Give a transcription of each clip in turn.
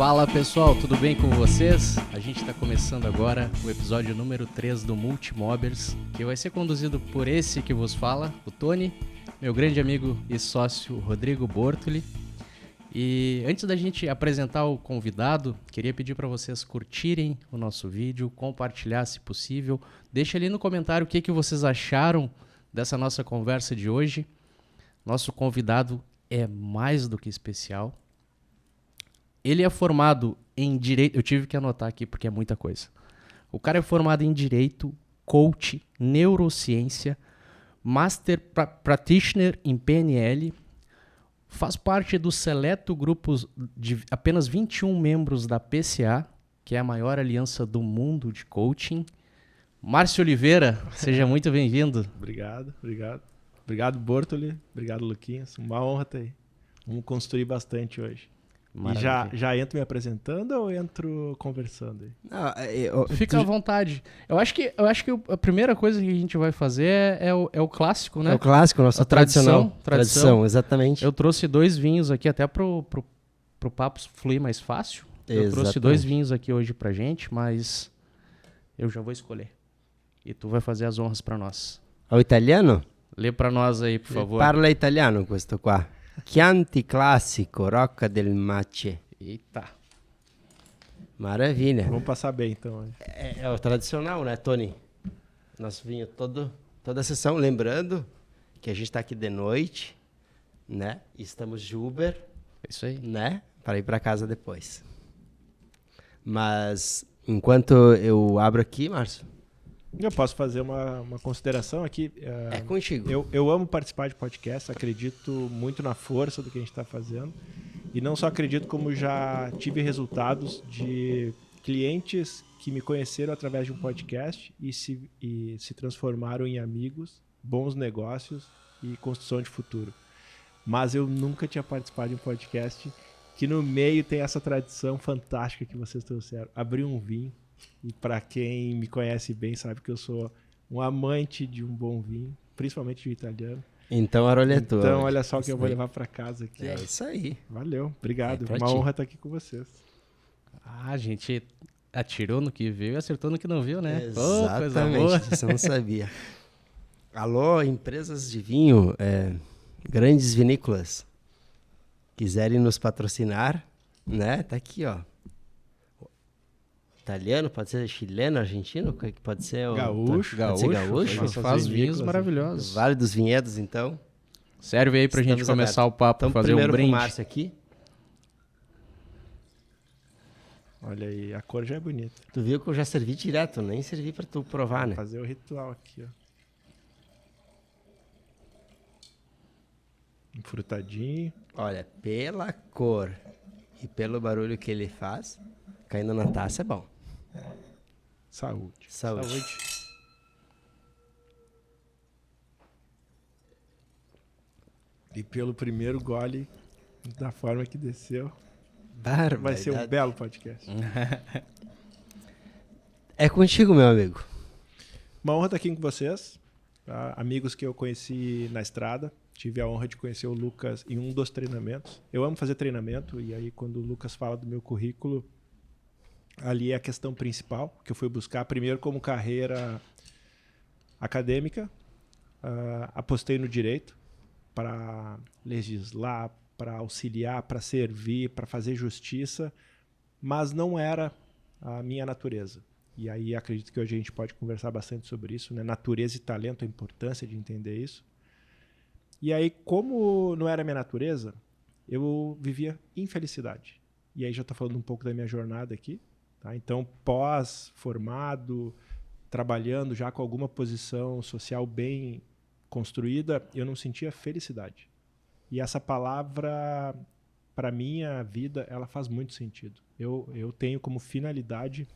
Fala pessoal, tudo bem com vocês? A gente está começando agora o episódio número 3 do Multimobbers, que vai ser conduzido por esse que vos fala, o Tony, meu grande amigo e sócio Rodrigo Bortoli. E antes da gente apresentar o convidado, queria pedir para vocês curtirem o nosso vídeo, compartilhar se possível. Deixa ali no comentário o que vocês acharam dessa nossa conversa de hoje. Nosso convidado é mais do que especial. Ele é formado em Direito... Eu tive que anotar aqui porque é muita coisa. O cara é formado em Direito, Coach, Neurociência, Master Practitioner em PNL, faz parte do seleto grupo de apenas 21 membros da PCA, que é a maior aliança do mundo de coaching. Márcio Oliveira, seja muito bem-vindo. Obrigado. Obrigado, Bortoli. Obrigado, Luquinhas. Uma honra ter aí. Vamos construir bastante hoje. Maravilha. E já entro me apresentando ou entro conversando aí? Fica à vontade. Eu acho que a primeira coisa que a gente vai fazer é o clássico, né? É o clássico, nossa tradição, exatamente. Eu trouxe 2 vinhos aqui, até pro papo fluir mais fácil. Eu trouxe 2 vinhos aqui hoje pra gente, mas eu já vou escolher. E tu vai fazer as honras pra nós. O italiano? Lê pra nós aí, por favor. Parla italiano questo qua. Chianti Classico, Rocca del Mace. Eita. Maravilha. Vamos passar bem, então. É o tradicional, né, Tony? Nosso vinho toda a sessão. Lembrando que a gente está aqui de noite, né? Estamos de Uber. É isso aí. Né? Para ir para casa depois. Mas, enquanto eu abro aqui, Márcio. Eu posso fazer uma consideração aqui. É contigo. Eu amo participar de podcast, acredito muito na força do que a gente está fazendo. E não só acredito, como já tive resultados de clientes que me conheceram através de um podcast e se transformaram em amigos, bons negócios e construção de futuro. Mas eu nunca tinha participado de um podcast que no meio tem essa tradição fantástica que vocês trouxeram. Abrir um vinho. E para quem me conhece bem sabe que eu sou um amante de um bom vinho, principalmente de italiano. Então a rolha é tua. Então olha só o que eu vou levar para casa aqui. É isso aí. Valeu, obrigado. Uma honra estar aqui com vocês. A gente atirou no que viu e acertou no que não viu, né? Exatamente, isso eu não sabia. Alô, empresas de vinho, grandes vinícolas, quiserem nos patrocinar, né? Tá aqui, ó. Italiano, pode ser chileno, argentino, que pode ser o gaúcho. Faz vinhos maravilhosos. Vale dos Vinhedos, então. Serve aí pra gente começar o papo, então, fazer um brinde. Primeiro com o Márcio aqui. Olha aí, a cor já é bonita. Tu viu que eu já servi direto, nem servi pra tu provar, né? Vou fazer o ritual aqui, ó. Enfrutadinho. Olha, pela cor e pelo barulho que ele faz, caindo na taça é bom. Saúde. E pelo primeiro gole, da forma que desceu, vai ser um belo podcast. É contigo, meu amigo. Uma honra estar aqui com vocês. Tá? Amigos que eu conheci na estrada. Tive a honra de conhecer o Lucas em um dos treinamentos. Eu amo fazer treinamento, e aí quando o Lucas fala do meu currículo, ali é a questão principal que eu fui buscar. Primeiro, como carreira acadêmica, apostei no direito para legislar, para auxiliar, para servir, para fazer justiça, mas não era a minha natureza. E aí acredito que hoje a gente pode conversar bastante sobre isso, né? Natureza e talento, a importância de entender isso. E aí, como não era a minha natureza, eu vivia infelicidade. E aí já estou falando um pouco da minha jornada aqui. Tá? Então, pós-formado, trabalhando já com alguma posição social bem construída, eu não sentia felicidade. E essa palavra, para minha vida, ela faz muito sentido. Eu tenho como finalidade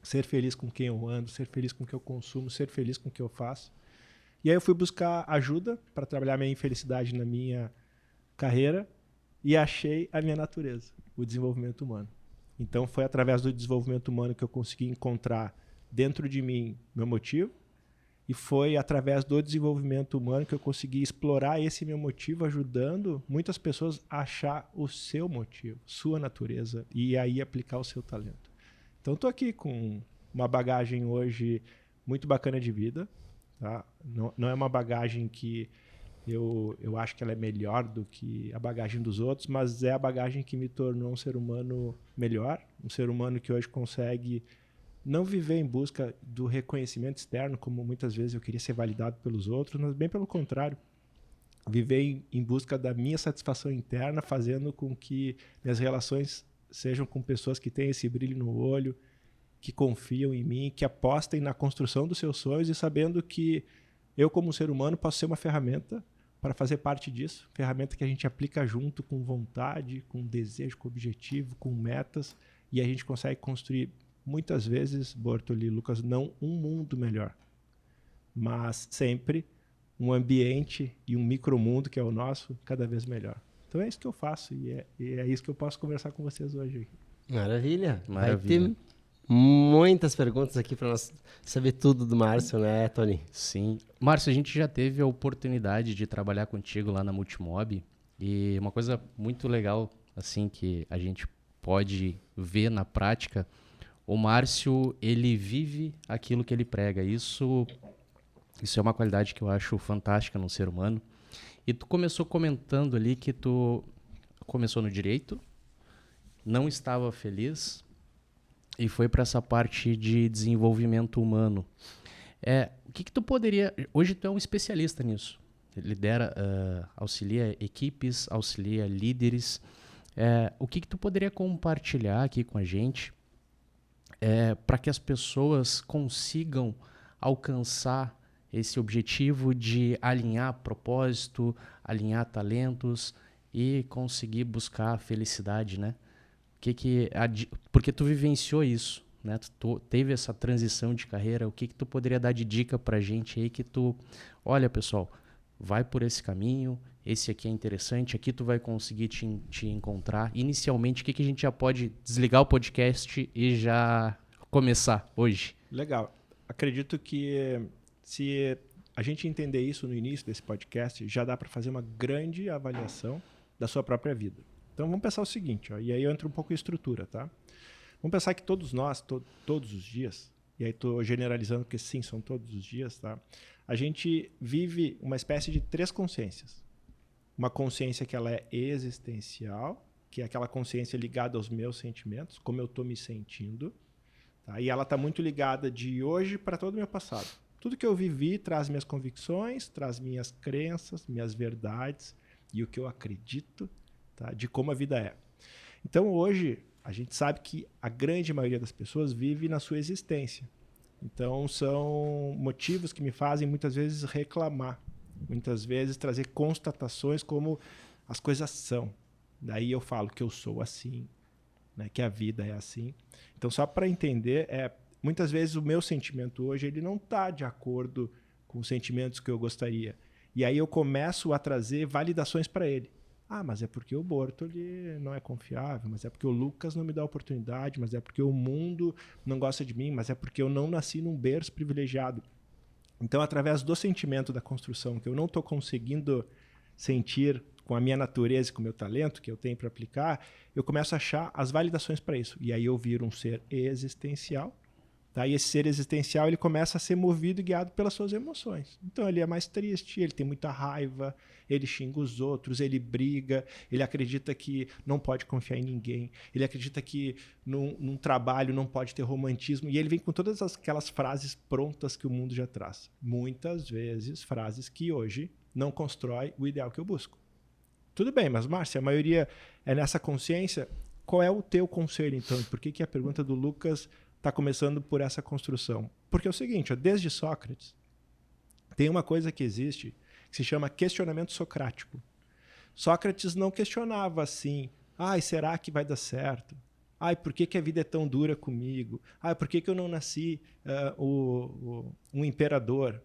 ser feliz com quem eu ando, ser feliz com o que eu consumo, ser feliz com o que eu faço. E aí eu fui buscar ajuda para trabalhar minha infelicidade na minha carreira e achei a minha natureza, o desenvolvimento humano. Então foi através do desenvolvimento humano que eu consegui encontrar dentro de mim meu motivo E foi através do desenvolvimento humano que eu consegui explorar esse meu motivo, ajudando muitas pessoas a achar o seu motivo, sua natureza, e aí aplicar o seu talento. Então, estou aqui com uma bagagem hoje muito bacana de vida. Tá? Não é uma bagagem que eu acho que ela é melhor do que a bagagem dos outros, mas é a bagagem que me tornou um ser humano melhor, um ser humano que hoje consegue não viver em busca do reconhecimento externo, como muitas vezes eu queria ser validado pelos outros, mas bem pelo contrário. Viver em busca da minha satisfação interna, fazendo com que minhas relações sejam com pessoas que têm esse brilho no olho, que confiam em mim, que apostem na construção dos seus sonhos e sabendo que eu, como ser humano, posso ser uma ferramenta para fazer parte disso. Ferramenta que a gente aplica junto com vontade, com desejo, com objetivo, com metas, e a gente consegue construir muitas vezes, Bortoli e Lucas, não um mundo melhor, mas sempre um ambiente e um micromundo, que é o nosso, cada vez melhor. Então é isso que eu faço e é isso que eu posso conversar com vocês hoje. Maravilha. Maravilha. Vai ter muitas perguntas aqui para nós saber tudo do Márcio, né, Tony? Sim. Márcio, a gente já teve a oportunidade de trabalhar contigo lá na Multimob e uma coisa muito legal, assim, que a gente pode ver na prática. O Márcio, ele vive aquilo que ele prega. Isso é uma qualidade que eu acho fantástica num ser humano. E tu começou comentando ali que tu começou no direito, não estava feliz e foi para essa parte de desenvolvimento humano. O que tu poderia... Hoje tu é um especialista nisso. Lidera, auxilia equipes, auxilia líderes. O que tu poderia compartilhar aqui com a gente para que as pessoas consigam alcançar esse objetivo de alinhar propósito, alinhar talentos e conseguir buscar a felicidade, né? Porque tu vivenciou isso, né? Tu teve essa transição de carreira. O que tu poderia dar de dica pra gente aí que tu... Olha, pessoal, vai por esse caminho, esse aqui é interessante, aqui tu vai conseguir te encontrar. Inicialmente, o que a gente já pode desligar o podcast e já começar hoje? Legal. Acredito que se a gente entender isso no início desse podcast, já dá para fazer uma grande avaliação da sua própria vida. Então vamos pensar o seguinte, ó, e aí eu entro um pouco em estrutura, tá? Vamos pensar que todos nós, todos os dias, e aí estou generalizando porque sim, são todos os dias, tá? A gente vive uma espécie de 3 consciências. Uma consciência que ela é existencial, que é aquela consciência ligada aos meus sentimentos, como eu estou me sentindo, tá? E ela está muito ligada de hoje para todo o meu passado. Tudo que eu vivi traz minhas convicções, traz minhas crenças, minhas verdades e o que eu acredito, tá? De como a vida é. Então hoje a gente sabe que a grande maioria das pessoas vive na sua existência. Então são motivos que me fazem muitas vezes reclamar, muitas vezes trazer constatações como as coisas são. Daí eu falo que eu sou assim, né? Que a vida é assim. Então só para entender, muitas vezes o meu sentimento hoje ele não está de acordo com os sentimentos que eu gostaria. E aí eu começo a trazer validações para ele. Ah, mas é porque o Bortoli não é confiável, mas é porque o Lucas não me dá oportunidade, mas é porque o mundo não gosta de mim, mas é porque eu não nasci num berço privilegiado. Então, através do sentimento da construção que eu não estou conseguindo sentir com a minha natureza e com o meu talento que eu tenho para aplicar, eu começo a achar as validações para isso. E aí eu viro um ser existencial. Tá? E esse ser existencial ele começa a ser movido e guiado pelas suas emoções. Então ele é mais triste, ele tem muita raiva, ele xinga os outros, ele briga, ele acredita que não pode confiar em ninguém, ele acredita que num trabalho não pode ter romantismo, e ele vem com todas aquelas frases prontas que o mundo já traz. Muitas vezes frases que hoje não constrói o ideal que eu busco. Tudo bem, mas Márcia, a maioria é nessa consciência. Qual é o teu conselho então? Por que a pergunta do Lucas está começando por essa construção? Porque é o seguinte, ó, desde Sócrates, tem uma coisa que existe que se chama questionamento socrático. Sócrates não questionava assim, será que vai dar certo? Por que a vida é tão dura comigo? Por que eu não nasci um imperador?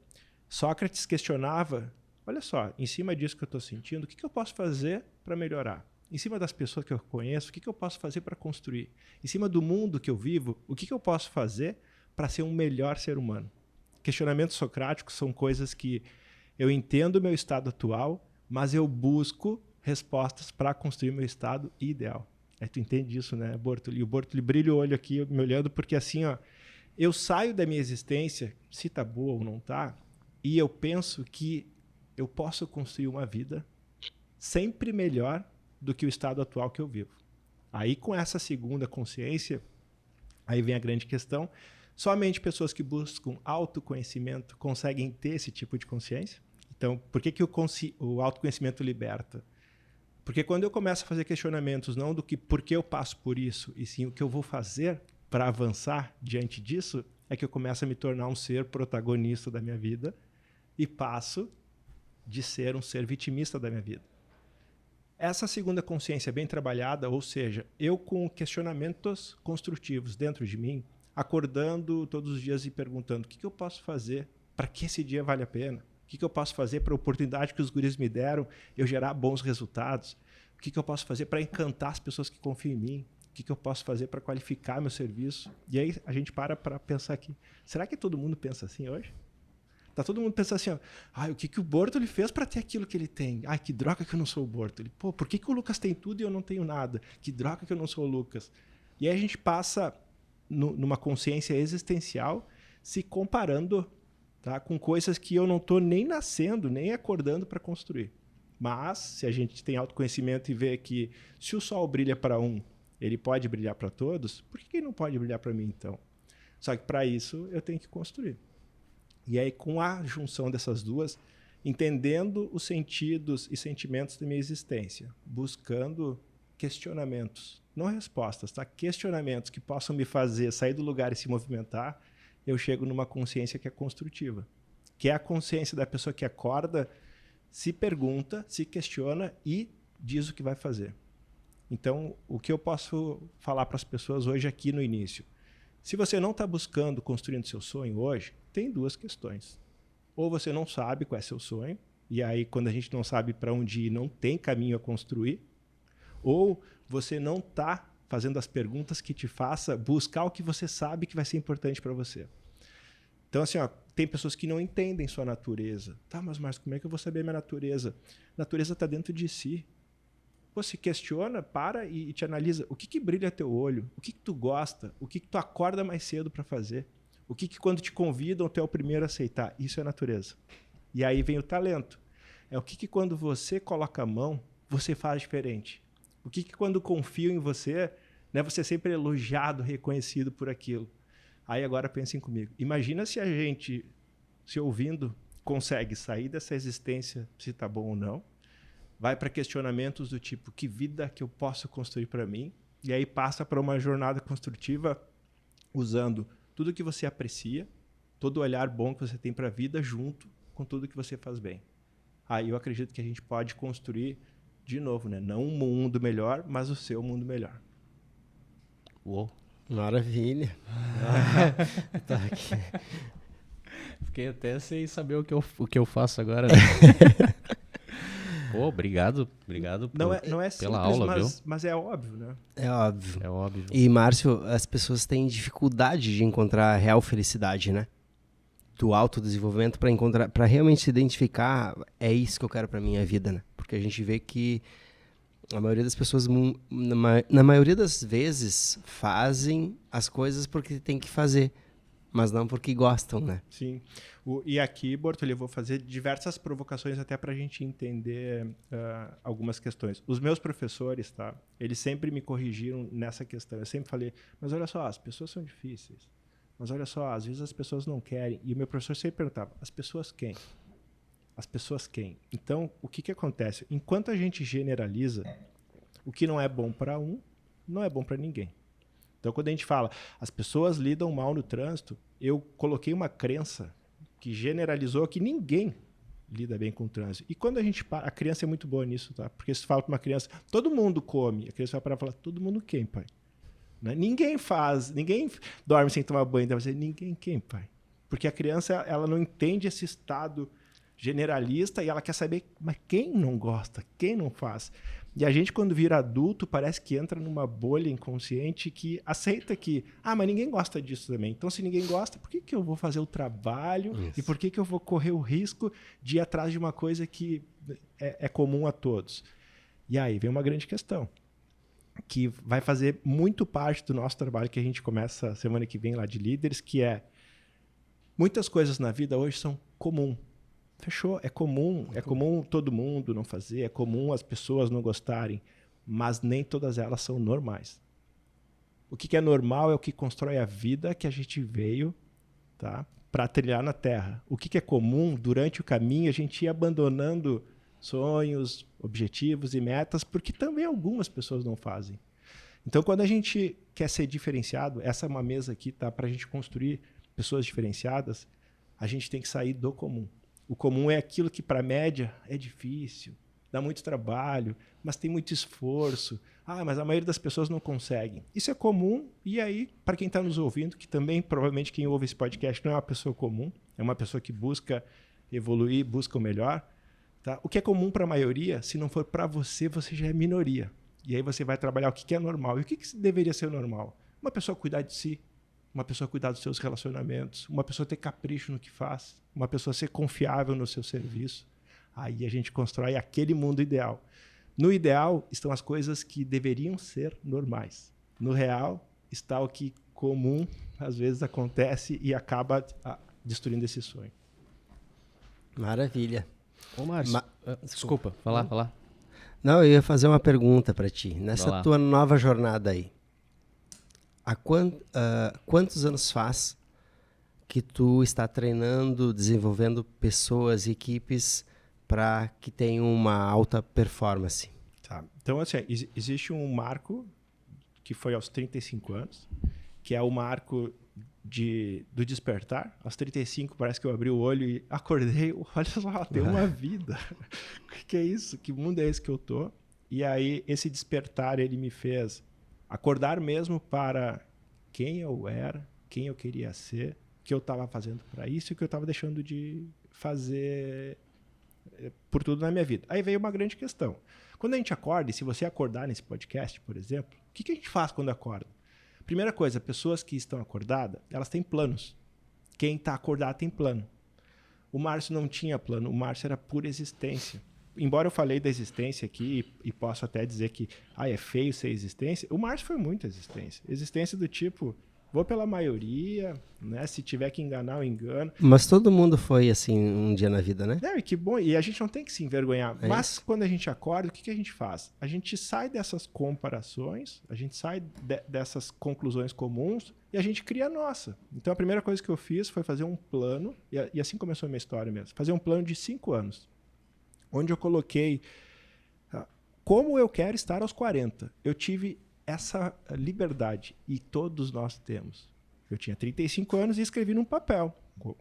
Sócrates questionava, olha só, em cima disso que eu estou sentindo, o que eu posso fazer para melhorar? Em cima das pessoas que eu conheço, o que eu posso fazer para construir? Em cima do mundo que eu vivo, o que eu posso fazer para ser um melhor ser humano? questionamentos socráticos são coisas que eu entendo o meu estado atual, mas eu busco respostas para construir meu estado ideal. Aí tu entende isso, né, Bortoli? E o Bortoli brilha o olho aqui me olhando, porque assim, ó, eu saio da minha existência, se tá boa ou não tá, e eu penso que eu posso construir uma vida sempre melhor do que o estado atual que eu vivo. Aí, com essa segunda consciência, aí vem a grande questão. Somente pessoas que buscam autoconhecimento conseguem ter esse tipo de consciência. Então, por que o autoconhecimento liberta? Porque quando eu começo a fazer questionamentos, não do que por que eu passo por isso, e sim o que eu vou fazer para avançar diante disso, é que eu começo a me tornar um ser protagonista da minha vida e passo de ser um ser vitimista da minha vida. Essa segunda consciência bem trabalhada, ou seja, eu com questionamentos construtivos dentro de mim, acordando todos os dias e perguntando o que eu posso fazer para que esse dia vale a pena? O que eu posso fazer para a oportunidade que os guris me deram eu gerar bons resultados? O que eu posso fazer para encantar as pessoas que confiam em mim? O que eu posso fazer para qualificar meu serviço? E aí a gente para pensar aqui, será que todo mundo pensa assim hoje? Tá todo mundo pensando assim, ó, o que o Bortoli fez para ter aquilo que ele tem? Ai, que droga que eu não sou o Bortoli. Pô, por que o Lucas tem tudo e eu não tenho nada? Que droga que eu não sou o Lucas. E aí a gente passa numa consciência existencial se comparando, tá, com coisas que eu não estou nem nascendo, nem acordando para construir. Mas, se a gente tem autoconhecimento e vê que se o sol brilha para um, ele pode brilhar para todos, por que ele não pode brilhar para mim, então? Só que para isso eu tenho que construir. E aí, com a junção dessas duas, entendendo os sentidos e sentimentos da minha existência, buscando questionamentos, não respostas, tá? Questionamentos que possam me fazer sair do lugar e se movimentar, eu chego numa consciência que é construtiva, que é a consciência da pessoa que acorda, se pergunta, se questiona e diz o que vai fazer. Então, o que eu posso falar para as pessoas hoje aqui no início? Se você não está buscando, construindo seu sonho hoje, tem duas questões. Ou você não sabe qual é seu sonho, e aí quando a gente não sabe para onde ir, não tem caminho a construir, ou você não está fazendo as perguntas que te faça buscar o que você sabe que vai ser importante para você. Então, assim, ó, tem pessoas que não entendem sua natureza. Tá, mas como é que eu vou saber a minha natureza? A natureza está dentro de si. Pô, se questiona, para e te analisa. O que brilha teu olho? O que tu gosta? O que tu acorda mais cedo para fazer? O que quando te convidam, tu é o primeiro a aceitar? Isso é natureza. E aí vem o talento. É o que quando você coloca a mão, você faz diferente. O que quando confio em você, né, você é sempre elogiado, reconhecido por aquilo. Aí agora pensem comigo. Imagina se a gente, se ouvindo, consegue sair dessa existência, se está bom ou não, vai para questionamentos do tipo, que vida que eu posso construir para mim? E aí passa para uma jornada construtiva usando tudo que você aprecia, todo o olhar bom que você tem para a vida junto com tudo que você faz bem. Aí eu acredito que a gente pode construir, de novo, né? Não um mundo melhor, mas o seu mundo melhor. Uou. Maravilha. Tá aqui. Fiquei até sem saber o que eu faço agora. Né? Pô, obrigado não é simples, pela aula, mas é óbvio, né? É óbvio. É óbvio. E, Márcio, as pessoas têm dificuldade de encontrar a real felicidade, né? Do autodesenvolvimento para encontrar, para realmente se identificar, é isso que eu quero para minha vida, né? Porque a gente vê que a maioria das pessoas, na maioria das vezes, fazem as coisas porque tem que fazer, mas não porque gostam, né? Sim. E aqui, Bortoli, eu vou fazer diversas provocações até para a gente entender algumas questões. Os meus professores, tá? Eles sempre me corrigiram nessa questão. Eu sempre falei, mas olha só, as pessoas são difíceis. Mas olha só, às vezes as pessoas não querem. E o meu professor sempre perguntava, as pessoas quem? As pessoas quem? Então, o que acontece? Enquanto a gente generaliza, o que não é bom para um, não é bom para ninguém. Então, quando a gente fala, as pessoas lidam mal no trânsito, eu coloquei uma crença que generalizou que ninguém lida bem com o trânsito. E quando a gente para, a criança é muito boa nisso, tá? Porque se fala para uma criança, todo mundo come, a criança vai parar e falar, todo mundo quem, pai? Né? Ninguém dorme sem tomar banho, deve dizer, ninguém quem, pai? Porque a criança, ela não entende esse estado generalista e ela quer saber, mas quem não gosta? Quem não faz? E a gente, quando vira adulto, parece que entra numa bolha inconsciente que aceita que, mas ninguém gosta disso também. Então, se ninguém gosta, por que eu vou fazer o trabalho? Isso. E por que eu vou correr o risco de ir atrás de uma coisa que é comum a todos? E aí vem uma grande questão, que vai fazer muito parte do nosso trabalho que a gente começa semana que vem lá de líderes, que é muitas coisas na vida hoje são comum. Fechou? É comum todo mundo não fazer, é comum as pessoas não gostarem, mas nem todas elas são normais. O que é normal é o que constrói a vida que a gente veio, tá, para trilhar na Terra. O que é comum, durante o caminho, a gente ir abandonando sonhos, objetivos e metas, porque também algumas pessoas não fazem. Então, quando a gente quer ser diferenciado, essa é uma mesa aqui, tá, para a gente construir pessoas diferenciadas, a gente tem que sair do comum. O comum é aquilo que, para a média, é difícil, dá muito trabalho, mas tem muito esforço. Mas a maioria das pessoas não consegue. Isso é comum, e aí, para quem está nos ouvindo, que também, provavelmente, quem ouve esse podcast não é uma pessoa comum, é uma pessoa que busca evoluir, busca o melhor. Tá? O que é comum para a maioria, se não for para você, você já é minoria. E aí você vai trabalhar o que é normal. E o que deveria ser normal? Uma pessoa cuidar de si, uma pessoa cuidar dos seus relacionamentos, uma pessoa ter capricho no que faz, uma pessoa ser confiável no seu serviço. Aí a gente constrói aquele mundo ideal. No ideal estão as coisas que deveriam ser normais. No real está o que comum às vezes acontece e acaba destruindo esse sonho. Maravilha. Ô, Márcio, desculpa, falar. Não, eu ia fazer uma pergunta para ti. Nessa tua nova jornada aí, há quantos anos faz que tu está treinando, desenvolvendo pessoas e equipes para que tenham uma alta performance? Tá. Então, assim, existe um marco que foi aos 35 anos, que é o marco do despertar. Aos 35, parece que eu abri o olho e acordei. Olha só, tem uma vida. O que é isso? Que mundo é esse que eu tô? E aí, esse despertar, ele me fez acordar mesmo para quem eu era, quem eu queria ser, o que eu estava fazendo para isso e o que eu estava deixando de fazer por tudo na minha vida. Aí veio uma grande questão. Quando a gente acorda, e se você acordar nesse podcast, por exemplo, o que a gente faz quando acorda? Primeira coisa, pessoas que estão acordadas, elas têm planos. Quem está acordado tem plano. O Márcio não tinha plano, o Márcio era pura existência. Embora eu falei da existência aqui e posso até dizer que é feio ser existência, o Márcio foi muito existência. Existência do tipo, vou pela maioria, né? Se tiver que enganar, eu engano. Mas todo mundo foi assim um dia na vida, né? Que bom. E a gente não tem que se envergonhar. Mas isso. Quando a gente acorda, o que a gente faz? A gente sai dessas comparações, a gente sai dessas conclusões comuns e a gente cria a nossa. Então a primeira coisa que eu fiz foi fazer um plano, e assim começou a minha história mesmo, fazer um plano de 5 anos. Onde eu coloquei como eu quero estar aos 40. Eu tive essa liberdade, e todos nós temos. Eu tinha 35 anos e escrevi num papel,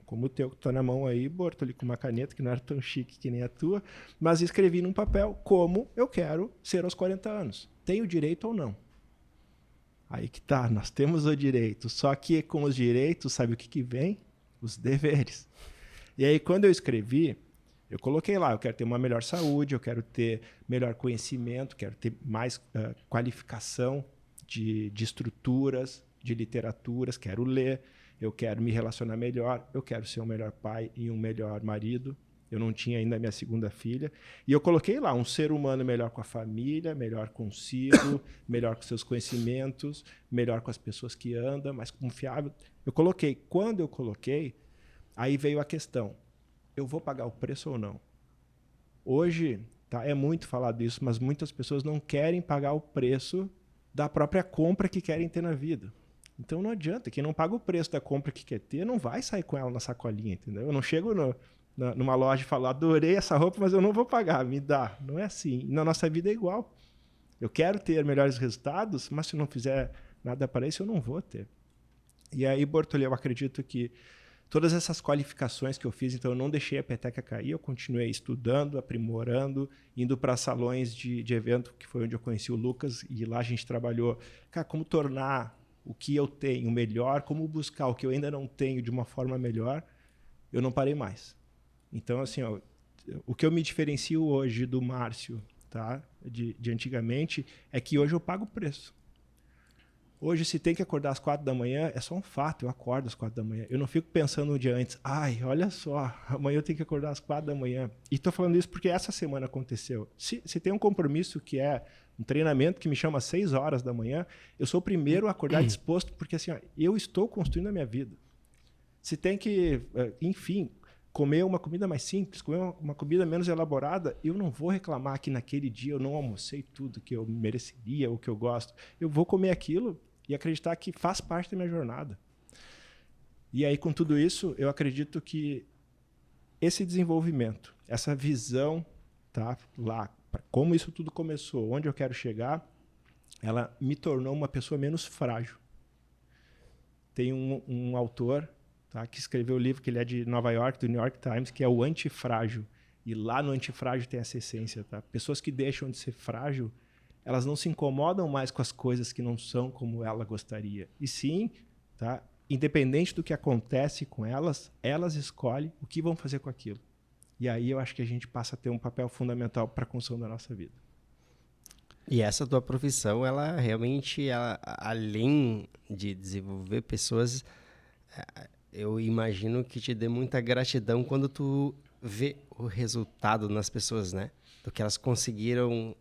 como o teu que está na mão aí, Bortoli, com uma caneta que não era tão chique que nem a tua, mas escrevi num papel como eu quero ser aos 40 anos. Tenho direito ou não? Aí que tá, nós temos o direito, só que com os direitos, sabe o que vem? Os deveres. E aí quando eu escrevi, eu coloquei lá, eu quero ter uma melhor saúde, eu quero ter melhor conhecimento, quero ter mais qualificação de estruturas, de literaturas, quero ler, eu quero me relacionar melhor, eu quero ser um melhor pai e um melhor marido. Eu não tinha ainda a minha segunda filha. E eu coloquei lá, um ser humano melhor com a família, melhor consigo, melhor com seus conhecimentos, melhor com as pessoas que andam, mais confiável. Eu coloquei. Quando eu coloquei, aí veio a questão. Eu vou pagar o preço ou não? Hoje, tá, é muito falado isso, mas muitas pessoas não querem pagar o preço da própria compra que querem ter na vida. Então não adianta. Quem não paga o preço da compra que quer ter, não vai sair com ela na sacolinha, entendeu? Eu não chego numa loja e falo, adorei essa roupa, mas eu não vou pagar, me dá. Não é assim. Na nossa vida é igual. Eu quero ter melhores resultados, mas se eu não fizer nada para isso, eu não vou ter. E aí, Bortoli, eu acredito que todas essas qualificações que eu fiz, então eu não deixei a peteca cair, eu continuei estudando, aprimorando, indo para salões de evento, que foi onde eu conheci o Lucas, e lá a gente trabalhou, como tornar o que eu tenho melhor, como buscar o que eu ainda não tenho de uma forma melhor. Eu não parei mais. Então, assim, o que eu me diferencio hoje do Márcio tá? De antigamente, é que hoje eu pago o preço. Hoje, se tem que acordar às 4 da manhã, é só um fato, eu acordo às 4 da manhã. Eu não fico pensando um dia antes, ai, olha só, amanhã eu tenho que acordar às 4 da manhã. E estou falando isso porque essa semana aconteceu. Se tem um compromisso que é um treinamento que me chama às 6 horas da manhã, eu sou o primeiro a acordar disposto, porque assim, ó, eu estou construindo a minha vida. Se tem que, enfim, comer uma comida mais simples, comer uma comida menos elaborada, eu não vou reclamar que naquele dia eu não almocei tudo que eu mereceria ou que eu gosto. Eu vou comer aquilo e acreditar que faz parte da minha jornada. E aí, com tudo isso, eu acredito que esse desenvolvimento, essa visão, tá, lá, como isso tudo começou, onde eu quero chegar, ela me tornou uma pessoa menos frágil. Tem um autor, tá, que escreveu o livro, que ele é de Nova York, do New York Times, que é o Antifrágil. E lá no Antifrágil tem essa essência. Tá? Pessoas que deixam de ser frágil, elas não se incomodam mais com as coisas que não são como ela gostaria. E sim, tá? Independente do que acontece com elas, elas escolhem o que vão fazer com aquilo. E aí eu acho que a gente passa a ter um papel fundamental para a construção da nossa vida. E essa tua profissão, ela realmente, além de desenvolver pessoas, eu imagino que te dê muita gratidão quando tu vê o resultado nas pessoas, né? Do que elas conseguiram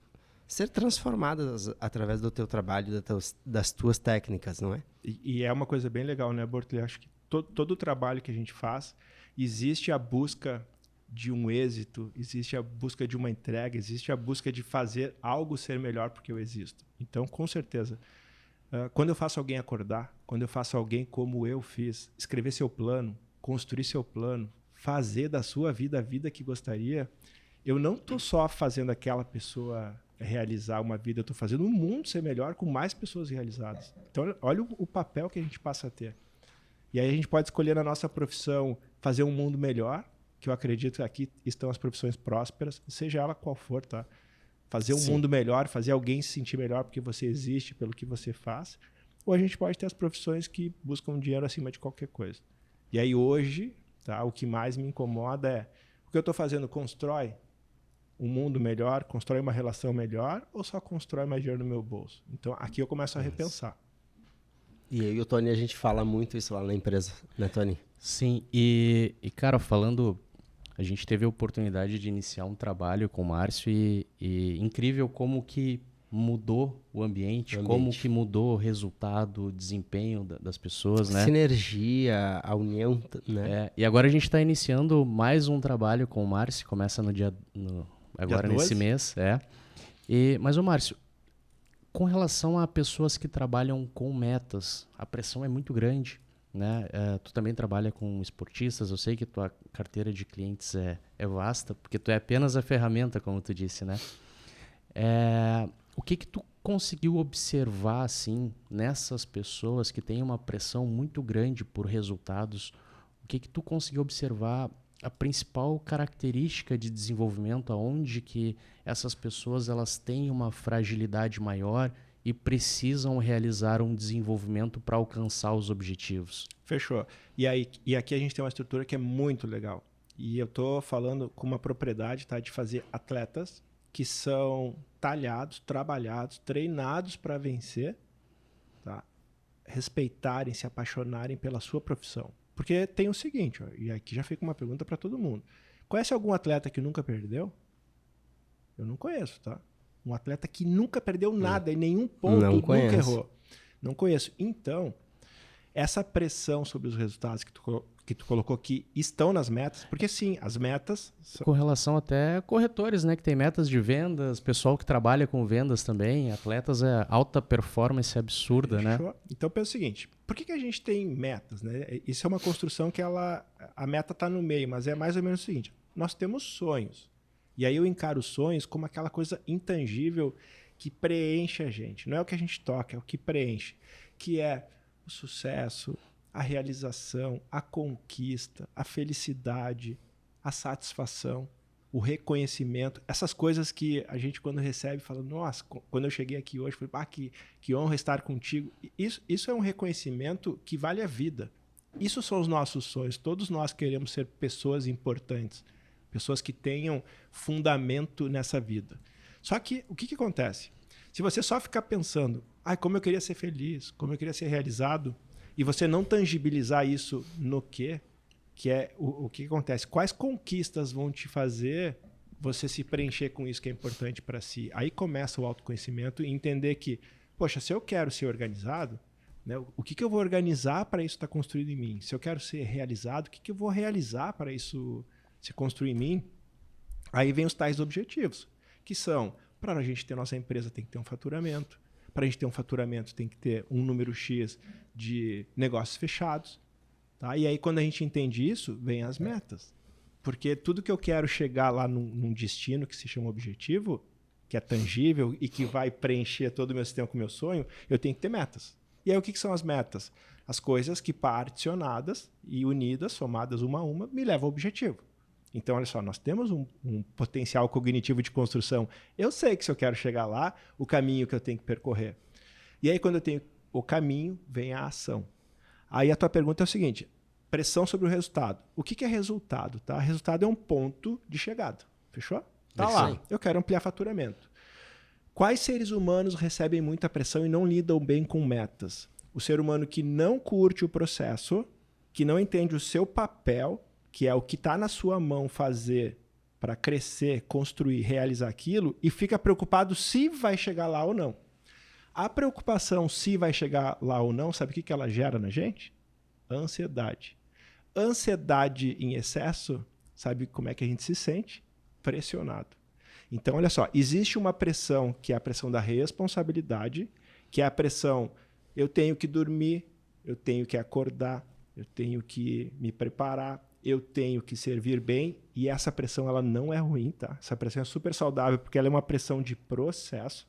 ser transformadas através do teu trabalho, das tuas técnicas, não é? E é uma coisa bem legal, né, Bortley? Acho que todo o trabalho que a gente faz, existe a busca de um êxito, existe a busca de uma entrega, existe a busca de fazer algo ser melhor porque eu existo. Então, com certeza, quando eu faço alguém acordar, quando eu faço alguém como eu fiz, escrever seu plano, construir seu plano, fazer da sua vida a vida que gostaria, eu não estou só fazendo aquela pessoa realizar uma vida, eu estou fazendo o mundo ser melhor com mais pessoas realizadas. Então, olha o papel que a gente passa a ter. E aí a gente pode escolher na nossa profissão fazer um mundo melhor, que eu acredito que aqui estão as profissões prósperas, seja ela qual for, tá? Fazer um mundo melhor, fazer alguém se sentir melhor porque você existe, pelo que você faz. Ou a gente pode ter as profissões que buscam dinheiro acima de qualquer coisa. E aí hoje, tá, o que mais me incomoda é o que eu estou fazendo constrói um mundo melhor, constrói uma relação melhor ou só constrói mais dinheiro no meu bolso? Então aqui eu começo a repensar. E eu e o Tony, a gente fala muito isso lá na empresa, né, Tony? Sim, e cara, falando, a gente teve a oportunidade de iniciar um trabalho com o Márcio e incrível como que mudou o ambiente, como que mudou o resultado, o desempenho das pessoas, né? Sinergia, a união, né? E agora a gente está iniciando mais um trabalho com o Márcio, começa agora nesse mês. Mas, ô Márcio, com relação a pessoas que trabalham com metas, a pressão é muito grande, né? Tu também trabalha com esportistas, eu sei que tua carteira de clientes é vasta, porque tu é apenas a ferramenta, como tu disse, né? O que tu conseguiu observar, assim, nessas pessoas que têm uma pressão muito grande por resultados? O que tu conseguiu observar a principal característica de desenvolvimento, aonde que essas pessoas elas têm uma fragilidade maior e precisam realizar um desenvolvimento para alcançar os objetivos? Fechou. E aqui a gente tem uma estrutura que é muito legal. E eu estou falando com uma propriedade, tá, de fazer atletas que são talhados, trabalhados, treinados para vencer, tá? Respeitarem, se apaixonarem pela sua profissão. Porque tem o seguinte, ó, e aqui já fica uma pergunta para todo mundo. Conhece algum atleta que nunca perdeu? Eu não conheço, tá? Um atleta que nunca perdeu nada, em nenhum ponto, nunca errou. Não conheço. Então, essa pressão sobre os resultados que tu colocou aqui estão nas metas, porque sim, as metas... Com relação até a corretores, né? Que tem metas de vendas, pessoal que trabalha com vendas também, atletas, alta performance absurda, né? Então, pensa o seguinte, por que a gente tem metas, né? Isso é uma construção que a meta está no meio, mas é mais ou menos o seguinte, nós temos sonhos, e aí eu encaro os sonhos como aquela coisa intangível que preenche a gente, não é o que a gente toca, é o que preenche, que é o sucesso, a realização, a conquista, a felicidade, a satisfação, o reconhecimento, essas coisas que a gente quando recebe fala, nossa, quando eu cheguei aqui hoje, falei, que honra estar contigo. Isso é um reconhecimento que vale a vida. Isso são os nossos sonhos. Todos nós queremos ser pessoas importantes, pessoas que tenham fundamento nessa vida. Só que o que acontece? Se você só ficar pensando, como eu queria ser feliz, como eu queria ser realizado, e você não tangibilizar isso no quê, que é o que acontece? Quais conquistas vão te fazer você se preencher com isso que é importante para si? Aí começa o autoconhecimento e entender que, poxa, se eu quero ser organizado, né, o que eu vou organizar para isso estar construído em mim? Se eu quero ser realizado, o que eu vou realizar para isso se construir em mim? Aí vem os tais objetivos, que são, para a gente ter nossa empresa, tem que ter um faturamento. Para a gente ter um faturamento, tem que ter um número X de negócios fechados. Tá? E aí, quando a gente entende isso, vem as metas. Porque tudo que eu quero chegar lá num destino que se chama objetivo, que é tangível e que vai preencher todo o meu sistema com o meu sonho, eu tenho que ter metas. E aí, o que são as metas? As coisas que particionadas e unidas, somadas uma a uma, me levam ao objetivo. Então, olha só, nós temos um potencial cognitivo de construção. Eu sei que se eu quero chegar lá, o caminho que eu tenho que percorrer. E aí, quando eu tenho o caminho, vem a ação. Aí a tua pergunta é o seguinte, pressão sobre o resultado. O que é resultado? Tá? Resultado é um ponto de chegada. Fechou? Tá lá, eu quero ampliar faturamento. Quais seres humanos recebem muita pressão e não lidam bem com metas? O ser humano que não curte o processo, que não entende o seu papel, que é o que está na sua mão fazer para crescer, construir, realizar aquilo, e fica preocupado se vai chegar lá ou não. A preocupação se vai chegar lá ou não, sabe o que ela gera na gente? Ansiedade. Ansiedade em excesso, sabe como é que a gente se sente? Pressionado. Então, olha só, existe uma pressão que é a pressão da responsabilidade, que é a pressão, eu tenho que dormir, eu tenho que acordar, eu tenho que me preparar, eu tenho que servir bem, e essa pressão ela não é ruim, tá? Essa pressão é super saudável, porque ela é uma pressão de processo,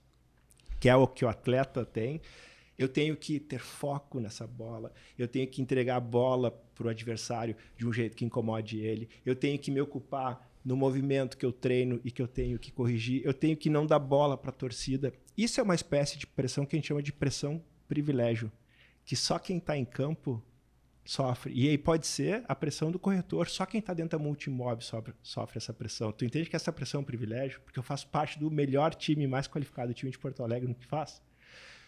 que é o que o atleta tem. Eu tenho que ter foco nessa bola, eu tenho que entregar a bola para o adversário de um jeito que incomode ele, eu tenho que me ocupar no movimento que eu treino e que eu tenho que corrigir, eu tenho que não dar bola para a torcida. Isso é uma espécie de pressão que a gente chama de pressão privilégio, que só quem está em campo sofre. E aí pode ser a pressão do corretor, só quem está dentro da Multimob sofre essa pressão. Tu entende que essa pressão é um privilégio? Porque eu faço parte do melhor time mais qualificado, o time de Porto Alegre, no que faz.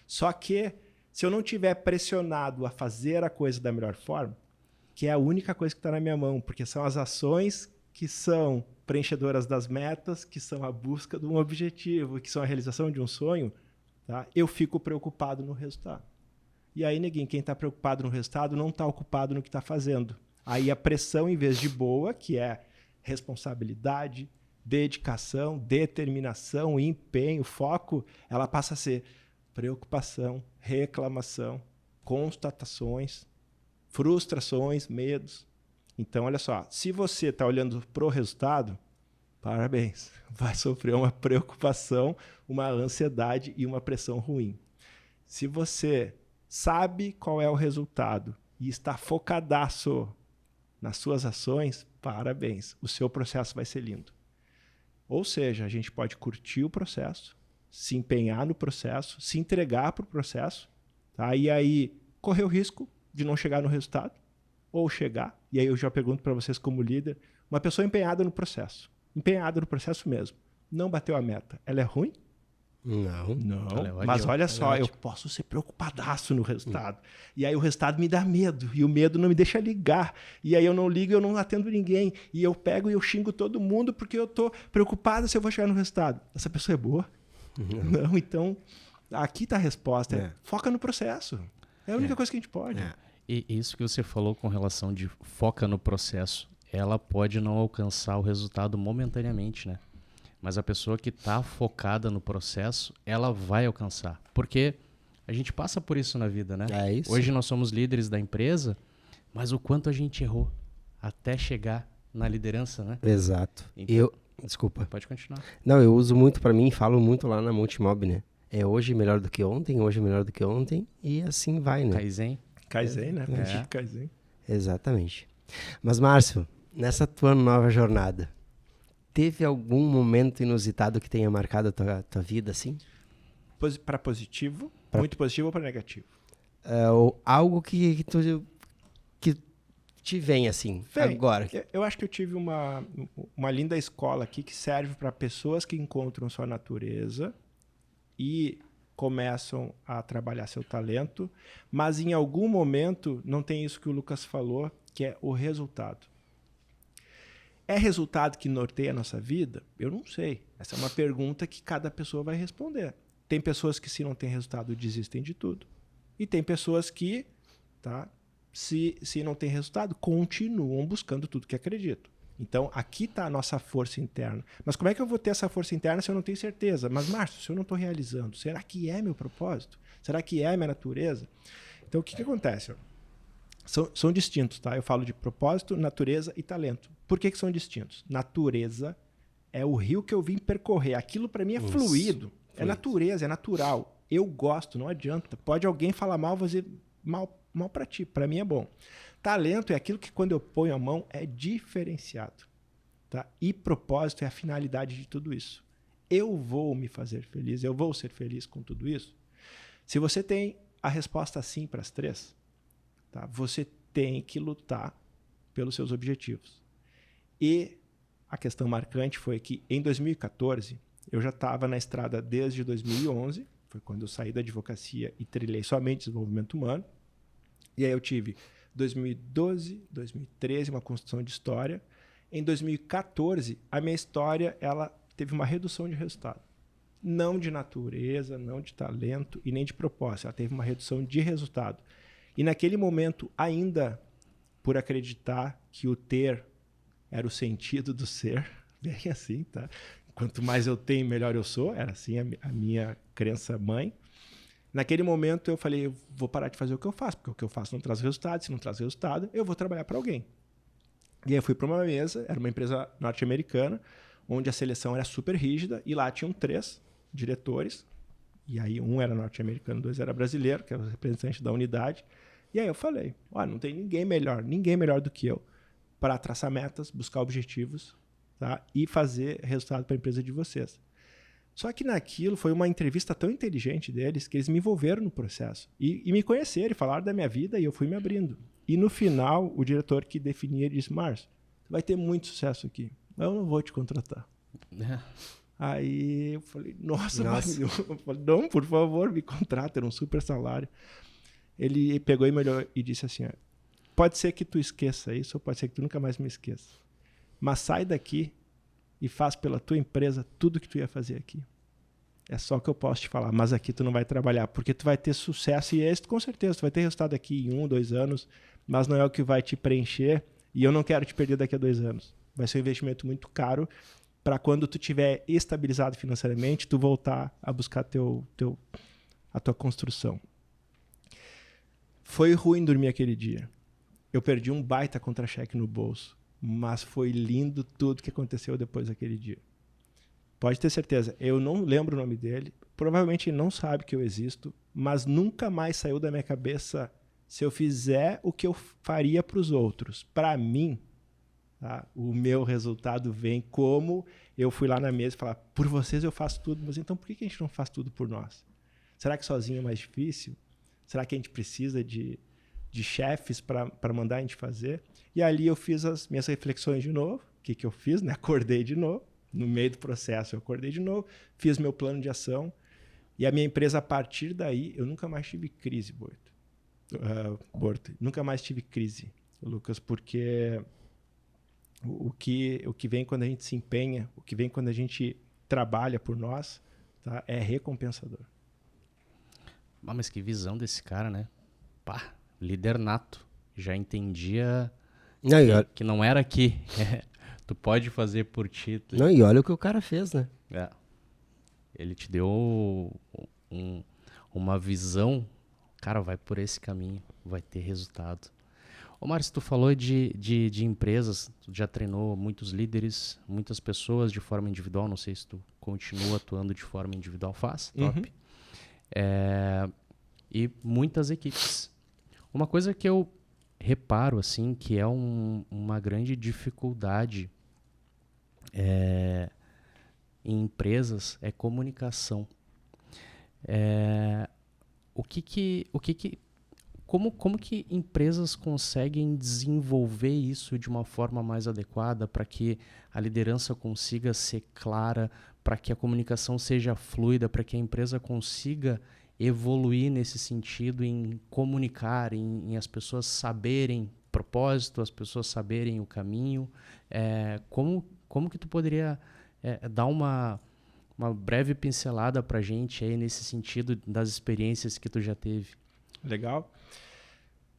Só que se eu não tiver pressionado a fazer a coisa da melhor forma, que é a única coisa que está na minha mão, porque são as ações que são preenchedoras das metas, que são a busca de um objetivo, que são a realização de um sonho, tá? Eu fico preocupado no resultado. E aí, neguinho, quem está preocupado no resultado não está ocupado no que está fazendo. Aí a pressão, em vez de boa, que é responsabilidade, dedicação, determinação, empenho, foco, ela passa a ser preocupação, reclamação, constatações, frustrações, medos. Então, olha só, se você está olhando para o resultado, parabéns, vai sofrer uma preocupação, uma ansiedade e uma pressão ruim. Se você sabe qual é o resultado e está focadaço nas suas ações, parabéns, o seu processo vai ser lindo. Ou seja, a gente pode curtir o processo, se empenhar no processo, se entregar para o processo, tá? E aí correr o risco de não chegar no resultado, ou chegar, e aí eu já pergunto para vocês como líder, uma pessoa empenhada no processo mesmo, não bateu a meta, ela é ruim? Não. Mas olha só, eu posso ser preocupadaço no resultado. E aí o resultado me dá medo, e o medo não me deixa ligar. E aí eu não ligo, eu não atendo ninguém. E eu pego e eu xingo todo mundo porque eu tô preocupado se eu vou chegar no resultado. Essa pessoa é boa? Não, então aqui está a resposta. Foca no processo. É a única coisa que a gente pode. E isso que você falou com relação de foca no processo, ela pode não alcançar o resultado momentaneamente, né? Mas a pessoa que está focada no processo, ela vai alcançar. Porque a gente passa por isso na vida, né? É isso. Hoje nós somos líderes da empresa, mas o quanto a gente errou até chegar na liderança, né? Exato. Então, desculpa. Pode continuar. Não, eu uso muito para mim, falo muito lá na Multimob, né? É hoje melhor do que ontem, hoje melhor do que ontem, e assim vai, né? Kaizen, né? Kaizen. Exatamente. Mas, Márcio, nessa tua nova jornada, teve algum momento inusitado que tenha marcado a tua vida, assim? Para positivo, muito positivo ou para negativo? Ou algo que te vem assim, Vem. agora? Eu acho que eu tive uma linda escola aqui que serve para pessoas que encontram sua natureza e começam a trabalhar seu talento, mas em algum momento não tem isso que o Lucas falou, que é o resultado. É resultado que norteia a nossa vida? Eu não sei. Essa é uma pergunta que cada pessoa vai responder. Tem pessoas que, se não tem resultado, desistem de tudo. E tem pessoas que, se não tem resultado, continuam buscando tudo que acreditam. Então, aqui está a nossa força interna. Mas como é que eu vou ter essa força interna se eu não tenho certeza? Mas, Márcio, se eu não estou realizando, será que é meu propósito? Será que é minha natureza? Então, o que acontece? São distintos, tá? Eu falo de propósito, natureza e talento. Por que são distintos? Natureza é o rio que eu vim percorrer. Aquilo para mim é fluido. É natureza, é natural. Eu gosto, não adianta. Pode alguém falar mal, vou dizer mal para ti. Para mim é bom. Talento é aquilo que, quando eu ponho a mão, é diferenciado. Tá? E propósito é a finalidade de tudo isso. Eu vou me fazer feliz, eu vou ser feliz com tudo isso. Se você tem a resposta sim para as três, tá? Você tem que lutar pelos seus objetivos. E a questão marcante foi que, em 2014, eu já estava na estrada desde 2011, foi quando eu saí da advocacia e trilhei somente desenvolvimento humano. E aí eu tive 2012, 2013, uma construção de história. Em 2014, a minha história ela teve uma redução de resultado. Não de natureza, não de talento e nem de propósito. Ela teve uma redução de resultado. E naquele momento, ainda por acreditar que o ter era o sentido do ser, bem assim, tá? Quanto mais eu tenho, melhor eu sou. Era assim a minha crença mãe. Naquele momento eu falei, eu vou parar de fazer o que eu faço, porque o que eu faço não traz resultado. Se não traz resultado, eu vou trabalhar para alguém. E aí eu fui para uma mesa, era uma empresa norte-americana, onde a seleção era super rígida, e lá tinham 3 diretores, e aí um era norte-americano, 2 era brasileiro, que era o representante da unidade. E aí eu falei, não tem ninguém melhor do que eu para traçar metas, buscar objetivos, tá? E fazer resultado para a empresa de vocês. Só que naquilo foi uma entrevista tão inteligente deles que eles me envolveram no processo. E me conheceram, e falaram da minha vida, e eu fui me abrindo. E no final, o diretor que definia disse, Márcio, vai ter muito sucesso aqui, mas eu não vou te contratar. Aí eu falei, nossa. Eu falei, não, por favor, me contrata, era um super salário. Ele pegou e me olhou e disse assim, pode ser que tu esqueça isso, ou pode ser que tu nunca mais me esqueça. Mas sai daqui e faz pela tua empresa tudo que tu ia fazer aqui. É só o que eu posso te falar, mas aqui tu não vai trabalhar, porque tu vai ter sucesso e êxito, com certeza. Tu vai ter resultado aqui em 1, 2 anos, mas não é o que vai te preencher e eu não quero te perder daqui a 2 anos. Vai ser um investimento muito caro para quando tu tiver estabilizado financeiramente, tu voltar a buscar a tua construção. Foi ruim dormir aquele dia. Eu perdi um baita contra-cheque no bolso, mas foi lindo tudo que aconteceu depois daquele dia. Pode ter certeza, eu não lembro o nome dele, provavelmente ele não sabe que eu existo, mas nunca mais saiu da minha cabeça se eu fizer o que eu faria para os outros. Para mim, tá, o meu resultado vem como eu fui lá na mesa e falar, por vocês eu faço tudo, mas então por que a gente não faz tudo por nós? Será que sozinho é mais difícil? Será que a gente precisa de chefes para mandar a gente fazer? E ali eu fiz as minhas reflexões de novo. O que eu fiz? Né? Acordei de novo. No meio do processo eu acordei de novo, fiz meu plano de ação. E a minha empresa, a partir daí, eu nunca mais tive crise, Borto. Nunca mais tive crise, Lucas, porque o que vem quando a gente se empenha, o que vem quando a gente trabalha por nós, tá? É recompensador. Mas que visão desse cara, né? Pá, líder nato. Já entendia que não era aqui. Tu pode fazer por ti. Não, e olha o que o cara fez, né? Ele te deu uma visão. Cara, vai por esse caminho, vai ter resultado. Ô, Márcio, tu falou de empresas, tu já treinou muitos líderes, muitas pessoas de forma individual. Não sei se tu continua atuando de forma individual. Faz, top. E muitas equipes. Uma coisa que eu reparo, assim, que é uma grande dificuldade em empresas é comunicação. Como que empresas conseguem desenvolver isso de uma forma mais adequada para que a liderança consiga ser clara, para que a comunicação seja fluida, para que a empresa consiga evoluir nesse sentido em comunicar, em as pessoas saberem propósito, as pessoas saberem o caminho? Como que tu poderia dar uma breve pincelada para a gente aí nesse sentido das experiências que tu já teve? Legal.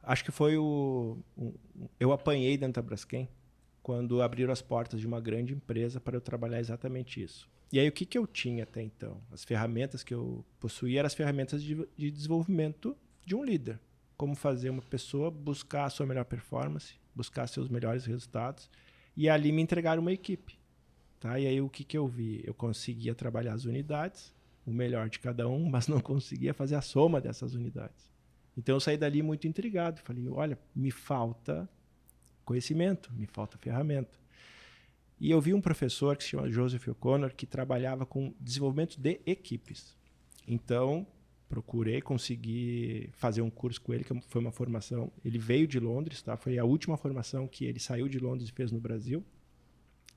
Acho que foi eu apanhei dentro da Braskem quando abriram as portas de uma grande empresa para eu trabalhar exatamente isso. E aí o que eu tinha até então? As ferramentas que eu possuía eram as ferramentas de desenvolvimento de um líder. Como fazer uma pessoa buscar a sua melhor performance, buscar seus melhores resultados, e ali me entregaram uma equipe. Tá? E aí o que eu vi? Eu conseguia trabalhar as unidades, o melhor de cada um, mas não conseguia fazer a soma dessas unidades. Então eu saí dali muito intrigado. Falei, olha, me falta conhecimento, me falta ferramenta. E eu vi um professor que se chama Joseph O'Connor, que trabalhava com desenvolvimento de equipes. Então, procurei, consegui fazer um curso com ele, que foi uma formação. Ele veio de Londres, tá? Foi a última formação que ele saiu de Londres e fez no Brasil.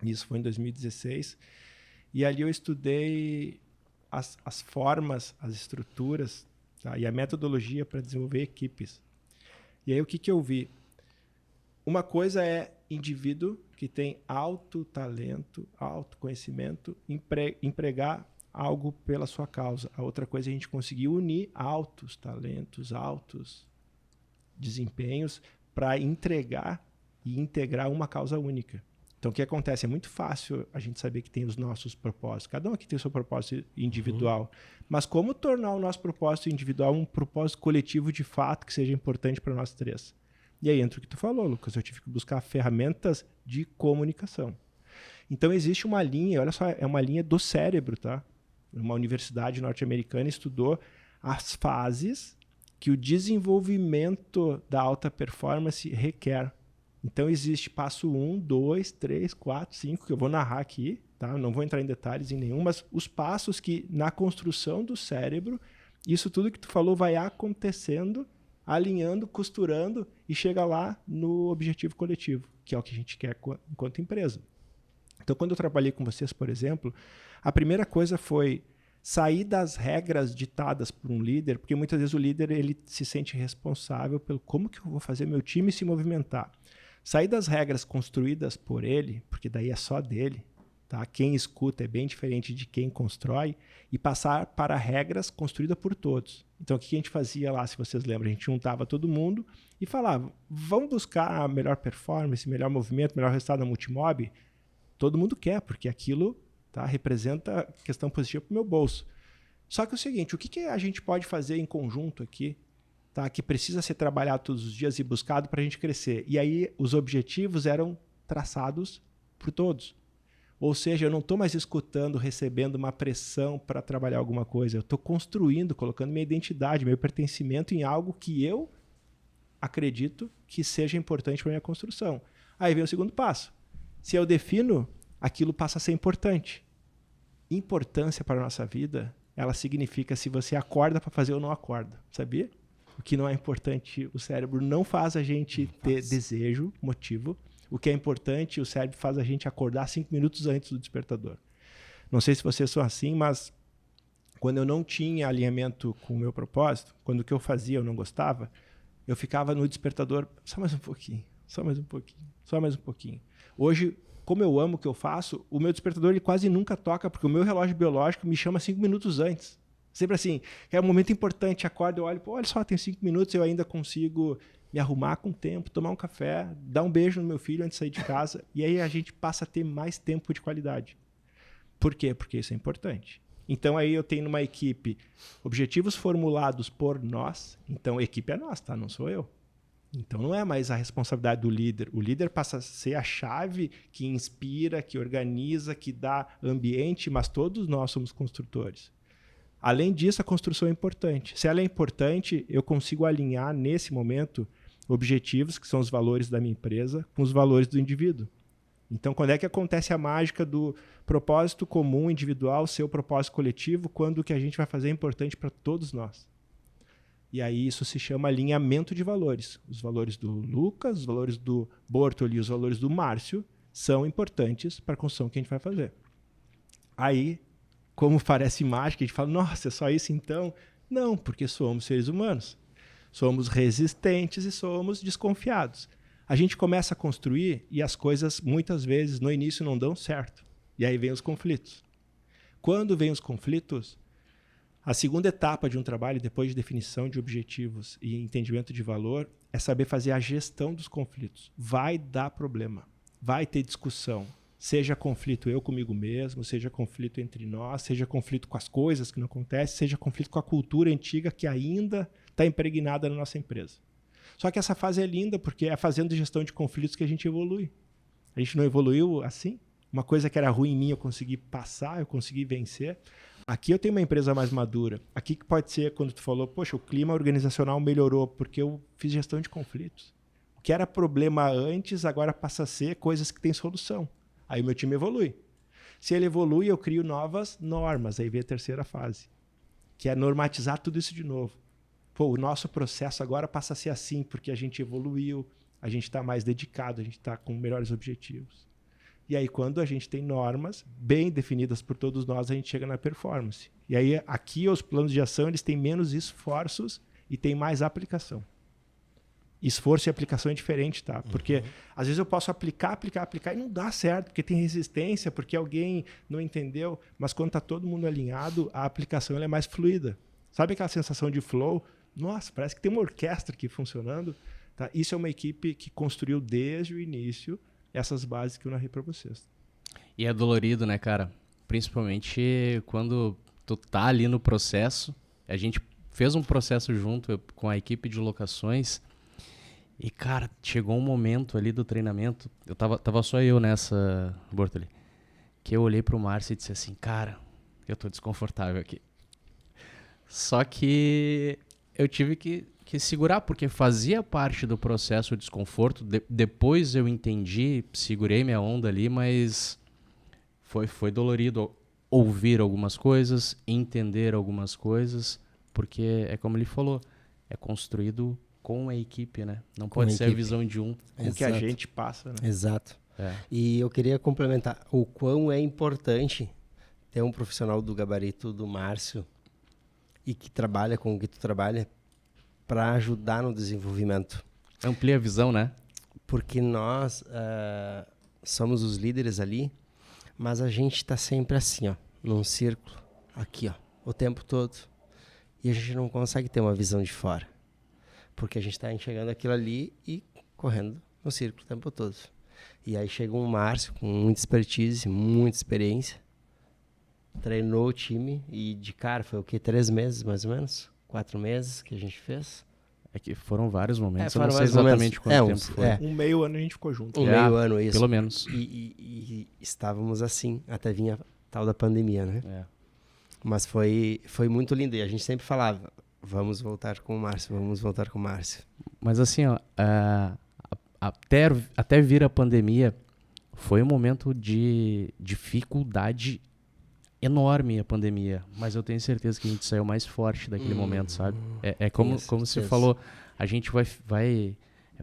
Isso foi em 2016. E ali eu estudei as formas, as estruturas, tá? E a metodologia para desenvolver equipes. E aí o que eu vi? Uma coisa é indivíduo que tem alto talento, alto conhecimento, empregar algo pela sua causa. A outra coisa é a gente conseguir unir altos talentos, altos desempenhos para entregar e integrar uma causa única. Então, o que acontece? É muito fácil a gente saber que tem os nossos propósitos. Cada um aqui tem o seu propósito individual. Mas como tornar o nosso propósito individual um propósito coletivo de fato que seja importante para nós três? E aí entra o que tu falou, Lucas. Eu tive que buscar ferramentas de comunicação. Então, existe uma linha, olha só, é uma linha do cérebro, tá? Uma universidade norte-americana estudou as fases que o desenvolvimento da alta performance requer. Então, existe passo 1, 2, 3, 4, 5, que eu vou narrar aqui, tá? Não vou entrar em detalhes em nenhum, mas os passos que, na construção do cérebro, isso tudo que tu falou vai acontecendo, alinhando, costurando e chega lá no objetivo coletivo, que é o que a gente quer enquanto empresa. Então, quando eu trabalhei com vocês, por exemplo, a primeira coisa foi sair das regras ditadas por um líder, porque muitas vezes o líder ele se sente responsável pelo como que eu vou fazer meu time se movimentar. Sair das regras construídas por ele, porque daí é só dele, tá? Quem escuta é bem diferente de quem constrói, e passar para regras construídas por todos. Então, o que a gente fazia lá, se vocês lembram? A gente juntava todo mundo e falava, vamos buscar a melhor performance, melhor movimento, melhor resultado da Multimob? Todo mundo quer, porque aquilo, tá, representa questão positiva para o meu bolso. Só que é o seguinte, o que a gente pode fazer em conjunto aqui, tá, que precisa ser trabalhado todos os dias e buscado para a gente crescer? E aí os objetivos eram traçados por todos. Ou seja, eu não estou mais escutando, recebendo uma pressão para trabalhar alguma coisa. Eu estou construindo, colocando minha identidade, meu pertencimento em algo que eu acredito que seja importante para a minha construção. Aí vem o segundo passo. Se eu defino, aquilo passa a ser importante. Importância para a nossa vida, ela significa se você acorda para fazer ou não acorda. Sabia? O que não é importante, o cérebro não faz a gente ter desejo, motivo. O que é importante, o cérebro faz a gente acordar 5 minutos antes do despertador. Não sei se vocês são assim, mas quando eu não tinha alinhamento com o meu propósito, quando o que eu fazia eu não gostava, eu ficava no despertador, só mais um pouquinho, só mais um pouquinho, só mais um pouquinho. Hoje, como eu amo o que eu faço, o meu despertador ele quase nunca toca, porque o meu relógio biológico me chama 5 minutos antes. Sempre assim, é um momento importante, acordo, eu olho, pô, olha só, tem 5 minutos, eu ainda consigo me arrumar com tempo, tomar um café, dar um beijo no meu filho antes de sair de casa, e aí a gente passa a ter mais tempo de qualidade. Por quê? Porque isso é importante. Então aí eu tenho numa equipe objetivos formulados por nós, então a equipe é nossa, tá? Não sou eu. Então não é mais a responsabilidade do líder. O líder passa a ser a chave que inspira, que organiza, que dá ambiente, mas todos nós somos construtores. Além disso, a construção é importante. Se ela é importante, eu consigo alinhar nesse momento objetivos, que são os valores da minha empresa, com os valores do indivíduo. Então, quando é que acontece a mágica do propósito comum individual ser o propósito coletivo, quando o que a gente vai fazer é importante para todos nós? E aí isso se chama alinhamento de valores. Os valores do Lucas, os valores do Bortoli e os valores do Márcio são importantes para a construção que a gente vai fazer. Aí, como parece mágica, a gente fala, nossa, é só isso então? Não, porque somos seres humanos. Somos resistentes e somos desconfiados. A gente começa a construir e as coisas, muitas vezes, no início não dão certo. E aí vem os conflitos. Quando vem os conflitos, a segunda etapa de um trabalho, depois de definição de objetivos e entendimento de valor, é saber fazer a gestão dos conflitos. Vai dar problema, vai ter discussão. Seja conflito eu comigo mesmo, seja conflito entre nós, seja conflito com as coisas que não acontecem, seja conflito com a cultura antiga que ainda está impregnada na nossa empresa. Só que essa fase é linda porque é fazendo gestão de conflitos que a gente evolui. A gente não evoluiu assim? Uma coisa que era ruim em mim eu consegui passar, eu consegui vencer. Aqui eu tenho uma empresa mais madura. Aqui que pode ser quando tu falou, poxa, o clima organizacional melhorou porque eu fiz gestão de conflitos. O que era problema antes, agora passa a ser coisas que têm solução. Aí o meu time evolui. Se ele evolui, eu crio novas normas. Aí vem a terceira fase, que é normatizar tudo isso de novo. Pô, o nosso processo agora passa a ser assim, porque a gente evoluiu, a gente está mais dedicado, a gente está com melhores objetivos. E aí, quando a gente tem normas bem definidas por todos nós, a gente chega na performance. E aí, aqui, os planos de ação, eles têm menos esforços e têm mais aplicação. Esforço e aplicação é diferente, tá? Porque, às vezes, eu posso aplicar e não dá certo, porque tem resistência, porque alguém não entendeu. Mas, quando está todo mundo alinhado, a aplicação ela é mais fluida. Sabe aquela sensação de flow? Nossa, parece que tem uma orquestra aqui funcionando. Tá? Isso é uma equipe que construiu desde o início essas bases que eu narrei para vocês. E é dolorido, né, cara? Principalmente quando tu tá ali no processo. A gente fez um processo junto com a equipe de locações e, cara, chegou um momento ali do treinamento, tava só eu nessa, Bortoli, que eu olhei pro Márcio e disse assim, cara, eu tô desconfortável aqui. Só que eu tive que segurar, porque fazia parte do processo o desconforto. Depois eu entendi, segurei minha onda ali, mas foi dolorido ouvir algumas coisas, entender algumas coisas, porque é como ele falou, é construído com a equipe, né? Não pode ser a visão de um. O que a gente passa, né? Exato. E eu queria complementar o quão é importante ter um profissional do gabarito do Márcio e que trabalha com o que tu trabalha para ajudar no desenvolvimento. Amplia a visão, né? Porque nós somos os líderes ali, mas a gente está sempre assim, ó, num círculo, aqui, ó, o tempo todo. E a gente não consegue ter uma visão de fora. Porque a gente está enxergando aquilo ali e correndo no círculo o tempo todo. E aí chega um Márcio com muita expertise, muita experiência, treinou o time e de cara foi o quê? 3 meses mais ou menos? 4 meses que a gente fez. É que foram vários momentos, foram eu não sei exatamente quanto tempo foi. Um meio ano a gente ficou junto. Meio ano, isso. Pelo menos. E estávamos assim, até vinha a tal da pandemia, né? Mas foi muito lindo. E a gente sempre falava, vamos voltar com o Márcio, vamos voltar com o Márcio. Mas assim, ó, até vir a pandemia, foi um momento de dificuldade enorme a pandemia, mas eu tenho certeza que a gente saiu mais forte daquele momento, sabe? É como você falou, a gente vai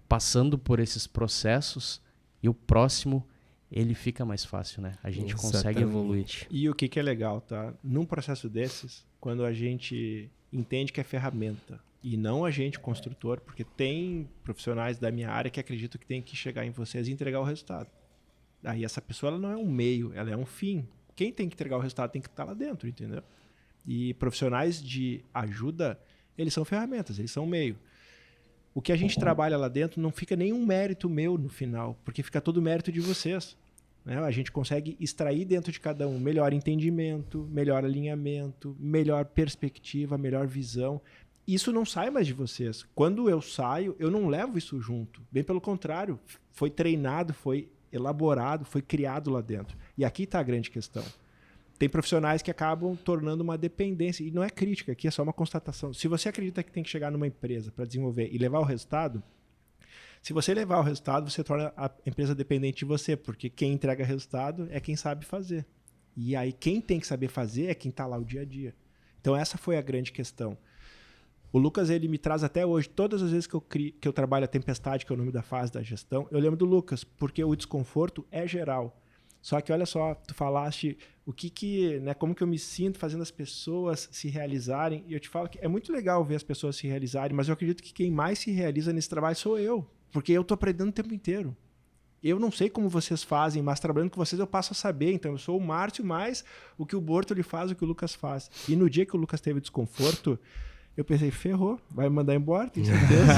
passando por esses processos e o próximo, ele fica mais fácil, né? A gente consegue evoluir. E o que é legal, tá? Num processo desses, quando a gente entende que é ferramenta e não a gente construtor, porque tem profissionais da minha área que acreditam que tem que chegar em vocês e entregar o resultado. Aí essa pessoa ela não é um meio, ela é um fim. Quem tem que entregar o resultado tem que estar lá dentro, entendeu? E profissionais de ajuda, eles são ferramentas, eles são meio. O que a gente trabalha lá dentro não fica nenhum mérito meu no final, porque fica todo mérito de vocês. Né? A gente consegue extrair dentro de cada um melhor entendimento, melhor alinhamento, melhor perspectiva, melhor visão. Isso não sai mais de vocês. Quando eu saio, eu não levo isso junto. Bem pelo contrário, foi treinado, foi elaborado, foi criado lá dentro. E aqui está a grande questão. Tem profissionais que acabam tornando uma dependência. E não é crítica, aqui é só uma constatação. Se você acredita que tem que chegar numa empresa para desenvolver e levar o resultado, se você levar o resultado, você torna a empresa dependente de você, porque quem entrega resultado é quem sabe fazer. E aí quem tem que saber fazer é quem está lá o dia a dia. Então essa foi a grande questão. O Lucas, ele me traz até hoje, todas as vezes que eu trabalho a tempestade, que é o nome da fase da gestão, eu lembro do Lucas, porque o desconforto é geral. Só que olha só, tu falaste né, como que eu me sinto fazendo as pessoas se realizarem, e eu te falo que é muito legal ver as pessoas se realizarem, mas eu acredito que quem mais se realiza nesse trabalho sou eu, porque eu tô aprendendo o tempo inteiro. Eu não sei como vocês fazem, mas trabalhando com vocês eu passo a saber. Então eu sou o Márcio, mais o que o Bortoli faz, o que o Lucas faz. E no dia que o Lucas teve desconforto, eu pensei, ferrou, vai me mandar embora, tem certeza?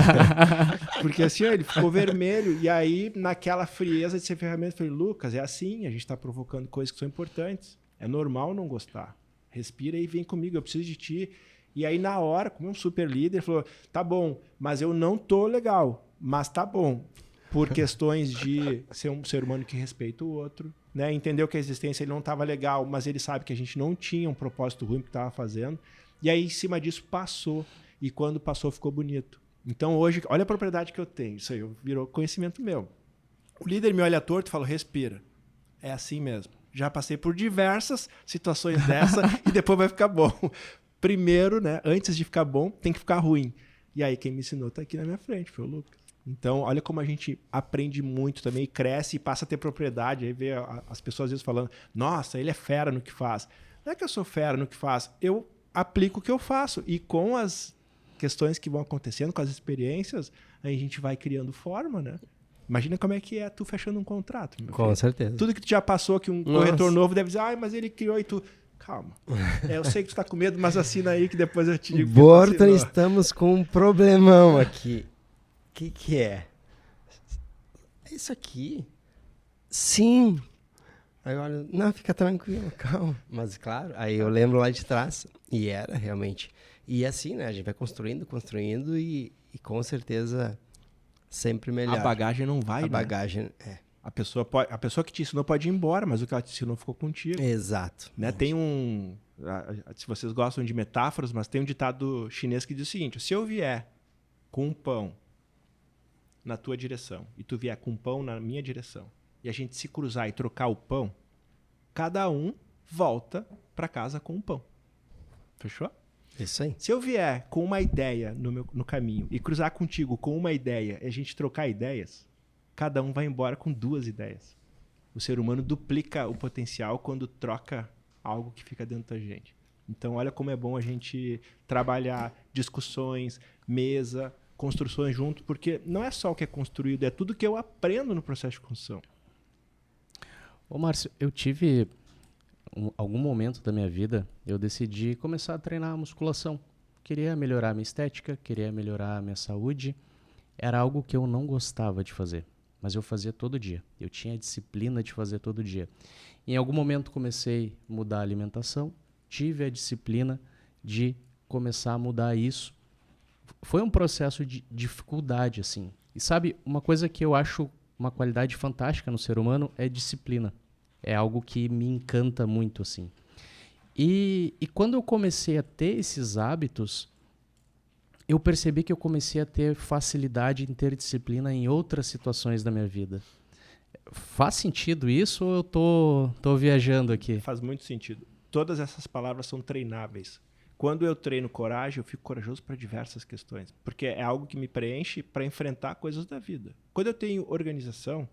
Porque assim, ó, ele ficou vermelho. E aí, naquela frieza de ser ferramenta, eu falei, Lucas, é assim, a gente está provocando coisas que são importantes. É normal não gostar. Respira e vem comigo, eu preciso de ti. E aí, na hora, como um super líder, ele falou, tá bom, mas eu não tô legal, mas tá bom. Por questões de ser um ser humano que respeita o outro, né? Entendeu que a existência ele não estava legal, mas ele sabe que a gente não tinha um propósito ruim que estava fazendo. E aí, em cima disso, passou. E quando passou, ficou bonito. Então, hoje, olha a propriedade que eu tenho. Isso aí virou conhecimento meu. O líder me olha torto e fala, respira. É assim mesmo. Já passei por diversas situações dessa e depois vai ficar bom. Primeiro, né, antes de ficar bom, tem que ficar ruim. E aí, quem me ensinou está aqui na minha frente, foi o Lucas. Então, olha como a gente aprende muito também, cresce e passa a ter propriedade. Aí vê as pessoas às vezes falando, nossa, ele é fera no que faz. Não é que eu sou fera no que faço, eu aplico o que eu faço. E com as questões que vão acontecendo, com as experiências, aí a gente vai criando forma, né? Imagina como é que é tu fechando um contrato. Com certeza. Tudo que tu já passou, que um corretor novo deve dizer, mas ele criou e tu... Calma. Eu sei que tu tá com medo, mas assina aí que depois eu te digo. Borton, estamos com um problemão aqui. O que é? É isso aqui? Sim. Aí eu olho, não, fica tranquilo, calma. Mas claro, aí eu lembro lá de trás. E era realmente. E assim, né? A gente vai construindo e com certeza sempre melhor. A bagagem não vai, né? A bagagem, é. A pessoa que te ensinou pode ir embora, mas o que ela te ensinou ficou contigo. Exato. Né? Tem se vocês gostam de metáforas, mas tem um ditado chinês que diz o seguinte, se eu vier com um pão na tua direção e tu vier com um pão na minha direção e a gente se cruzar e trocar o pão, cada um volta para casa com um pão. Fechou? Isso aí. Se eu vier com uma ideia no caminho e cruzar contigo com uma ideia e a gente trocar ideias, cada um vai embora com 2 ideias. O ser humano duplica o potencial quando troca algo que fica dentro da gente. Então, olha como é bom a gente trabalhar discussões, mesa, construções junto, porque não é só o que é construído, é tudo que eu aprendo no processo de construção. Ô Márcio, eu tive algum momento da minha vida, eu decidi começar a treinar musculação. Queria melhorar a minha estética, queria melhorar a minha saúde. Era algo que eu não gostava de fazer, mas eu fazia todo dia. Eu tinha a disciplina de fazer todo dia. Em algum momento comecei a mudar a alimentação, tive a disciplina de começar a mudar isso. Foi um processo de dificuldade, assim. E sabe, uma coisa que eu acho uma qualidade fantástica no ser humano é disciplina. É algo que me encanta muito, assim. E quando eu comecei a ter esses hábitos, eu percebi que eu comecei a ter facilidade em ter disciplina em outras situações da minha vida. Faz sentido isso ou eu tô viajando aqui? Faz muito sentido. Todas essas palavras são treináveis. Quando eu treino coragem, eu fico corajoso para diversas questões, porque é algo que me preenche para enfrentar coisas da vida. Quando eu tenho organização,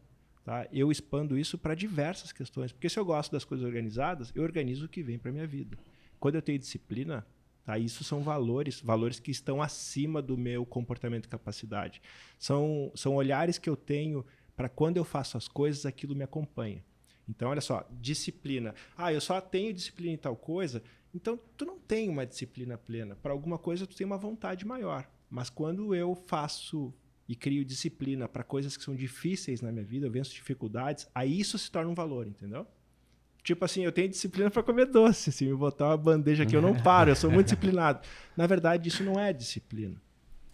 tá, eu expando isso para diversas questões, porque se eu gosto das coisas organizadas, eu organizo o que vem para minha vida. Quando eu tenho disciplina, tá, isso são valores que estão acima do meu comportamento e capacidade. São olhares que eu tenho para quando eu faço as coisas, aquilo me acompanha. Então, olha só, disciplina. Eu só tenho disciplina em tal coisa. Então, tu não tem uma disciplina plena. Para alguma coisa, tu tem uma vontade maior. Mas quando eu faço e crio disciplina para coisas que são difíceis na minha vida, eu venço dificuldades, aí isso se torna um valor, entendeu? Tipo assim, eu tenho disciplina para comer doce. Se me botar uma bandeja aqui, eu não paro. Eu sou muito disciplinado. Na verdade, isso não é disciplina.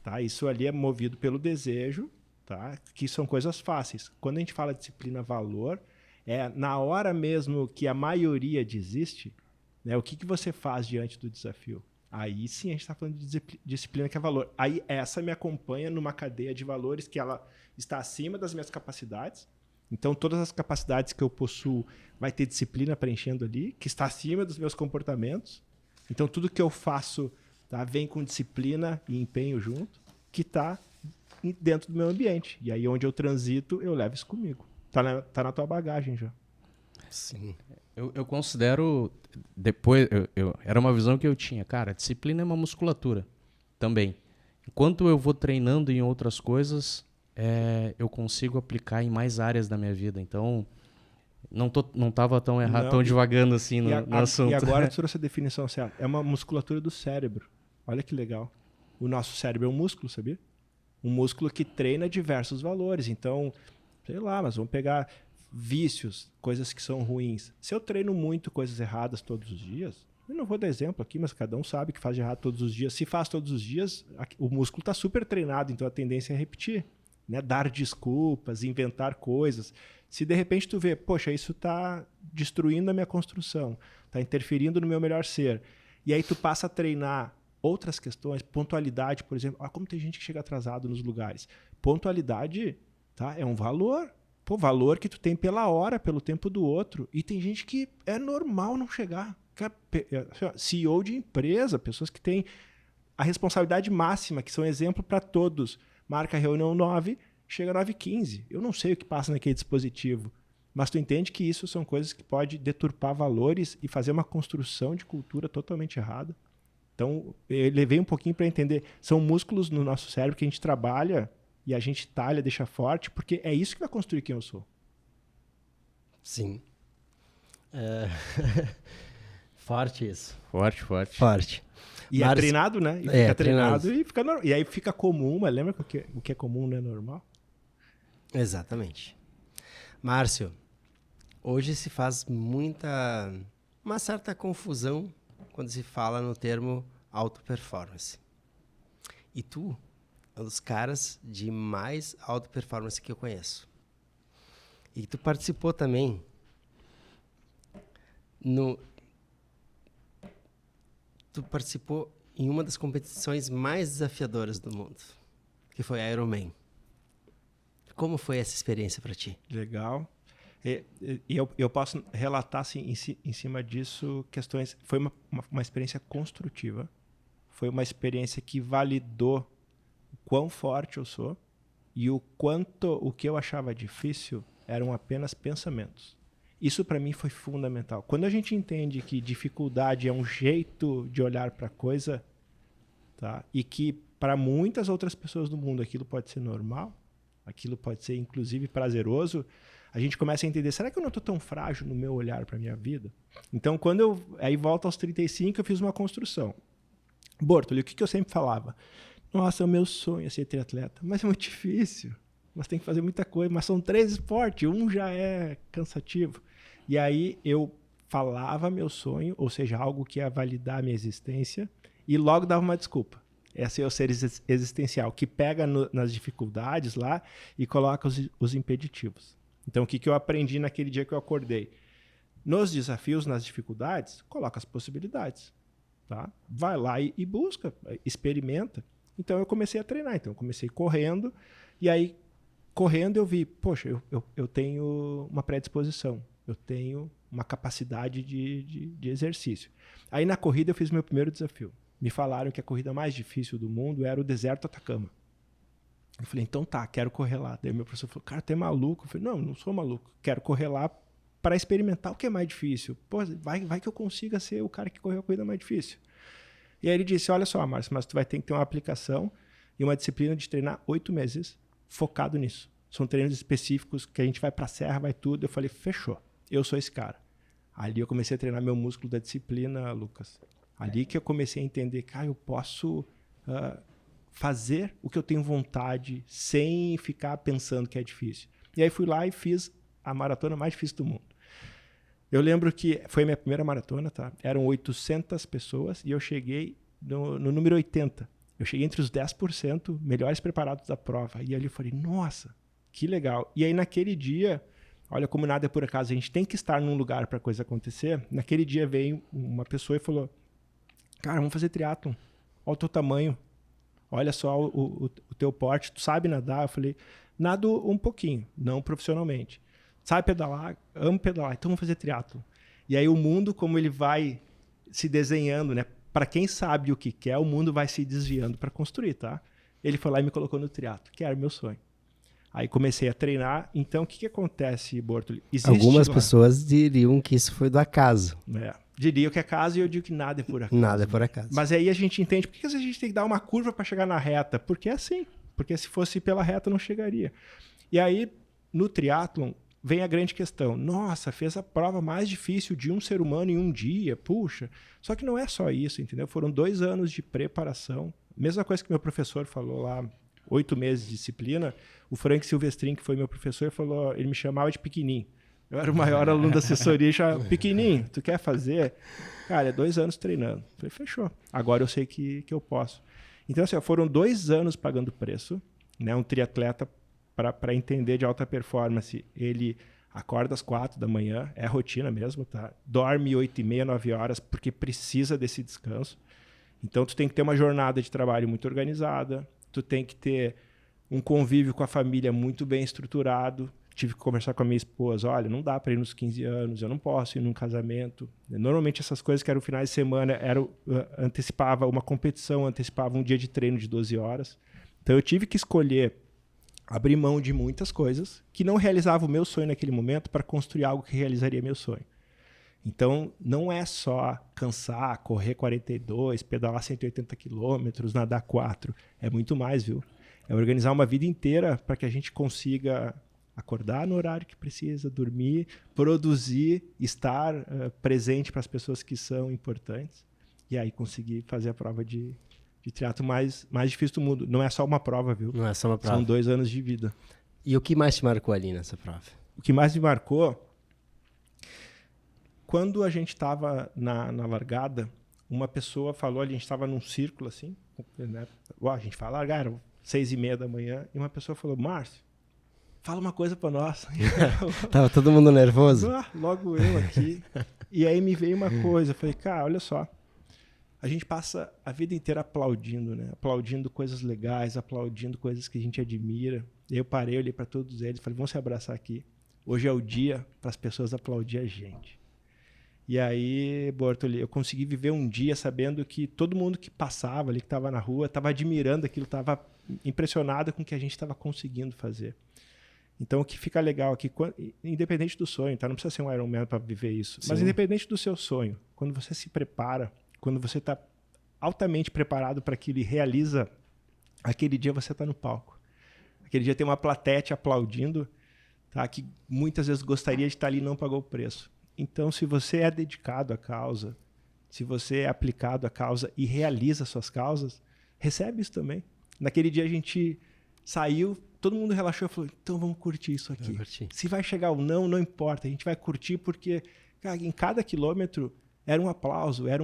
Tá? Isso ali é movido pelo desejo, tá? Que são coisas fáceis. Quando a gente fala disciplina, valor, é na hora mesmo que a maioria desiste, né, o que você faz diante do desafio? Aí sim a gente está falando de disciplina, que é valor. Aí essa me acompanha numa cadeia de valores que ela está acima das minhas capacidades. Então todas as capacidades que eu possuo vai ter disciplina preenchendo ali, que está acima dos meus comportamentos. Então tudo que eu faço tá? Vem com disciplina e empenho junto, que tá dentro do meu ambiente. E aí, onde eu transito, eu levo isso comigo. Tá na tua bagagem já. Sim. Eu considero, depois, era uma visão que eu tinha. Cara, disciplina é uma musculatura também. Enquanto eu vou treinando em outras coisas, eu consigo aplicar em mais áreas da minha vida. Então, não estava tão errado, tão divagando assim no assunto. E agora tu trouxe a definição certa. É uma musculatura do cérebro. Olha que legal. O nosso cérebro é um músculo, sabia? Um músculo que treina diversos valores. Então, sei lá, mas vamos pegar vícios, coisas que são ruins. Se eu treino muito coisas erradas todos os dias, eu não vou dar exemplo aqui, mas cada um sabe que faz de errado todos os dias. Se faz todos os dias, o músculo está super treinado, então a tendência é repetir, né? Dar desculpas, inventar coisas. Se de repente tu vê, poxa, isso está destruindo a minha construção, está interferindo no meu melhor ser, e aí tu passa a treinar outras questões, pontualidade, por exemplo. Olha como tem gente que chega atrasado nos lugares. Pontualidade, tá? É um valor. Pô, valor que tu tem pela hora, pelo tempo do outro. E tem gente que é normal não chegar. CEO de empresa, pessoas que têm a responsabilidade máxima, que são exemplo para todos. Marca a reunião 9, chega 9h15. Eu não sei o que passa naquele dispositivo, mas tu entende que isso são coisas que pode deturpar valores e fazer uma construção de cultura totalmente errada. Então, eu levei um pouquinho para entender. São músculos no nosso cérebro que a gente trabalha e a gente talha, deixa forte, porque é isso que vai construir quem eu sou. Sim. Forte isso. Forte. E é treinado, né? E fica treinado e fica normal. E aí fica comum, mas lembra que o que é comum não é normal? Exatamente. Márcio, hoje se faz uma certa confusão quando se fala no termo alta performance. E tu é um dos caras de mais alta performance que eu conheço. E tu participou também tu participou em uma das competições mais desafiadoras do mundo, que foi a Ironman. Como foi essa experiência para ti? Legal. E eu posso relatar assim, em cima disso questões. Foi uma experiência construtiva. Foi uma experiência que validou o quão forte eu sou e o quanto o que eu achava difícil eram apenas pensamentos. Isso para mim foi fundamental. Quando a gente entende que dificuldade é um jeito de olhar para a coisa, tá? E que para muitas outras pessoas do mundo aquilo pode ser normal, aquilo pode ser inclusive prazeroso, a gente começa a entender, será que eu não estou tão frágil no meu olhar para a minha vida? Então, quando aí volto aos 35, eu fiz uma construção. Bortoli, o que eu sempre falava? Nossa, é o meu sonho é ser triatleta, mas é muito difícil. Mas tem que fazer muita coisa, mas são 3 esportes, um já é cansativo. E aí eu falava meu sonho, ou seja, algo que ia validar a minha existência, e logo dava uma desculpa. Esse é o ser existencial, que pega nas dificuldades lá e coloca os impeditivos. Então, o que eu aprendi naquele dia que eu acordei? Nos desafios, nas dificuldades, coloca as possibilidades. Tá? Vai lá e busca, experimenta. Então, eu comecei a treinar. Então, eu comecei correndo, e aí, correndo, eu vi, poxa, eu tenho uma predisposição, eu tenho uma capacidade de exercício. Aí, na corrida, eu fiz meu primeiro desafio. Me falaram que a corrida mais difícil do mundo era o deserto Atacama. Eu falei, então tá, quero correr lá. Daí meu professor falou, cara, tu é maluco? Eu falei, não sou maluco. Quero correr lá para experimentar o que é mais difícil. Pô, vai que eu consiga ser o cara que correu a corrida mais difícil. E aí ele disse, olha só, Márcio, mas tu vai ter que ter uma aplicação e uma disciplina de treinar 8 meses focado nisso. São treinos específicos que a gente vai pra serra, vai tudo. Eu falei, fechou, eu sou esse cara. Ali eu comecei a treinar meu músculo da disciplina, Lucas. Ali que eu comecei a entender, cara, eu posso fazer o que eu tenho vontade sem ficar pensando que é difícil. E aí fui lá e fiz a maratona mais difícil do mundo. Eu lembro que foi a minha primeira maratona, tá? Eram 800 pessoas e eu cheguei no número 80. Eu cheguei entre os 10% melhores preparados da prova. E ali eu falei, nossa, que legal. E aí naquele dia, olha como nada é por acaso, a gente tem que estar num lugar para a coisa acontecer. Naquele dia veio uma pessoa e falou, cara, vamos fazer triatlon. Olha o teu tamanho. Olha só o teu porte. Tu sabe nadar? Eu falei, nado um pouquinho, não profissionalmente. Sabe pedalar? Amo pedalar. Então vamos fazer triatlon. E aí o mundo, como ele vai se desenhando, né? para quem sabe o que quer, o mundo vai se desviando para construir, tá? Ele foi lá e me colocou no triatlo, que era meu sonho. Aí comecei a treinar. Então, o que acontece, Bortoli? Algumas pessoas diriam que isso foi do acaso. Diriam que é acaso e eu digo que nada é por acaso. Nada é por acaso. Mas aí a gente entende, por que às vezes a gente tem que dar uma curva para chegar na reta? Porque é assim. Porque se fosse pela reta, não chegaria. E aí, no triatlon, vem a grande questão. Nossa, fez a prova mais difícil de um ser humano em um dia. Puxa. Só que não é só isso, entendeu? Foram 2 anos de preparação. Mesma coisa que meu professor falou lá, 8 meses de disciplina. O Frank Silvestrin, que foi meu professor, falou, ele me chamava de pequenininho. Eu era o maior aluno da assessoria, já pequenininho, tu quer fazer? Cara, é 2 anos treinando. Falei, fechou. Agora eu sei que eu posso. Então, assim, foram 2 anos pagando preço, né? Um triatleta, para entender de alta performance, ele acorda às 4 da manhã, é rotina mesmo, tá? Dorme 8h30, 9 horas, porque precisa desse descanso. Então, tu tem que ter uma jornada de trabalho muito organizada, tu tem que ter um convívio com a família muito bem estruturado. Tive que conversar com a minha esposa, olha, não dá para ir nos 15 anos, eu não posso ir num casamento. Normalmente essas coisas que eram finais de semana antecipava uma competição, antecipava um dia de treino de 12 horas. Então eu tive que escolher abrir mão de muitas coisas que não realizavam o meu sonho naquele momento para construir algo que realizaria meu sonho. Então não é só cansar, correr 42, pedalar 180 quilômetros, nadar 4. É muito mais, viu? É organizar uma vida inteira para que a gente consiga acordar no horário que precisa, dormir, produzir, estar presente para as pessoas que são importantes e aí conseguir fazer a prova de triatlo mais difícil do mundo. Não é só uma prova, viu? Não é só uma prova. São 2 anos de vida. E o que mais te marcou ali nessa prova? O que mais me marcou, quando a gente estava na largada, uma pessoa falou, a gente estava num círculo assim, né? A gente vai largar, era 6h30 da manhã, e uma pessoa falou, Márcio, fala uma coisa para nós. Tava todo mundo nervoso? Logo eu aqui. E aí me veio uma coisa. Eu falei, cara, olha só. A gente passa a vida inteira aplaudindo, né? Aplaudindo coisas legais, aplaudindo coisas que a gente admira. E aí eu parei, olhei para todos eles, falei, vamos se abraçar aqui. Hoje é o dia para as pessoas aplaudir a gente. E aí, Bortoli, eu consegui viver um dia sabendo que todo mundo que passava ali, que estava na rua, estava admirando aquilo, estava impressionado com o que a gente estava conseguindo fazer. Então, o que fica legal aqui, independente do sonho, tá? Não precisa ser um Ironman para viver isso, Sim. Mas independente do seu sonho, quando você se prepara, quando você está altamente preparado para aquilo e realiza, aquele dia você está no palco. Aquele dia tem uma plateia te aplaudindo, tá? Que muitas vezes gostaria de estar ali e não pagou o preço. Então, se você é dedicado à causa, se você é aplicado à causa e realiza suas causas, recebe isso também. Naquele dia a gente saiu, todo mundo relaxou e falou, então vamos curtir isso aqui. Se vai chegar ou não, não importa. A gente vai curtir porque, cara, em cada quilômetro era um aplauso, era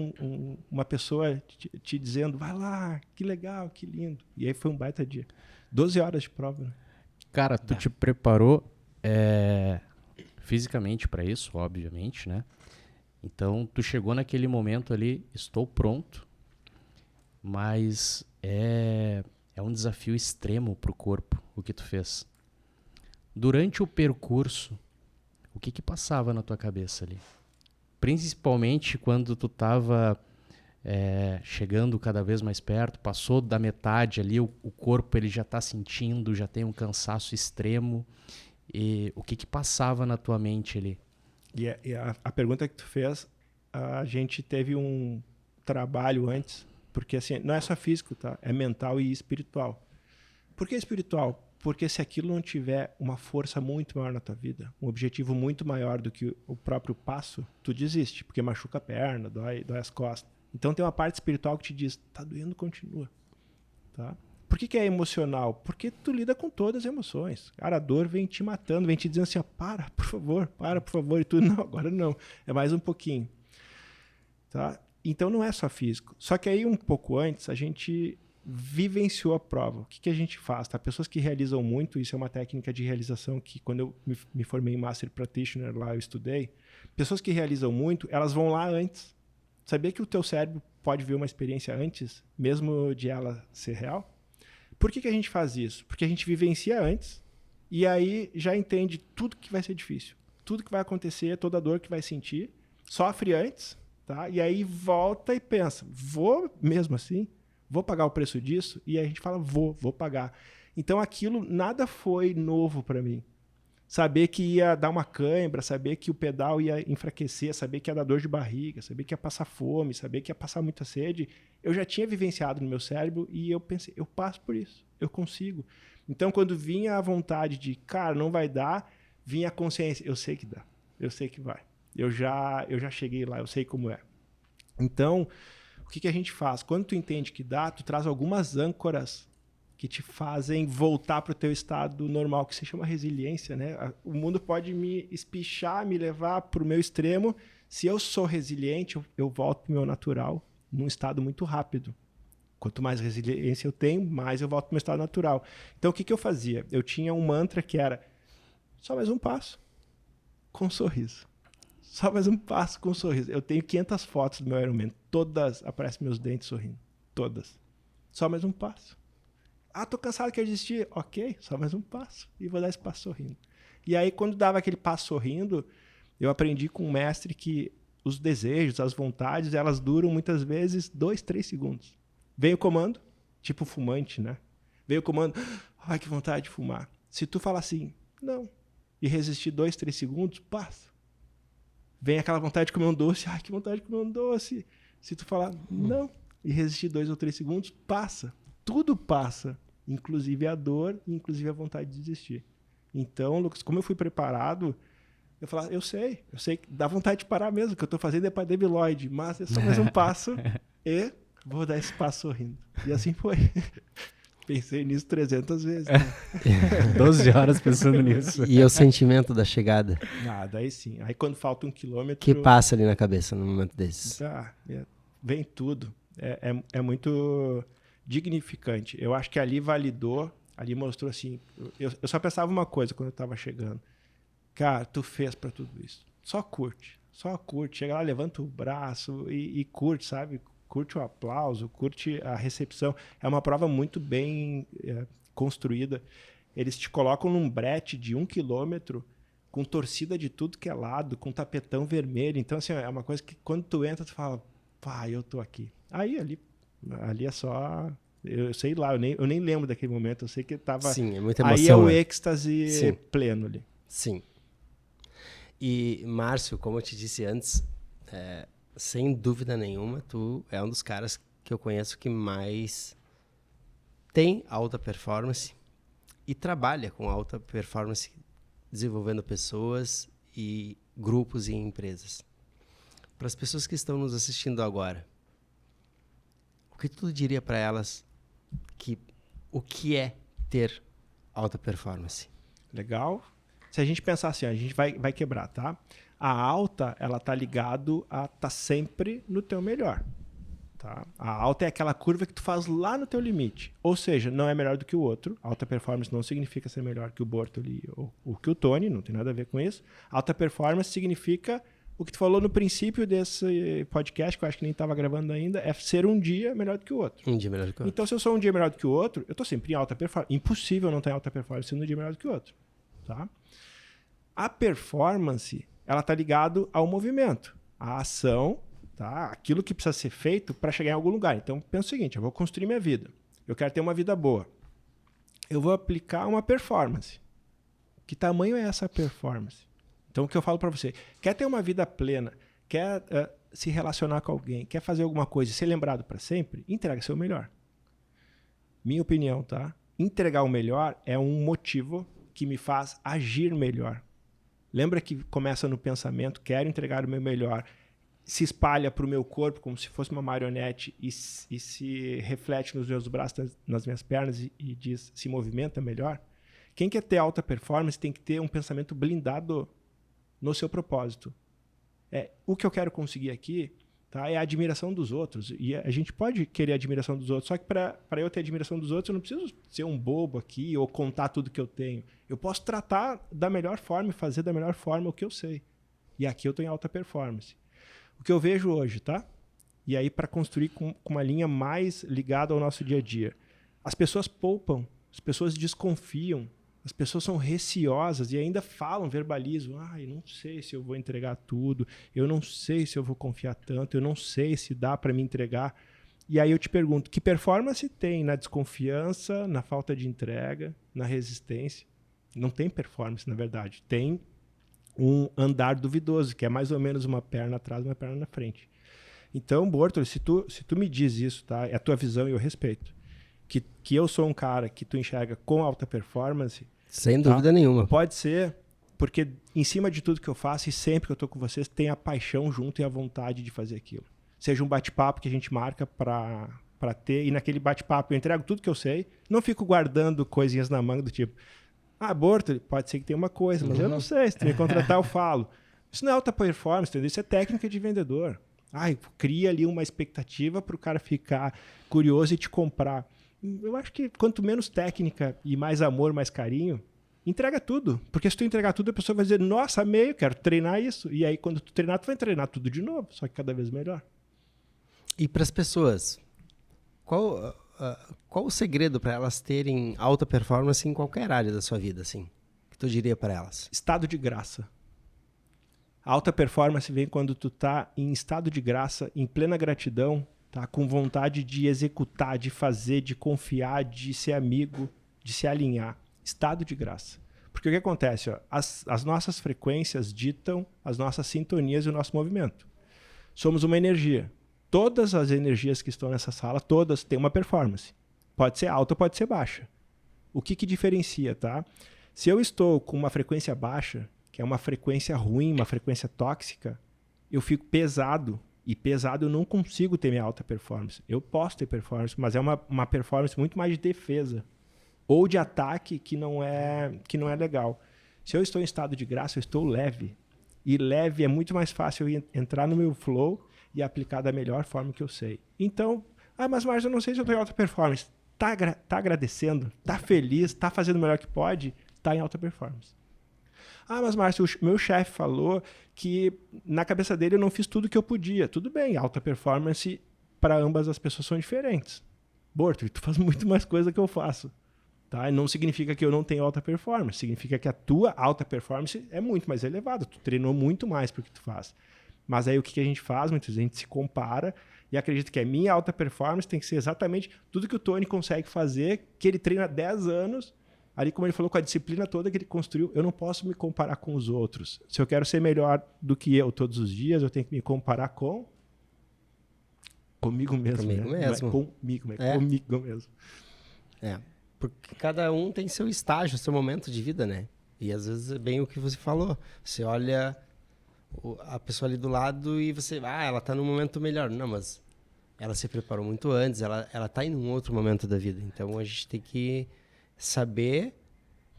uma pessoa te dizendo, vai lá, que legal, que lindo. E aí foi um baita dia. 12 horas de prova. Né? Cara, tu te preparou fisicamente para isso, obviamente, né? Então, tu chegou naquele momento ali, estou pronto, mas é um desafio extremo pro corpo, o que tu fez. Durante o percurso, o que passava na tua cabeça ali? Principalmente quando tu tava chegando cada vez mais perto, passou da metade ali, o corpo ele já tá sentindo, já tem um cansaço extremo. E o que passava na tua mente ali? E a pergunta que tu fez, a gente teve um trabalho antes, porque assim, não é só físico, tá? É mental e espiritual. Por que espiritual? Porque se aquilo não tiver uma força muito maior na tua vida, um objetivo muito maior do que o próprio passo, tu desiste, porque machuca a perna, dói as costas. Então tem uma parte espiritual que te diz, tá doendo, continua. Tá? Por que é emocional? Porque tu lida com todas as emoções. Cara, a dor vem te matando, vem te dizendo assim, ó, para, por favor. E tu, não, agora não. É mais um pouquinho. Tá? Então não é só físico. Só que aí um pouco antes a gente vivenciou a prova. O que a gente faz? Tá? Pessoas que realizam muito, isso é uma técnica de realização que quando eu me formei em Master Practitioner lá eu estudei. Pessoas que realizam muito, elas vão lá antes. Sabia que o teu cérebro pode ver uma experiência antes, mesmo de ela ser real? Por que a gente faz isso? Porque a gente vivencia antes e aí já entende tudo que vai ser difícil. Tudo que vai acontecer, toda a dor que vai sentir. Sofre antes tá? E aí volta e pensa, vou mesmo assim? Vou pagar o preço disso? E aí a gente fala, vou pagar. Então aquilo, nada foi novo para mim. Saber que ia dar uma cãibra, saber que o pedal ia enfraquecer, saber que ia dar dor de barriga, saber que ia passar fome, saber que ia passar muita sede, eu já tinha vivenciado no meu cérebro e eu pensei, eu passo por isso, eu consigo. Então, quando vinha a vontade de, cara, não vai dar, vinha a consciência, eu sei que dá, eu sei que vai. Eu já cheguei lá, eu sei como é. Então, o que a gente faz? Quando tu entende que dá, tu traz algumas âncoras que te fazem voltar para o teu estado normal, que se chama resiliência, né? O mundo pode me espichar, me levar para o meu extremo. Se eu sou resiliente, eu volto para o meu natural, num estado muito rápido. Quanto mais resiliência eu tenho, mais eu volto para o meu estado natural. Então, o que eu fazia? Eu tinha um mantra que era só mais um passo, com um sorriso. Só mais um passo com um sorriso. Eu tenho 500 fotos do meu Ironman. Todas aparecem meus dentes sorrindo. Todas. Só mais um passo. Ah, tô cansado, quero desistir. Ok, só mais um passo. E vou dar esse passo sorrindo. E aí, quando dava aquele passo sorrindo, eu aprendi com um mestre que os desejos, as vontades, elas duram muitas vezes 2, 3 segundos. Vem o comando, tipo fumante, né? Vem o comando, ai, que vontade de fumar. Se tu falar assim, não, e resistir 2, 3 segundos, passa. Vem aquela vontade de comer um doce, ai, que vontade de comer um doce. Se tu falar, não, e resistir 2 ou 3 segundos, passa. Tudo passa, inclusive a dor, inclusive a vontade de desistir. Então, Lucas, como eu fui preparado, eu falava, eu sei que dá vontade de parar mesmo, o que eu estou fazendo é para Debbie Lloyd, mas é só mais um passo e vou dar esse passo sorrindo. E assim foi. Pensei nisso 300 vezes. Né? 12 horas pensando nisso. E o sentimento da chegada? Ah, daí sim. Aí quando falta 1 quilômetro... Que passa ali na cabeça num momento desses? Vem tudo. É muito dignificante. Eu acho que ali validou, ali mostrou assim... Eu só pensava uma coisa quando eu estava chegando. Cara, tu fez para tudo isso. Só curte. Chega lá, levanta o braço e curte, sabe? Curte o aplauso, curte a recepção. É uma prova muito bem construída. Eles te colocam num brete de 1 quilômetro com torcida de tudo que é lado, com tapetão vermelho. Então, assim, é uma coisa que quando tu entra, tu fala, pá, eu tô aqui. Aí, ali é só... Eu sei lá, eu nem lembro daquele momento. Eu sei que tava... Sim, é muita emoção. Aí é o né? êxtase Sim. pleno ali. Sim. E, Márcio, como eu te disse antes, sem dúvida nenhuma, tu é um dos caras que eu conheço que mais tem alta performance e trabalha com alta performance, desenvolvendo pessoas e grupos e empresas. Para as pessoas que estão nos assistindo agora, o que tu diria para elas o que é ter alta performance? Legal. Se a gente pensar assim, a gente vai quebrar, tá? A alta, ela tá ligado a tá sempre no teu melhor, tá? A alta é aquela curva que tu faz lá no teu limite. Ou seja, não é melhor do que o outro. Alta performance não significa ser melhor que o Bortoli ou que o Tony, não tem nada a ver com isso. Alta performance significa o que tu falou no princípio desse podcast, que eu acho que nem estava gravando ainda, é ser um dia melhor do que o outro. Um dia melhor do que o outro. Então, se eu sou um dia melhor do que o outro, eu tô sempre em alta performance. Impossível não estar em alta performance sendo um dia melhor do que o outro, tá? A performance, ela tá ligado ao movimento, à ação, tá? Aquilo que precisa ser feito para chegar em algum lugar. Então, pensa o seguinte, eu vou construir minha vida. Eu quero ter uma vida boa. Eu vou aplicar uma performance. Que tamanho é essa performance? Então, o que eu falo para você, quer ter uma vida plena, quer se relacionar com alguém, quer fazer alguma coisa e ser lembrado para sempre, entrega seu melhor. Minha opinião, tá? Entregar o melhor é um motivo que me faz agir melhor. Lembra que começa no pensamento, quero entregar o meu melhor, se espalha para o meu corpo como se fosse uma marionete e se reflete nos meus braços, nas minhas pernas e diz, se movimenta melhor? Quem quer ter alta performance tem que ter um pensamento blindado no seu propósito. O que eu quero conseguir aqui, tá, é a admiração dos outros. E a gente pode querer a admiração dos outros, só que para eu ter admiração dos outros, eu não preciso ser um bobo aqui ou contar tudo que eu tenho. Eu posso tratar da melhor forma e fazer da melhor forma o que eu sei. E aqui eu estou em alta performance. O que eu vejo hoje, tá? E aí para construir com uma linha mais ligada ao nosso dia a dia. As pessoas poupam, as pessoas desconfiam, As pessoas são receosas e ainda falam, verbalizam. Eu não sei se eu vou entregar tudo, eu não sei se eu vou confiar tanto, eu não sei se dá para me entregar. E aí eu te pergunto, que performance tem na desconfiança, na falta de entrega, na resistência? Não tem performance, na verdade. Tem um andar duvidoso, que é mais ou menos uma perna atrás e uma perna na frente. Então, Bortoli, se tu me diz isso, tá? É a tua visão e eu respeito. Que eu sou um cara que tu enxerga com alta performance. Sem dúvida nenhuma. Pode ser, porque em cima de tudo que eu faço e sempre que eu tô com vocês, tem a paixão junto e a vontade de fazer aquilo. Seja um bate-papo que a gente marca para ter, e naquele bate-papo eu entrego tudo que eu sei, não fico guardando coisinhas na manga do tipo, Bortoli, pode ser que tenha uma coisa, mas eu não sei, se tu me contratar eu falo. Isso não é alta performance, entendeu? Isso é técnica de vendedor. Cria ali uma expectativa para o cara ficar curioso e te comprar. Eu acho que quanto menos técnica e mais amor, mais carinho, entrega tudo. Porque se tu entregar tudo, a pessoa vai dizer, nossa, amei, eu quero treinar isso. E aí, quando tu treinar, tu vai treinar tudo de novo, só que cada vez melhor. E para as pessoas, qual o segredo para elas terem alta performance em qualquer área da sua vida, assim? Que tu diria para elas? Estado de graça. A alta performance vem quando tu tá em estado de graça, em plena gratidão, tá? Com vontade de executar, de fazer, de confiar, de ser amigo, de se alinhar. Estado de graça. Porque o que acontece? As nossas frequências ditam as nossas sintonias e o nosso movimento. Somos uma energia. Todas as energias que estão nessa sala, todas têm uma performance. Pode ser alta ou pode ser baixa. O que diferencia, tá? Se eu estou com uma frequência baixa, que é uma frequência ruim, uma frequência tóxica, eu fico pesado. E pesado eu não consigo ter minha alta performance. Eu posso ter performance, mas é uma performance muito mais de defesa. Ou de ataque que não é legal. Se eu estou em estado de graça, eu estou leve. E leve é muito mais fácil eu entrar no meu flow e aplicar da melhor forma que eu sei. Então, mas Márcio, eu não sei se eu estou em alta performance. Tá agradecendo, tá feliz, tá fazendo o melhor que pode, tá em alta performance. Mas Márcio, o meu chefe falou que na cabeça dele eu não fiz tudo que eu podia. Tudo bem, alta performance para ambas as pessoas são diferentes. Bortoli, tu faz muito mais coisa que eu faço. Tá? Não significa que eu não tenho alta performance. Significa que a tua alta performance é muito mais elevada. Tu treinou muito mais para o que tu faz. Mas aí o que a gente faz? Muitas vezes a gente se compara e acredita que a minha alta performance tem que ser exatamente tudo que o Tony consegue fazer, que ele treina há 10 anos. Ali, como ele falou, com a disciplina toda que ele construiu, eu não posso me comparar com os outros. Se eu quero ser melhor do que eu todos os dias, eu tenho que me comparar comigo mesmo. Comigo né? mesmo. Não é comigo, mas comigo mesmo. Porque cada um tem seu estágio, seu momento de vida, né? E às vezes é bem o que você falou. Você olha a pessoa ali do lado e você... ela tá num momento melhor. Não, mas ela se preparou muito antes, ela tá em um outro momento da vida. Então a gente tem que saber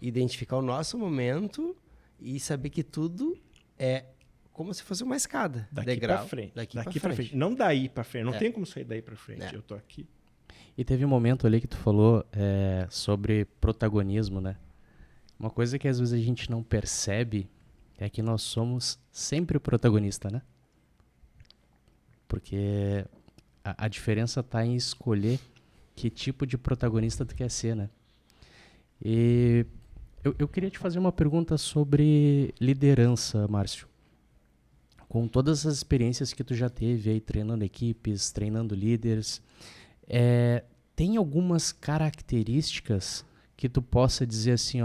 identificar o nosso momento e saber que tudo é como se fosse uma escada. Daqui para frente. Daqui para frente. Não daí para frente. Não tem como sair daí para frente. Eu tô aqui. E teve um momento ali que tu falou sobre protagonismo, né? Uma coisa que às vezes a gente não percebe é que nós somos sempre o protagonista, né? Porque a diferença está em escolher que tipo de protagonista tu quer ser, né? E eu queria te fazer uma pergunta sobre liderança, Márcio. Com todas as experiências que tu já teve aí treinando equipes, treinando líderes, tem algumas características que tu possa dizer assim,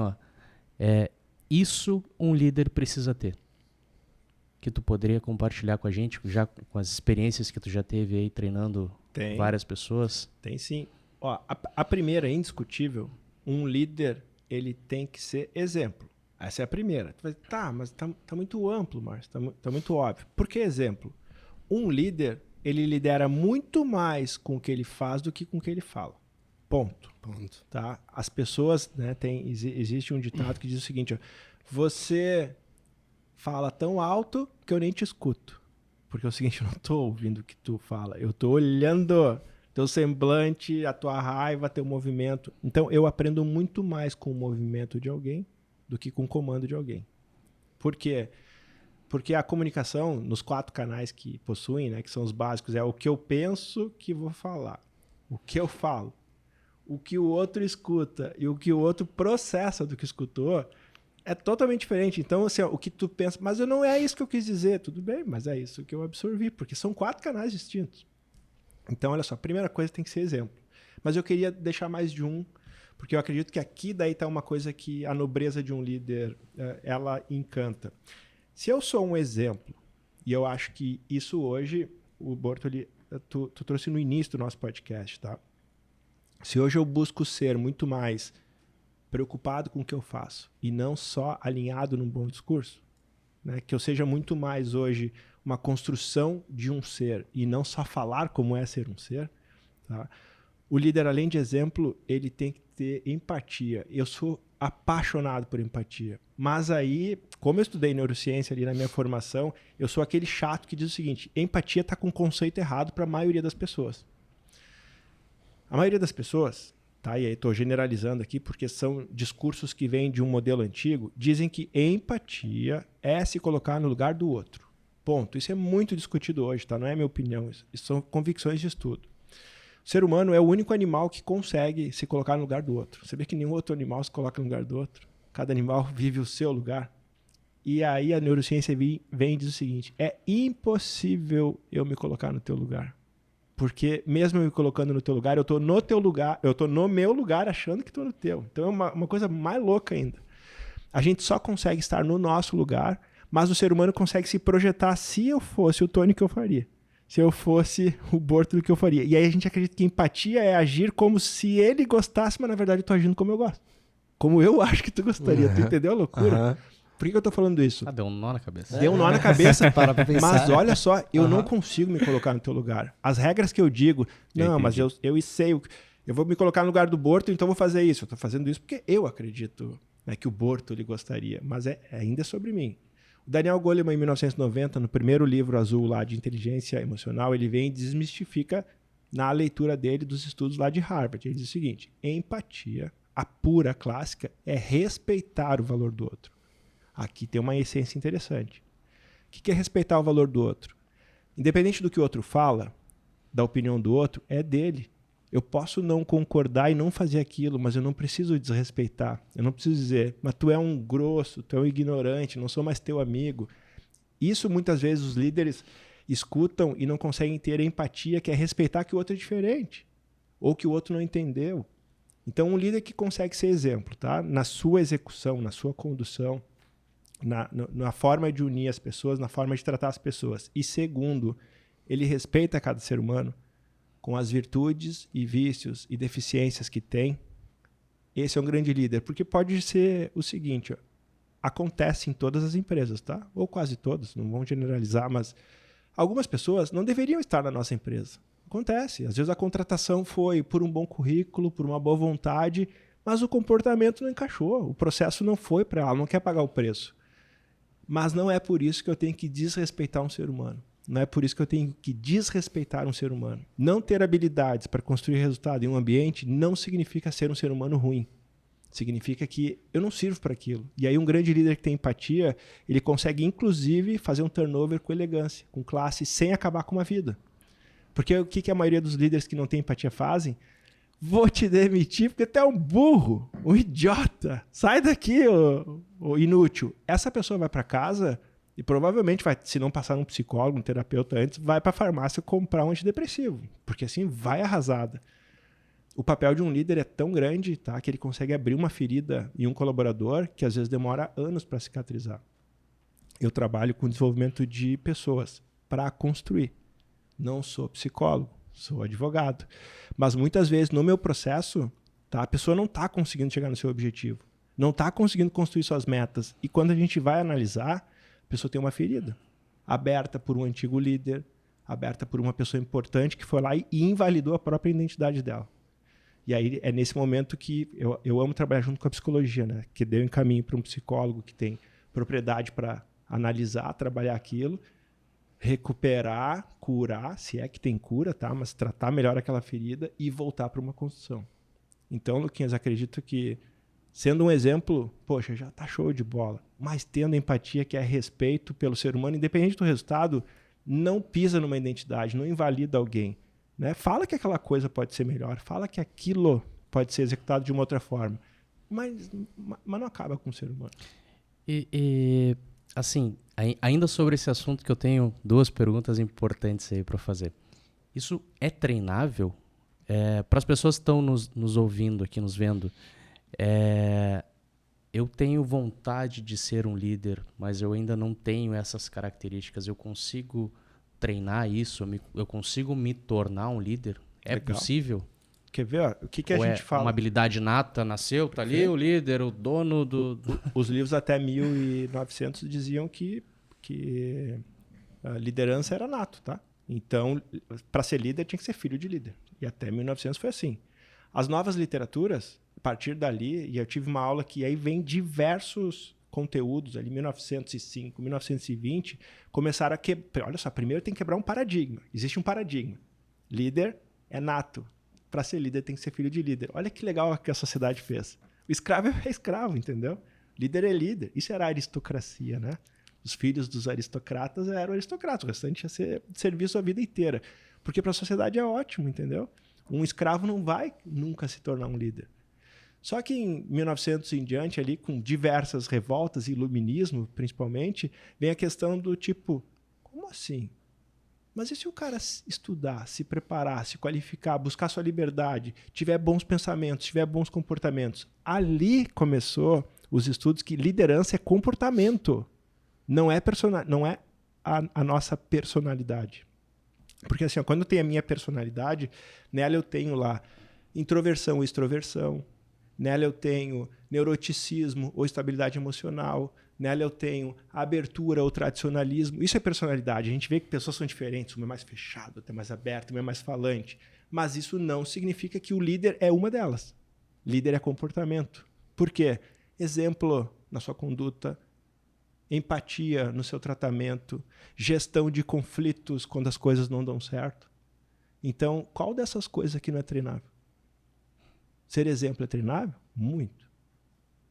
isso um líder precisa ter? Que tu poderia compartilhar com a gente, já com as experiências que tu já teve aí treinando várias pessoas? Tem sim. A primeira é indiscutível. Um líder, ele tem que ser exemplo. Essa é a primeira. Tu vai dizer, mas tá muito amplo, Márcio, tá muito óbvio. Por que exemplo? Um líder, ele lidera muito mais com o que ele faz do que com o que ele fala. Ponto. Tá? As pessoas, né, existe um ditado que diz o seguinte, você fala tão alto que eu nem te escuto. Porque é o seguinte, eu não estou ouvindo o que tu fala, eu estou olhando teu semblante, a tua raiva, teu movimento. Então, eu aprendo muito mais com o movimento de alguém do que com o comando de alguém. Por quê? Porque a comunicação, nos 4 canais que possuem, né, que são os básicos, é o que eu penso que vou falar, o que eu falo, o que o outro escuta e o que o outro processa do que escutou é totalmente diferente. Então, assim, ó, o que tu pensa, mas não é isso que eu quis dizer, tudo bem, mas é isso que eu absorvi, porque são 4 canais distintos. Então, olha só, a primeira coisa tem que ser exemplo. Mas eu queria deixar mais de um, porque eu acredito que aqui daí está uma coisa que a nobreza de um líder, ela encanta. Se eu sou um exemplo, e eu acho que isso hoje, o Bortoli, tu trouxe no início do nosso podcast, tá? Se hoje eu busco ser muito mais preocupado com o que eu faço e não só alinhado num bom discurso, né? Que eu seja muito mais hoje uma construção de um ser e não só falar como é ser um ser, tá? O líder, além de exemplo, ele tem que ter empatia. Eu sou apaixonado por empatia. Mas aí, como eu estudei neurociência ali na minha formação, eu sou aquele chato que diz o seguinte: empatia está com um conceito errado para a maioria das pessoas. A maioria das pessoas, tá? E aí estou generalizando aqui porque são discursos que vêm de um modelo antigo, dizem que empatia é se colocar no lugar do outro. Ponto. Isso é muito discutido hoje, tá? Não é minha opinião. Isso são convicções de estudo. O ser humano é o único animal que consegue se colocar no lugar do outro. Você vê que nenhum outro animal se coloca no lugar do outro. Cada animal vive o seu lugar. E aí a neurociência vem e diz o seguinte: é impossível eu me colocar no teu lugar. Porque mesmo eu me colocando no teu lugar, eu estou no teu lugar, eu estou no meu lugar achando que estou no teu. Então é uma coisa mais louca ainda. A gente só consegue estar no nosso lugar, mas o ser humano consegue se projetar. Se eu fosse o Tony, que eu faria? Se eu fosse o Bortoli, que eu faria? E aí a gente acredita que empatia é agir como se ele gostasse, mas na verdade eu estou agindo como eu gosto. Como eu acho que tu gostaria. Tu entendeu a loucura? Por que eu tô falando isso? Deu um nó na cabeça. Deu um nó na cabeça. Mas olha só, eu não consigo me colocar no teu lugar. As regras que eu digo, não, mas eu sei, eu vou me colocar no lugar do Bortoli, então vou fazer isso. Eu tô fazendo isso porque eu acredito, né, que o Bortoli gostaria. Mas ainda é sobre mim. O Daniel Goleman, em 1990, no primeiro livro azul lá de inteligência emocional, ele vem e desmistifica na leitura dele dos estudos lá de Harvard. Ele diz o seguinte: empatia, a pura clássica, é respeitar o valor do outro. Aqui tem uma essência interessante. O que é respeitar o valor do outro? Independente do que o outro fala, da opinião do outro, é dele. Eu posso não concordar e não fazer aquilo, mas eu não preciso desrespeitar. Eu não preciso dizer, mas tu é um grosso, tu é um ignorante, não sou mais teu amigo. Isso muitas vezes os líderes escutam e não conseguem ter empatia, que é respeitar que o outro é diferente, ou que o outro não entendeu. Então um líder que consegue ser exemplo, tá? Na sua execução, na sua condução, na forma de unir as pessoas, na forma de tratar as pessoas. E segundo, ele respeita cada ser humano com as virtudes e vícios e deficiências que tem. Esse é um grande líder, porque pode ser o seguinte: ó, acontece em todas as empresas, tá? Ou quase todas, não vamos generalizar, mas algumas pessoas não deveriam estar na nossa empresa. Acontece. Às vezes a contratação foi por um bom currículo, por uma boa vontade, mas o comportamento não encaixou, o processo não foi para ela, não quer pagar o preço. Mas não é por isso que eu tenho que desrespeitar um ser humano. Não é por isso que eu tenho que desrespeitar um ser humano. Não ter habilidades para construir resultado em um ambiente não significa ser um ser humano ruim. Significa que eu não sirvo para aquilo. E aí um grande líder que tem empatia, ele consegue inclusive fazer um turnover com elegância, com classe, sem acabar com uma vida. Porque o que a maioria dos líderes que não têm empatia fazem? Vou te demitir porque tu é um burro, um idiota. Sai daqui, ô inútil. Essa pessoa vai para casa e provavelmente vai, se não passar num psicólogo, um terapeuta antes, vai para a farmácia comprar um antidepressivo, porque assim vai arrasada. O papel de um líder é tão grande, tá, que ele consegue abrir uma ferida em um colaborador que às vezes demora anos para cicatrizar. Eu trabalho com desenvolvimento de pessoas para construir. Não sou psicólogo, sou advogado. Mas muitas vezes no meu processo, tá, a pessoa não está conseguindo chegar no seu objetivo, não está conseguindo construir suas metas. E quando a gente vai analisar, a pessoa tem uma ferida aberta por um antigo líder, aberta por uma pessoa importante que foi lá e invalidou a própria identidade dela. E aí é nesse momento que eu amo trabalhar junto com a psicologia, né? Que deu em caminho para um psicólogo que tem propriedade para analisar, trabalhar aquilo, recuperar, curar, se é que tem cura, tá? Mas tratar melhor aquela ferida e voltar para uma construção. Então, Luquinhas, acredito que, sendo um exemplo, poxa, já tá show de bola, mas tendo empatia, que é respeito pelo ser humano, independente do resultado, não pisa numa identidade, não invalida alguém, né? Fala que aquela coisa pode ser melhor, fala que aquilo pode ser executado de uma outra forma. Mas não acaba com o ser humano. Assim, ainda sobre esse assunto que eu tenho 2 perguntas importantes aí para fazer. Isso é treinável? Para as pessoas que estão nos ouvindo aqui, nos vendo, eu tenho vontade de ser um líder, mas eu ainda não tenho essas características. Eu consigo treinar isso? Eu consigo me tornar um líder? É Legal. Possível? Quer ver? Ó, o que a gente fala? Uma habilidade nata, nasceu, tá ali o líder, o dono do... Os livros até 1900 diziam que a liderança era nato, tá? Então, para ser líder, tinha que ser filho de líder. E até 1900 foi assim. As novas literaturas, a partir dali, e eu tive uma aula que aí vem diversos conteúdos, ali 1905, 1920, começaram a quebrar. Olha só, primeiro tem que quebrar um paradigma. Existe um paradigma. Líder é nato. Para ser líder tem que ser filho de líder. Olha que legal que a sociedade fez. O escravo é escravo, entendeu? Líder é líder. Isso era a aristocracia, né? Os filhos dos aristocratas eram aristocratas. O restante ia ser serviço a vida inteira. Porque para a sociedade é ótimo, entendeu? Um escravo não vai nunca se tornar um líder. Só que em 1900 em diante, ali, com diversas revoltas e iluminismo, principalmente, vem a questão do tipo, como assim? Mas e se o cara estudar, se preparar, se qualificar, buscar sua liberdade, tiver bons pensamentos, tiver bons comportamentos? Ali começou os estudos que liderança é comportamento, não é a nossa personalidade. Porque assim, ó, quando eu tenho a minha personalidade, nela eu tenho lá introversão ou extroversão, nela eu tenho neuroticismo ou estabilidade emocional, nela eu tenho abertura ou tradicionalismo. Isso é personalidade. A gente vê que pessoas são diferentes. Uma é mais fechada, outra é mais aberta, uma é mais falante. Mas isso não significa que o líder é uma delas. Líder é comportamento. Por quê? Exemplo na sua conduta, empatia no seu tratamento, gestão de conflitos quando as coisas não dão certo. Então, qual dessas coisas aqui não é treinável? Ser exemplo é treinável? Muito.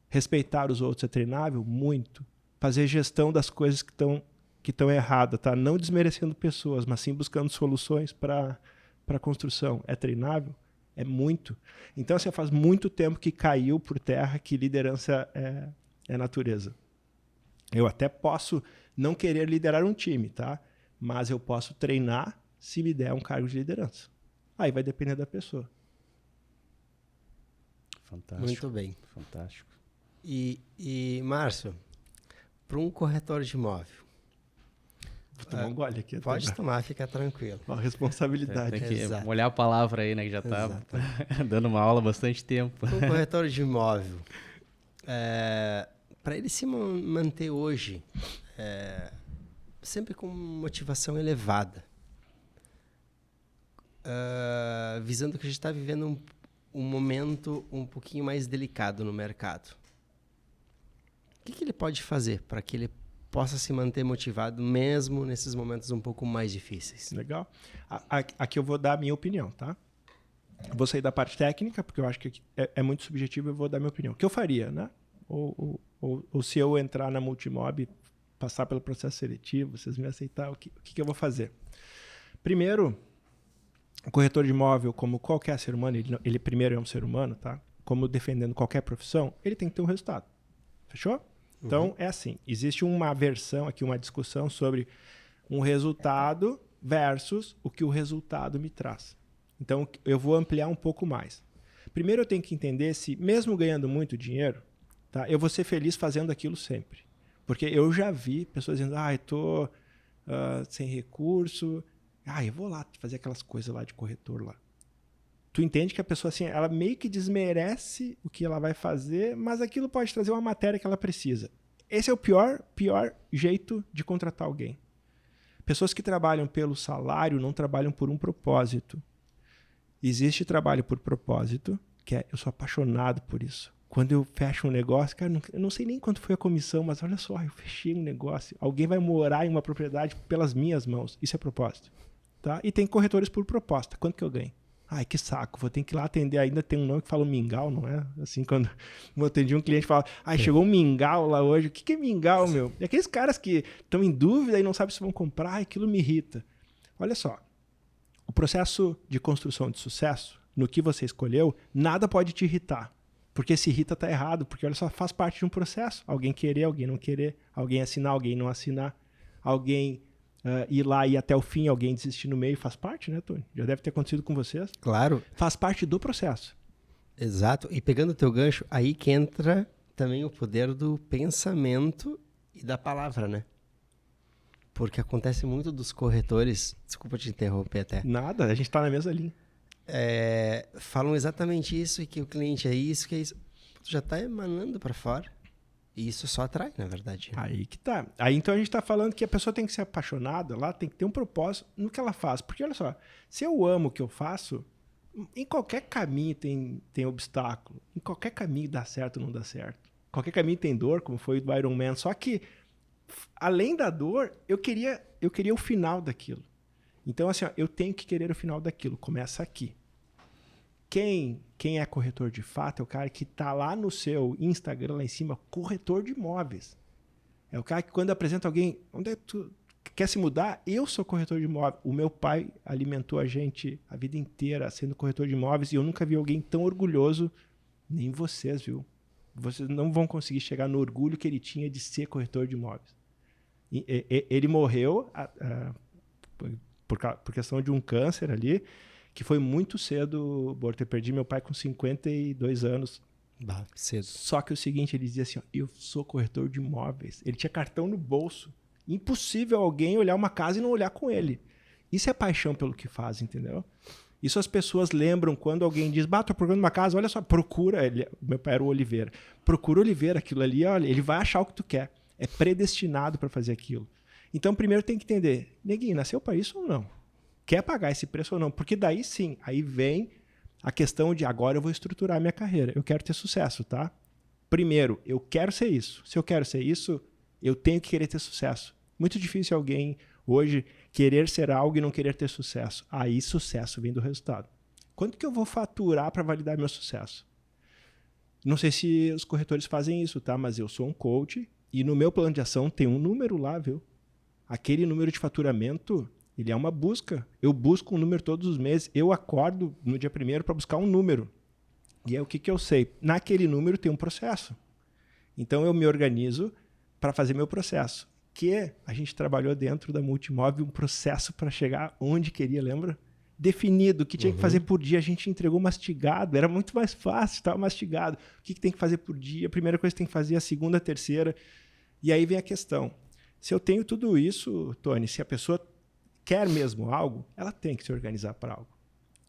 Respeitar os outros é treinável? Muito. Fazer gestão das coisas que estão erradas, tá? Não desmerecendo pessoas, mas sim buscando soluções para a construção. É treinável? É muito. Então, assim, faz muito tempo que caiu por terra que liderança é natureza. Eu até posso não querer liderar um time, tá? Mas eu posso treinar se me der um cargo de liderança. Aí vai depender da pessoa. Fantástico. Muito bem. Fantástico. E Márcio, para um corretor de imóvel, Vou tomar um gole aqui. pode tomar, fica tranquilo. Uma responsabilidade. Tem que Exato. molhar a palavra aí, né? Que já tá dando uma aula há bastante tempo. Para um corretor de imóvel, para ele se manter hoje sempre com motivação elevada, visando que a gente está vivendo um momento um pouquinho mais delicado no mercado. O que ele pode fazer para que ele possa se manter motivado mesmo nesses momentos um pouco mais difíceis? Legal. Aqui eu vou dar a minha opinião, tá? Vou sair da parte técnica, porque eu acho que é muito subjetivo, eu vou dar a minha opinião. O que eu faria, né? Ou se eu entrar na Multimob, passar pelo processo seletivo, vocês me aceitar, o que eu vou fazer? Primeiro, o corretor de imóvel, como qualquer ser humano, ele primeiro é um ser humano, tá? Como defendendo qualquer profissão, ele tem que ter um resultado. Fechou? Então, é assim, existe uma versão aqui, uma discussão sobre um resultado versus o que o resultado me traz. Então, eu vou ampliar um pouco mais. Primeiro, eu tenho que entender se, mesmo ganhando muito dinheiro, tá, eu vou ser feliz fazendo aquilo sempre. Porque eu já vi pessoas dizendo, eu estou sem recurso, eu vou lá fazer aquelas coisas lá de corretor lá. Tu entende que a pessoa, assim, ela meio que desmerece o que ela vai fazer, mas aquilo pode trazer uma matéria que ela precisa. Esse é o pior jeito de contratar alguém. Pessoas que trabalham pelo salário não trabalham por um propósito. Existe trabalho por propósito, que eu sou apaixonado por isso. Quando eu fecho um negócio, cara, eu não sei nem quanto foi a comissão, mas olha só, eu fechei um negócio. Alguém vai morar em uma propriedade pelas minhas mãos. Isso é propósito. Tá? E tem corretores por proposta. Quanto que eu ganho? Ai, que saco, vou ter que ir lá atender. Ainda tem um nome que fala mingau, não é? Assim, quando eu atendi um cliente e fala, chegou um mingau lá hoje. O que é mingau, meu? É aqueles caras que estão em dúvida e não sabem se vão comprar, aquilo me irrita. Olha só, o processo de construção de sucesso, no que você escolheu, nada pode te irritar. Porque se irrita tá errado, porque olha só, faz parte de um processo. Alguém querer, alguém não querer, alguém assinar, alguém não assinar, alguém ir lá e ir até o fim, alguém desistir no meio, faz parte, né, Tony? Já deve ter acontecido com vocês. Claro. Faz parte do processo. Exato. E pegando o teu gancho, aí que entra também o poder do pensamento e da palavra, né? Porque acontece muito dos corretores, desculpa te interromper até. Nada, a gente tá na mesma linha. Falam exatamente isso, e que o cliente é isso, que é isso. Tu já tá emanando para fora. E isso só atrai, na verdade. Aí que tá. Aí então a gente tá falando que a pessoa tem que ser apaixonada, ela tem que ter um propósito no que ela faz. Porque olha só, se eu amo o que eu faço, em qualquer caminho tem obstáculo. Em qualquer caminho dá certo ou não dá certo. Qualquer caminho tem dor, como foi o do Iron Man. Só que, além da dor, eu queria o final daquilo. Então, assim, ó, eu tenho que querer o final daquilo. Começa aqui. Quem é corretor de fato é o cara que tá lá no seu Instagram, lá em cima, corretor de imóveis. É o cara que quando apresenta alguém, onde é que tu quer se mudar? Eu sou corretor de imóveis. O meu pai alimentou a gente a vida inteira sendo corretor de imóveis e eu nunca vi alguém tão orgulhoso, nem vocês, viu? Vocês não vão conseguir chegar no orgulho que ele tinha de ser corretor de imóveis. Ele morreu por questão de um câncer ali, que foi muito cedo, Borto. Eu perdi meu pai com 52 anos. Bah, cedo. Só que o seguinte, ele dizia assim, ó, eu sou corretor de imóveis. Ele tinha cartão no bolso. Impossível alguém olhar uma casa e não olhar com ele. Isso é paixão pelo que faz, entendeu? Isso as pessoas lembram quando alguém diz, tô procurando uma casa, olha só, procura. Meu pai era o Oliveira. Procura o Oliveira, aquilo ali, olha, ele vai achar o que tu quer. É predestinado para fazer aquilo. Então, primeiro tem que entender, neguinho, nasceu para isso ou não? Quer pagar esse preço ou não? Porque daí sim, aí vem a questão de agora eu vou estruturar a minha carreira. Eu quero ter sucesso, tá? Primeiro, eu quero ser isso. Se eu quero ser isso, eu tenho que querer ter sucesso. Muito difícil alguém hoje querer ser algo e não querer ter sucesso. Aí sucesso vem do resultado. Quanto que eu vou faturar para validar meu sucesso? Não sei se os corretores fazem isso, tá? Mas eu sou um coach e no meu plano de ação tem um número lá, viu? Aquele número de faturamento, ele é uma busca. Eu busco um número todos os meses. Eu acordo no dia 1º para buscar um número. E aí o que eu sei? Naquele número tem um processo. Então eu me organizo para fazer meu processo. Que a gente trabalhou dentro da Multimóvel um processo para chegar onde queria, lembra? Definido, o que tinha que fazer por dia, a gente entregou mastigado, era muito mais fácil, estava mastigado. O que tem que fazer por dia? A primeira coisa que tem que fazer, a segunda, a terceira. E aí vem a questão. Se eu tenho tudo isso, Tony, se a pessoa quer mesmo algo, ela tem que se organizar para algo.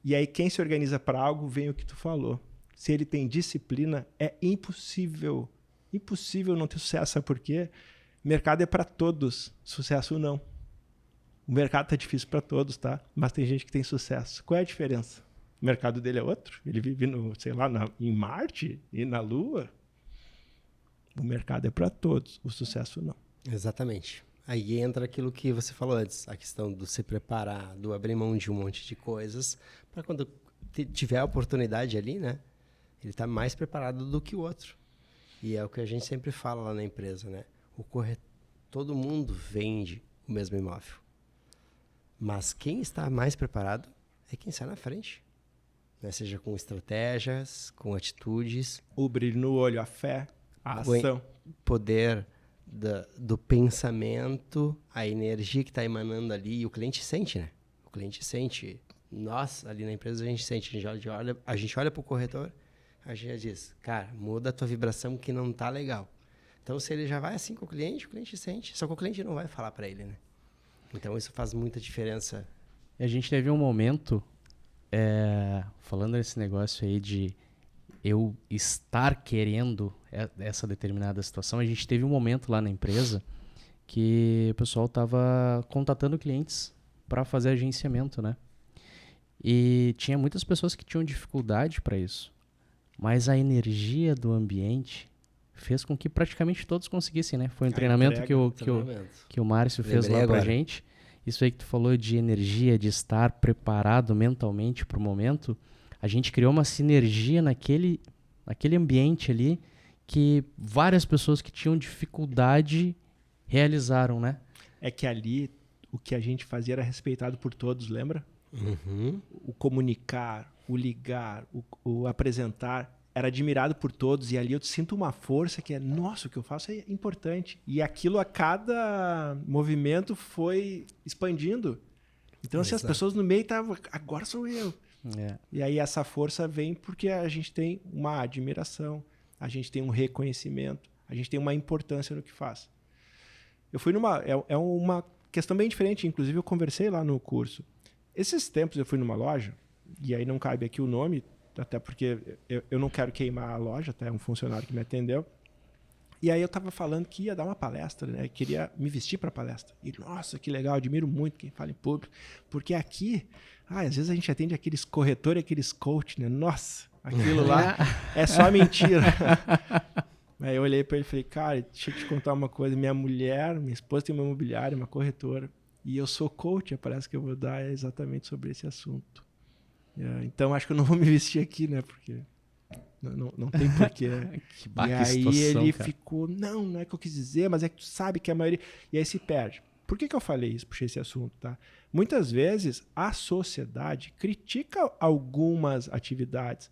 E aí quem se organiza para algo, vem o que tu falou. Se ele tem disciplina, é impossível não ter sucesso. Sabe por quê? O mercado é para todos, sucesso não. O mercado tá difícil para todos, tá? Mas tem gente que tem sucesso. Qual é a diferença? O mercado dele é outro? Ele vive no, sei lá, em Marte e na Lua? O mercado é para todos, o sucesso não. Exatamente. Aí entra aquilo que você falou antes, a questão do se preparar, do abrir mão de um monte de coisas, para quando tiver a oportunidade ali, né? Ele tá mais preparado do que o outro. E é o que a gente sempre fala lá na empresa, né? Todo mundo vende o mesmo imóvel. Mas quem está mais preparado é quem sai na frente. Né? Seja com estratégias, com atitudes. O brilho no olho, a fé, a ação. O poder do pensamento, a energia que está emanando ali. E o cliente sente, né? O cliente sente. Nós, ali na empresa, a gente sente. A gente olha para o corretor, a gente já diz, cara, muda a tua vibração que não tá legal. Então, se ele já vai assim com o cliente sente. Só que o cliente não vai falar para ele, né? Então, isso faz muita diferença. E a gente teve um momento, falando nesse negócio aí de eu estar querendo essa determinada situação, a gente teve um momento lá na empresa que o pessoal estava contatando clientes para fazer agenciamento, né? E tinha muitas pessoas que tinham dificuldade para isso. Mas a energia do ambiente fez com que praticamente todos conseguissem, né? Foi um treinamento que o Márcio fez lá pra gente. Isso aí que tu falou de energia, de estar preparado mentalmente pro momento. A gente criou uma sinergia naquele ambiente ali que várias pessoas que tinham dificuldade realizaram, né? É que ali o que a gente fazia era respeitado por todos, lembra? o comunicar, o ligar, o apresentar, era admirado por todos. E ali eu sinto uma força que é, nossa, o que eu faço é importante. E aquilo a cada movimento foi expandindo. Então, assim, as pessoas no meio estavam, agora sou eu. E aí essa força vem porque a gente tem uma admiração, a gente tem um reconhecimento, a gente tem uma importância no que faz. Eu fui numa... É uma questão bem diferente, inclusive eu conversei lá no curso. Esses tempos eu fui numa loja, e aí não cabe aqui o nome, até porque eu não quero queimar a loja, tá? É um funcionário que me atendeu. E aí eu estava falando que ia dar uma palestra, né? Queria me vestir para a palestra. E, nossa, que legal, admiro muito quem fala em público. Porque aqui, às vezes a gente atende aqueles corretores e aqueles coach, né? Nossa, aquilo lá é só mentira. Aí eu olhei para ele e falei, cara, deixa eu te contar uma coisa. Minha esposa tem uma imobiliária, uma corretora. E eu sou coach, parece que eu vou dar exatamente sobre esse assunto. Então acho que eu não vou me vestir aqui, né? Porque... Não tem porquê. Que e aí situação, ele cara. ficou, não é que eu quis dizer, mas é que tu sabe que a maioria... E aí se perde. Por que eu falei isso, puxei esse assunto, tá? Muitas vezes a sociedade critica algumas atividades,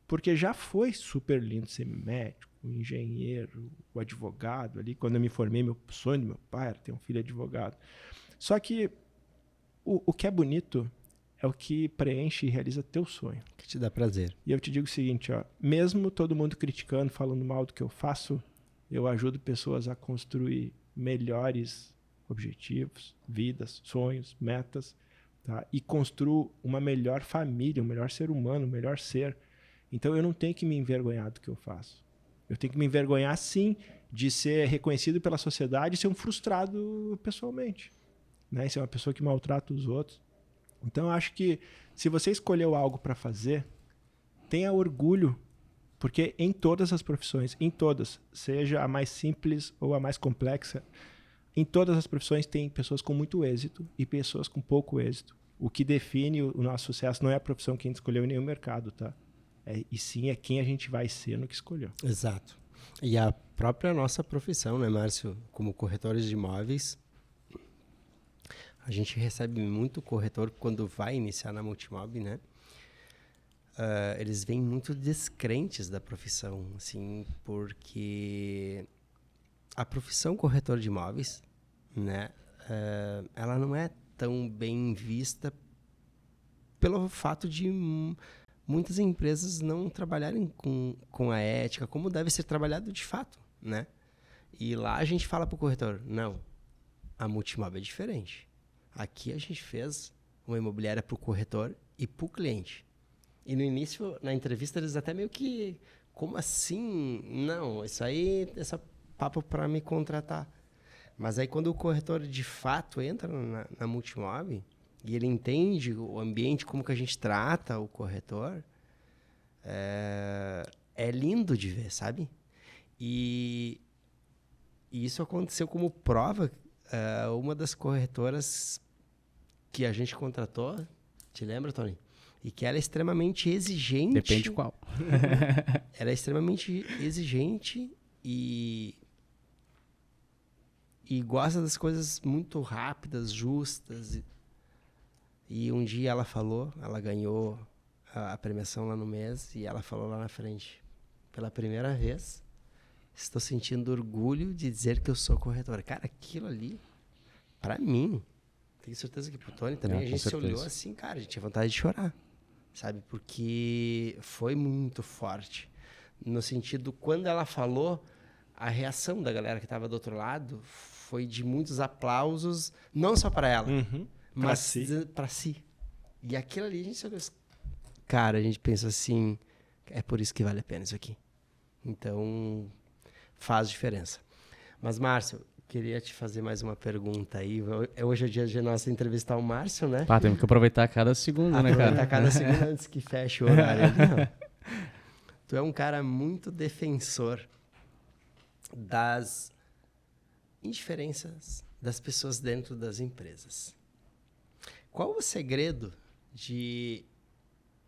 porque já foi super lindo ser médico, o engenheiro, o advogado ali. Quando eu me formei, meu sonho do meu pai era ter um filho advogado. Só que o que é bonito é o que preenche e realiza teu sonho. Que te dá prazer. E eu te digo o seguinte, ó, mesmo todo mundo criticando, falando mal do que eu faço, eu ajudo pessoas a construir melhores objetivos, vidas, sonhos, metas, tá? E construo uma melhor família, um melhor ser humano, um melhor ser. Então eu não tenho que me envergonhar do que eu faço. Eu tenho que me envergonhar, sim, de ser reconhecido pela sociedade e ser um frustrado pessoalmente, né? Ser uma pessoa que maltrata os outros. Então, eu acho que se você escolheu algo para fazer, tenha orgulho, porque em todas as profissões, em todas, seja a mais simples ou a mais complexa, em todas as profissões tem pessoas com muito êxito e pessoas com pouco êxito. O que define o nosso sucesso não é a profissão que a gente escolheu e nem o mercado, tá? E sim é quem a gente vai ser no que escolheu. Exato. E a própria nossa profissão, né, Márcio? Como corretores de imóveis, a gente recebe muito corretor quando vai iniciar na Multimob, né? Eles vêm muito descrentes da profissão, assim, porque a profissão corretor de imóveis, né? Ela não é tão bem vista pelo fato de muitas empresas não trabalharem com a ética como deve ser trabalhado de fato, né? E lá a gente fala para o corretor, não, a Multimob é diferente. Aqui a gente fez uma imobiliária para o corretor e para o cliente. E no início, na entrevista, eles até meio que... Como assim? Não, isso aí é só papo para me contratar. Mas aí quando o corretor de fato entra na Multimob e ele entende o ambiente, como que a gente trata o corretor, é lindo de ver, sabe? E isso aconteceu como prova. Uma das corretoras que a gente contratou, te lembra, Tony? E que ela é extremamente exigente. Depende de qual. Ela é extremamente exigente e gosta das coisas muito rápidas, justas. E um dia ela falou, ela ganhou a premiação lá no mês e ela falou lá na frente, pela primeira vez, estou sentindo orgulho de dizer que eu sou corretora. Cara, aquilo ali, pra mim, tenho certeza que pro Tony também, a gente se olhou assim, cara, a gente tinha vontade de chorar, sabe? Porque foi muito forte. No sentido, quando ela falou, a reação da galera que estava do outro lado foi de muitos aplausos, não só para ela, mas para si. E aquilo ali, a gente se olhou, cara, a gente pensa assim, é por isso que vale a pena isso aqui. Então, faz diferença. Mas, Márcio, queria te fazer mais uma pergunta aí. Hoje é o dia de nossa entrevistar o Márcio, né? Temos que aproveitar cada segundo, né, cara? Aproveitar cada segundo antes que feche o horário ali, ó. Tu é um cara muito defensor das indiferenças das pessoas dentro das empresas. Qual o segredo de,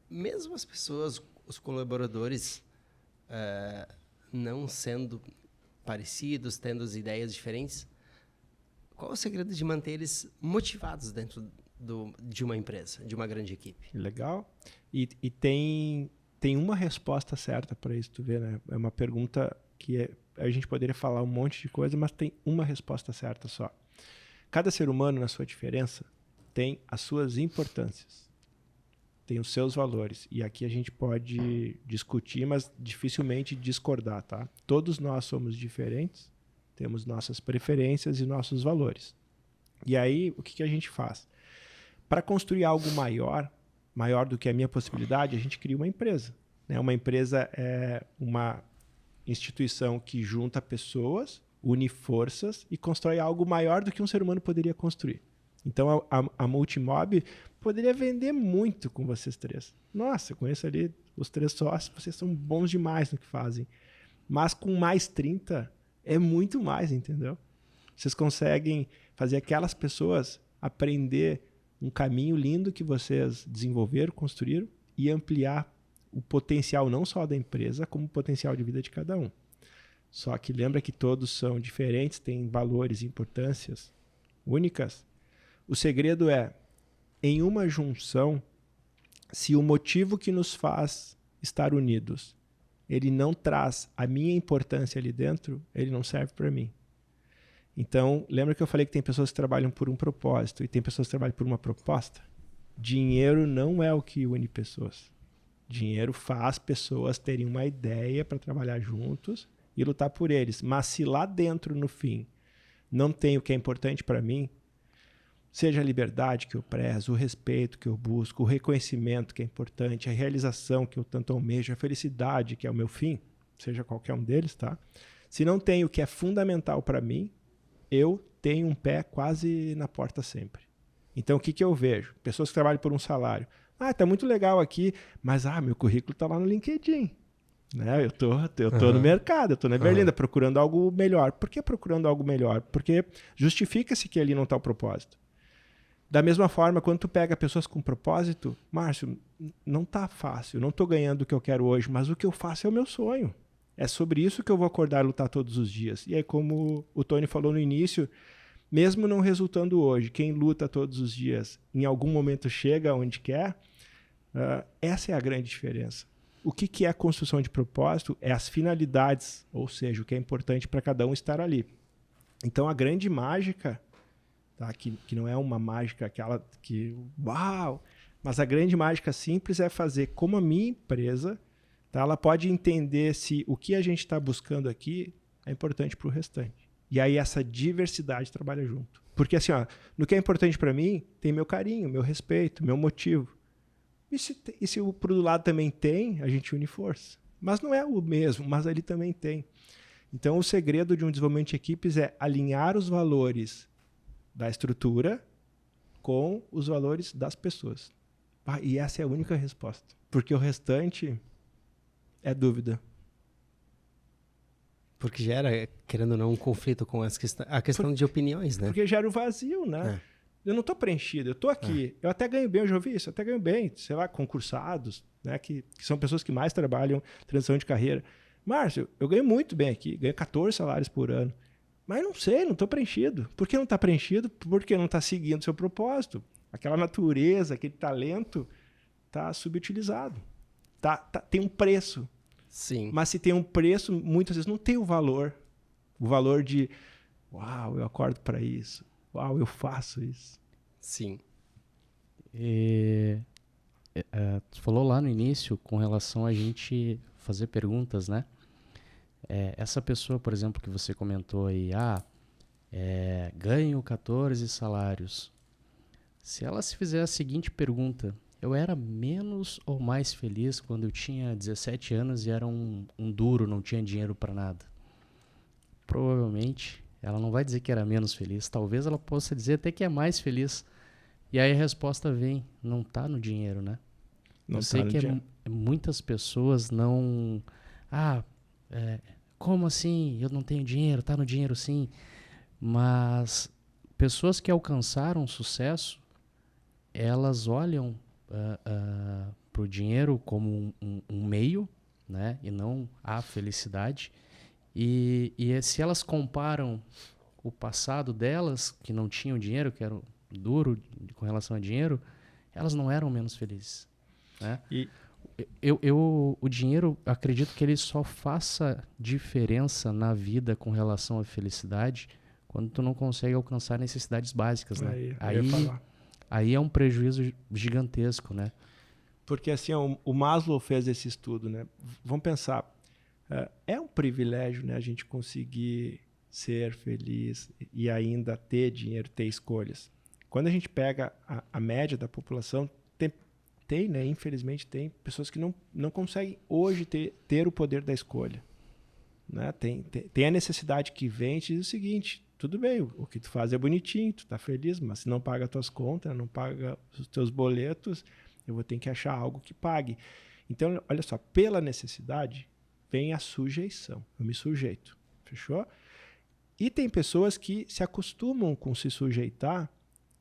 mesmo as pessoas, os colaboradores, não sendo parecidos, tendo as ideias diferentes, qual o segredo de manter eles motivados dentro de uma empresa, de uma grande equipe. Legal. E tem uma resposta certa para isso, tu vê, né? É uma pergunta que a gente poderia falar um monte de coisa, mas tem uma resposta certa só. Cada ser humano, na sua diferença, tem as suas importâncias, tem os seus valores. E aqui a gente pode discutir, mas dificilmente discordar, tá? Todos nós somos diferentes, temos nossas preferências e nossos valores. E aí, o que a gente faz? Para construir algo maior do que a minha possibilidade, a gente cria uma empresa, né? Uma empresa é uma instituição que junta pessoas, une forças e constrói algo maior do que um ser humano poderia construir. Então, a Multimob poderia vender muito com vocês três. Nossa, eu conheço ali os 3 sócios, vocês são bons demais no que fazem. Mas com mais 30, é muito mais, entendeu? Vocês conseguem fazer aquelas pessoas aprender um caminho lindo que vocês desenvolveram, construíram e ampliar o potencial não só da empresa, como o potencial de vida de cada um. Só que lembra que todos são diferentes, têm valores e importâncias únicas. O segredo é, em uma junção, se o motivo que nos faz estar unidos, ele não traz a minha importância ali dentro, ele não serve para mim. Então, lembra que eu falei que tem pessoas que trabalham por um propósito e tem pessoas que trabalham por uma proposta? Dinheiro não é o que une pessoas. Dinheiro faz pessoas terem uma ideia para trabalhar juntos e lutar por eles. Mas se lá dentro, no fim, não tem o que é importante para mim, seja a liberdade que eu prezo, o respeito que eu busco, o reconhecimento que é importante, a realização que eu tanto almejo, a felicidade que é o meu fim, seja qualquer um deles, tá? Se não tem o que é fundamental para mim, eu tenho um pé quase na porta sempre. Então, o que eu vejo? Pessoas que trabalham por um salário. Ah, tá muito legal aqui, mas meu currículo tá lá no LinkedIn. Né? Eu tô no mercado, eu tô na Berlinda procurando algo melhor. Por que procurando algo melhor? Porque justifica-se que ali não tá o propósito. Da mesma forma, quando tu pega pessoas com propósito, Márcio, não tá fácil, não tô ganhando o que eu quero hoje, mas o que eu faço é o meu sonho. É sobre isso que eu vou acordar e lutar todos os dias. E aí, como o Tony falou no início, mesmo não resultando hoje, quem luta todos os dias, em algum momento chega onde quer, essa é a grande diferença. O que é a construção de propósito? É as finalidades, ou seja, o que é importante para cada um estar ali. Então, a grande mágica, tá? Que não é uma mágica aquela que, uau! Mas a grande mágica simples é fazer como a minha empresa, tá? Ela pode entender se o que a gente está buscando aqui é importante para o restante. E aí essa diversidade trabalha junto. Porque assim, no que é importante para mim, tem meu carinho, meu respeito, meu motivo. E se o pro lado também tem, a gente une força. Mas não é o mesmo, mas ele também tem. Então o segredo de um desenvolvimento de equipes é alinhar os valores da estrutura com os valores das pessoas. E essa é a única resposta. Porque o restante é dúvida. Porque gera, querendo ou não, um conflito com a questão de opiniões, né? Porque gera o vazio, né? Eu não estou preenchido, eu estou aqui. Eu até ganho bem, eu já ouvi isso, eu até ganho bem, sei lá, concursados, né? Que são pessoas que mais trabalham transição de carreira. Márcio, eu ganho muito bem aqui, ganho 14 salários por ano. Mas não sei, não estou preenchido. Por que não está preenchido? Porque não está seguindo o seu propósito. Aquela natureza, aquele talento está subutilizado. Tem um preço. Sim. Mas se tem um preço, muitas vezes não tem o valor. O valor de, uau, eu acordo para isso. Uau, eu faço isso. Sim. Tu falou lá no início com relação a gente fazer perguntas, né? Essa pessoa, por exemplo, que você comentou aí, ganho 14 salários. Se ela se fizer a seguinte pergunta: eu era menos ou mais feliz quando eu tinha 17 anos e era um duro, não tinha dinheiro para nada? Provavelmente ela não vai dizer que era menos feliz. Talvez ela possa dizer até que é mais feliz. E aí a resposta vem: não está no dinheiro, né? Não eu sei que muitas pessoas não... como assim? Eu não tenho dinheiro? Está no dinheiro sim. Mas pessoas que alcançaram sucesso, elas olham para o dinheiro como um meio, né? E não a felicidade. E se elas comparam o passado delas, que não tinham dinheiro, que eram duro com relação a dinheiro, elas não eram menos felizes, né? E O dinheiro, acredito que ele só faça diferença na vida com relação à felicidade quando tu não consegue alcançar necessidades básicas, né? eu ia falar. Aí é um prejuízo gigantesco, né? Porque assim, ó, o Maslow fez esse estudo, né? Vamos pensar, é um privilégio, né, a gente conseguir ser feliz e ainda ter dinheiro, ter escolhas. Quando a gente pega a média da população, tem, né, infelizmente tem pessoas que não conseguem hoje ter o poder da escolha, né? Tem a necessidade que vem e te diz o seguinte: tudo bem, o que tu faz é bonitinho, tu tá feliz, mas se não paga as tuas contas, não paga os teus boletos, eu vou ter que achar algo que pague. Então, olha só, pela necessidade vem a sujeição. Eu me sujeito. Fechou? E tem pessoas que se acostumam com se sujeitar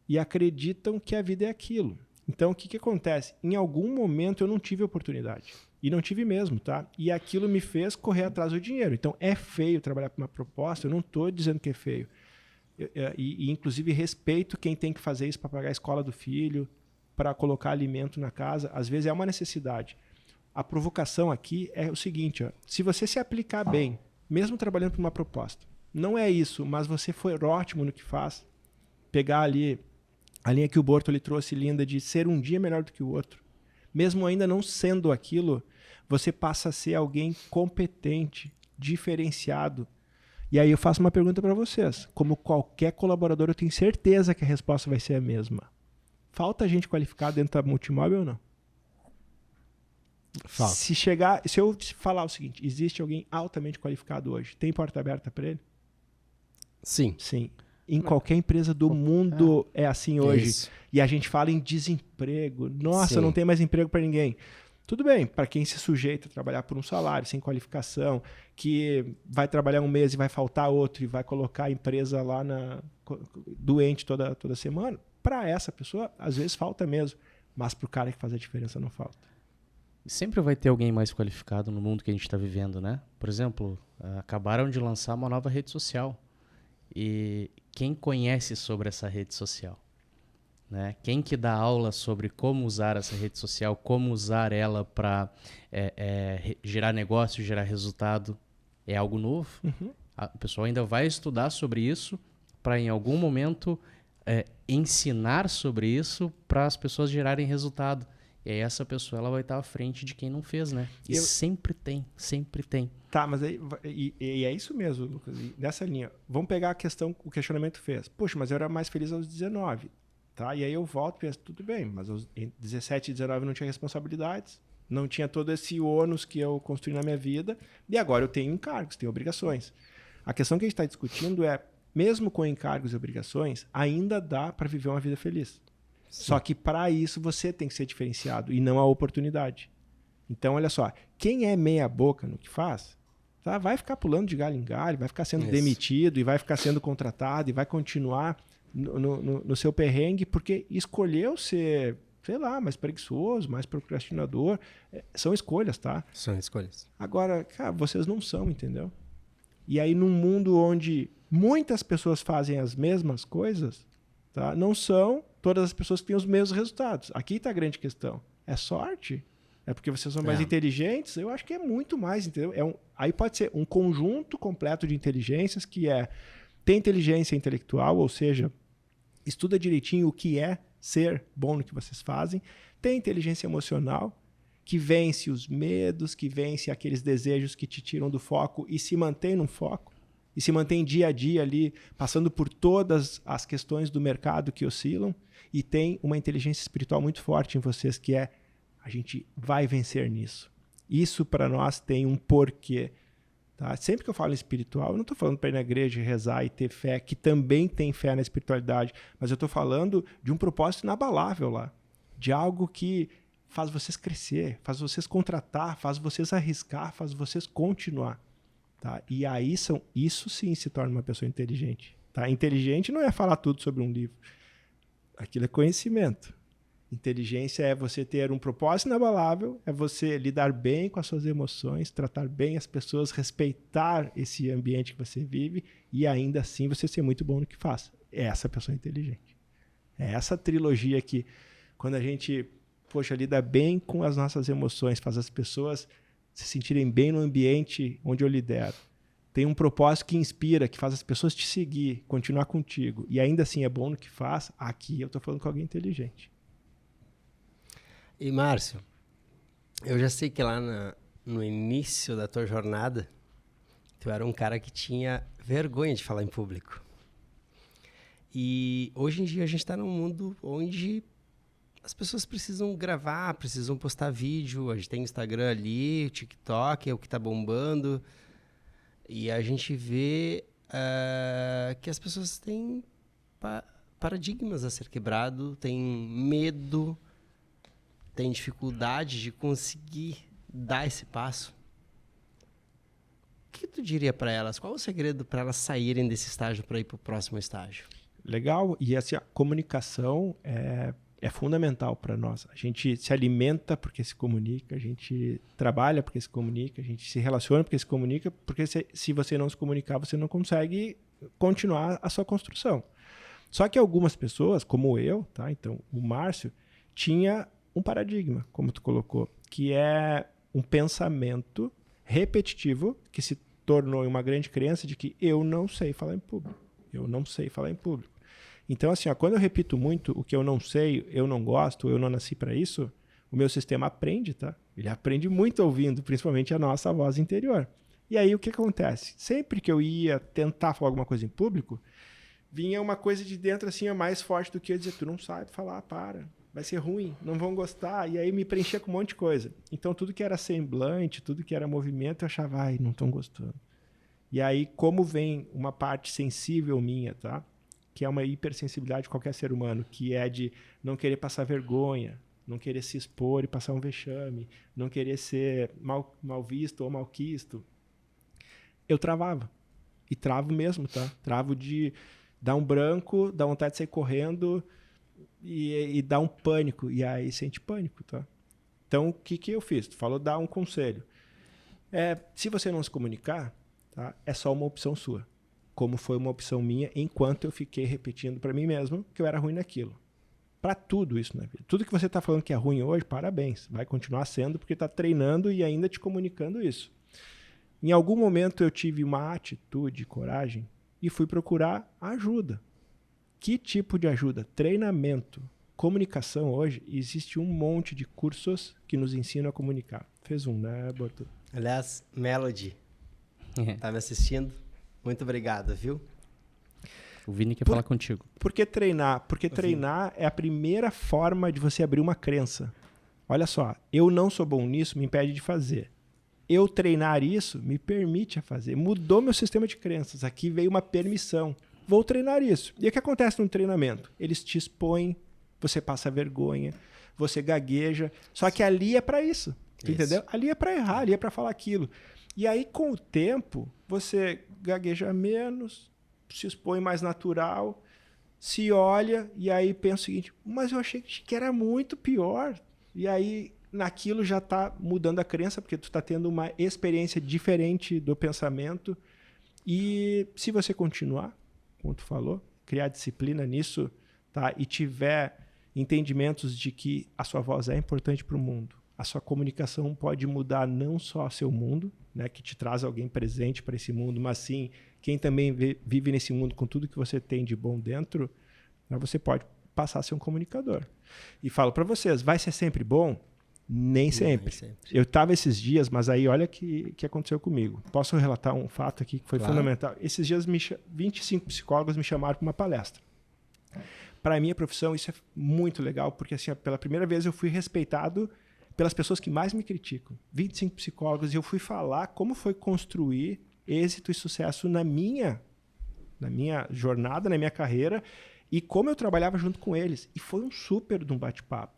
e acreditam que a vida é aquilo. Então, o que acontece? Em algum momento eu não tive oportunidade. E não tive mesmo, tá? E aquilo me fez correr atrás do dinheiro. Então, é feio trabalhar por uma proposta, eu não estou dizendo que é feio. Inclusive, respeito quem tem que fazer isso para pagar a escola do filho, para colocar alimento na casa. Às vezes é uma necessidade. A provocação aqui é o seguinte: ó, se você se aplicar bem, mesmo trabalhando por uma proposta, não é isso, mas você foi ótimo no que faz, pegar ali a linha que o Bortoli trouxe, linda, de ser um dia melhor do que o outro, mesmo ainda não sendo aquilo, você passa a ser alguém competente, diferenciado. E aí eu faço uma pergunta para vocês. Como qualquer colaborador, eu tenho certeza que a resposta vai ser a mesma. Falta gente qualificada dentro da Multimóvel ou não? Falta. Se eu falar o seguinte: existe alguém altamente qualificado hoje, tem porta aberta para ele? Sim. Sim. Em qualquer empresa do mundo é assim hoje. Isso. E a gente fala em desemprego. Nossa, Sim. não tem mais emprego para ninguém. Tudo bem, para quem se sujeita a trabalhar por um salário, sem qualificação, que vai trabalhar um mês e vai faltar outro e vai colocar a empresa lá doente toda semana, para essa pessoa, às vezes falta mesmo. Mas para o cara que faz a diferença, não falta. Sempre vai ter alguém mais qualificado no mundo que a gente está vivendo, né? Por exemplo, acabaram de lançar uma nova rede social. E quem conhece sobre essa rede social? Né? Quem que dá aula sobre como usar essa rede social, como usar ela para gerar negócio, gerar resultado? É algo novo. Uhum. O pessoal ainda vai estudar sobre isso para, em algum momento, ensinar sobre isso para as pessoas gerarem resultado. E aí essa pessoa ela vai estar à frente de quem não fez, né? E sempre tem. Tá, mas aí, é isso mesmo, Lucas. E nessa linha, vamos pegar a questão que o questionamento fez. Poxa, mas eu era mais feliz aos 19. Tá? E aí eu volto e penso, tudo bem, mas aos 17 e 19 eu não tinha responsabilidades, não tinha todo esse ônus que eu construí na minha vida, e agora eu tenho encargos, tenho obrigações. A questão que a gente está discutindo é, mesmo com encargos e obrigações, ainda dá para viver uma vida feliz. Sim. Só que para isso você tem que ser diferenciado e não a oportunidade. Então, olha só, quem é meia boca no que faz, tá? Vai ficar pulando de galho em galho, vai ficar sendo demitido e vai ficar sendo contratado e vai continuar no seu perrengue porque escolheu ser, sei lá, mais preguiçoso, mais procrastinador. São escolhas, tá? São escolhas. Agora, cara, vocês não são, entendeu? E aí, num mundo onde muitas pessoas fazem as mesmas coisas, tá? Não são todas as pessoas que têm os mesmos resultados. Aqui está a grande questão. É sorte? É porque vocês são mais inteligentes? Eu acho que é muito mais, entendeu? Aí pode ser um conjunto completo de inteligências que tem inteligência intelectual, ou seja, estuda direitinho o que é ser bom no que vocês fazem. Tem inteligência emocional, que vence os medos, que vence aqueles desejos que te tiram do foco e se mantém no foco. E se mantém dia a dia ali, passando por todas as questões do mercado que oscilam. E tem uma inteligência espiritual muito forte em vocês, que é: a gente vai vencer nisso. Isso para nós tem um porquê. Tá? Sempre que eu falo em espiritual, eu não estou falando para ir na igreja, rezar e ter fé, que também tem fé na espiritualidade, mas eu estou falando de um propósito inabalável lá. De algo que faz vocês crescer, faz vocês contratar, faz vocês arriscar, faz vocês continuar. Tá? E aí isso sim se torna uma pessoa inteligente. Tá? Inteligente não é falar tudo sobre um livro. Aquilo é conhecimento. Inteligência é você ter um propósito inabalável, é você lidar bem com as suas emoções, tratar bem as pessoas, respeitar esse ambiente que você vive e ainda assim você ser muito bom no que faz. Essa pessoa é inteligente. É essa trilogia que, quando a gente, poxa, lida bem com as nossas emoções, faz as pessoas se sentirem bem no ambiente onde eu lidero. Tem um propósito que inspira, que faz as pessoas te seguir, continuar contigo. E ainda assim é bom no que faz. Aqui eu estou falando com alguém inteligente. E, Márcio, eu já sei que lá no início da tua jornada, tu era um cara que tinha vergonha de falar em público. E hoje em dia a gente está num mundo onde as pessoas precisam gravar, precisam postar vídeo. A gente tem Instagram ali, o TikTok é o que está bombando. E a gente vê que as pessoas têm paradigmas a ser quebrado, têm medo, têm dificuldade de conseguir dar esse passo. O que tu diria para elas? Qual o segredo para elas saírem desse estágio para ir para o próximo estágio? Legal. E assim, a comunicação é fundamental para nós. A gente se alimenta porque se comunica, a gente trabalha porque se comunica, a gente se relaciona porque se comunica, porque se você não se comunicar, você não consegue continuar a sua construção. Só que algumas pessoas, como eu, tá? Então, o Márcio tinha um paradigma, como tu colocou, que é um pensamento repetitivo que se tornou uma grande crença de que eu não sei falar em público. Eu não sei falar em público. Então, assim, quando eu repito muito o que eu não sei, eu não gosto, eu não nasci para isso, o meu sistema aprende, tá? Ele aprende muito ouvindo, principalmente a nossa voz interior. E aí, o que acontece? Sempre que eu ia tentar falar alguma coisa em público, vinha uma coisa de dentro, assim, mais forte do que eu dizer, tu não sabe falar, para, vai ser ruim, não vão gostar. E aí me preenchia com um monte de coisa. Então, tudo que era semblante, tudo que era movimento, eu achava, ai, não estão gostando. E aí, como vem uma parte sensível minha, tá? Que é uma hipersensibilidade de qualquer ser humano, que é de não querer passar vergonha, não querer se expor e passar um vexame, não querer ser mal visto ou malquisto, eu travava. E travo mesmo, tá? Travo de dar um branco, dar vontade de sair correndo e dar um pânico. E aí sente pânico, tá? Então, o que eu fiz? Tu falou dar um conselho. Se você não se comunicar, tá? É só uma opção sua. Como foi uma opção minha, enquanto eu fiquei repetindo para mim mesmo que eu era ruim naquilo. Para tudo isso na vida. Tudo que você está falando que é ruim hoje, parabéns. Vai continuar sendo porque está treinando e ainda te comunicando isso. Em algum momento eu tive uma atitude, coragem, e fui procurar ajuda. Que tipo de ajuda? Treinamento. Comunicação hoje, existe um monte de cursos que nos ensinam a comunicar. Fez um, né, Borto? Aliás, Melody, tá me assistindo? Muito obrigado, viu? O Vini quer falar contigo. Por que treinar? Porque treinar é a primeira forma de você abrir uma crença. Olha só, eu não sou bom nisso, me impede de fazer. Eu treinar isso me permite a fazer. Mudou meu sistema de crenças. Aqui veio uma permissão. Vou treinar isso. E o que acontece no treinamento? Eles te expõem, você passa vergonha, você gagueja. Só que ali é para isso. Entendeu? Ali é para errar, ali é para falar aquilo. E aí, com o tempo, você gagueja menos, se expõe mais natural, se olha e aí pensa o seguinte, mas eu achei que era muito pior. E aí, naquilo já está mudando a crença, porque tu está tendo uma experiência diferente do pensamento. E se você continuar, como tu falou, criar disciplina nisso, tá? E tiver entendimentos de que a sua voz é importante para o mundo, a sua comunicação pode mudar não só seu mundo, né, que te traz alguém presente para esse mundo, mas sim quem também vive nesse mundo com tudo que você tem de bom dentro, né, você pode passar a ser um comunicador. E falo para vocês, vai ser sempre bom? Nem sempre. Eu estava esses dias, mas aí olha o que aconteceu comigo. Posso relatar um fato aqui que foi fundamental? Esses dias 25 psicólogos me chamaram para uma palestra. Para a minha profissão isso é muito legal, porque assim, pela primeira vez eu fui respeitado pelas pessoas que mais me criticam. 25 psicólogos, e eu fui falar como foi construir êxito e sucesso na minha jornada, na minha carreira, e como eu trabalhava junto com eles. E foi um super de um bate-papo.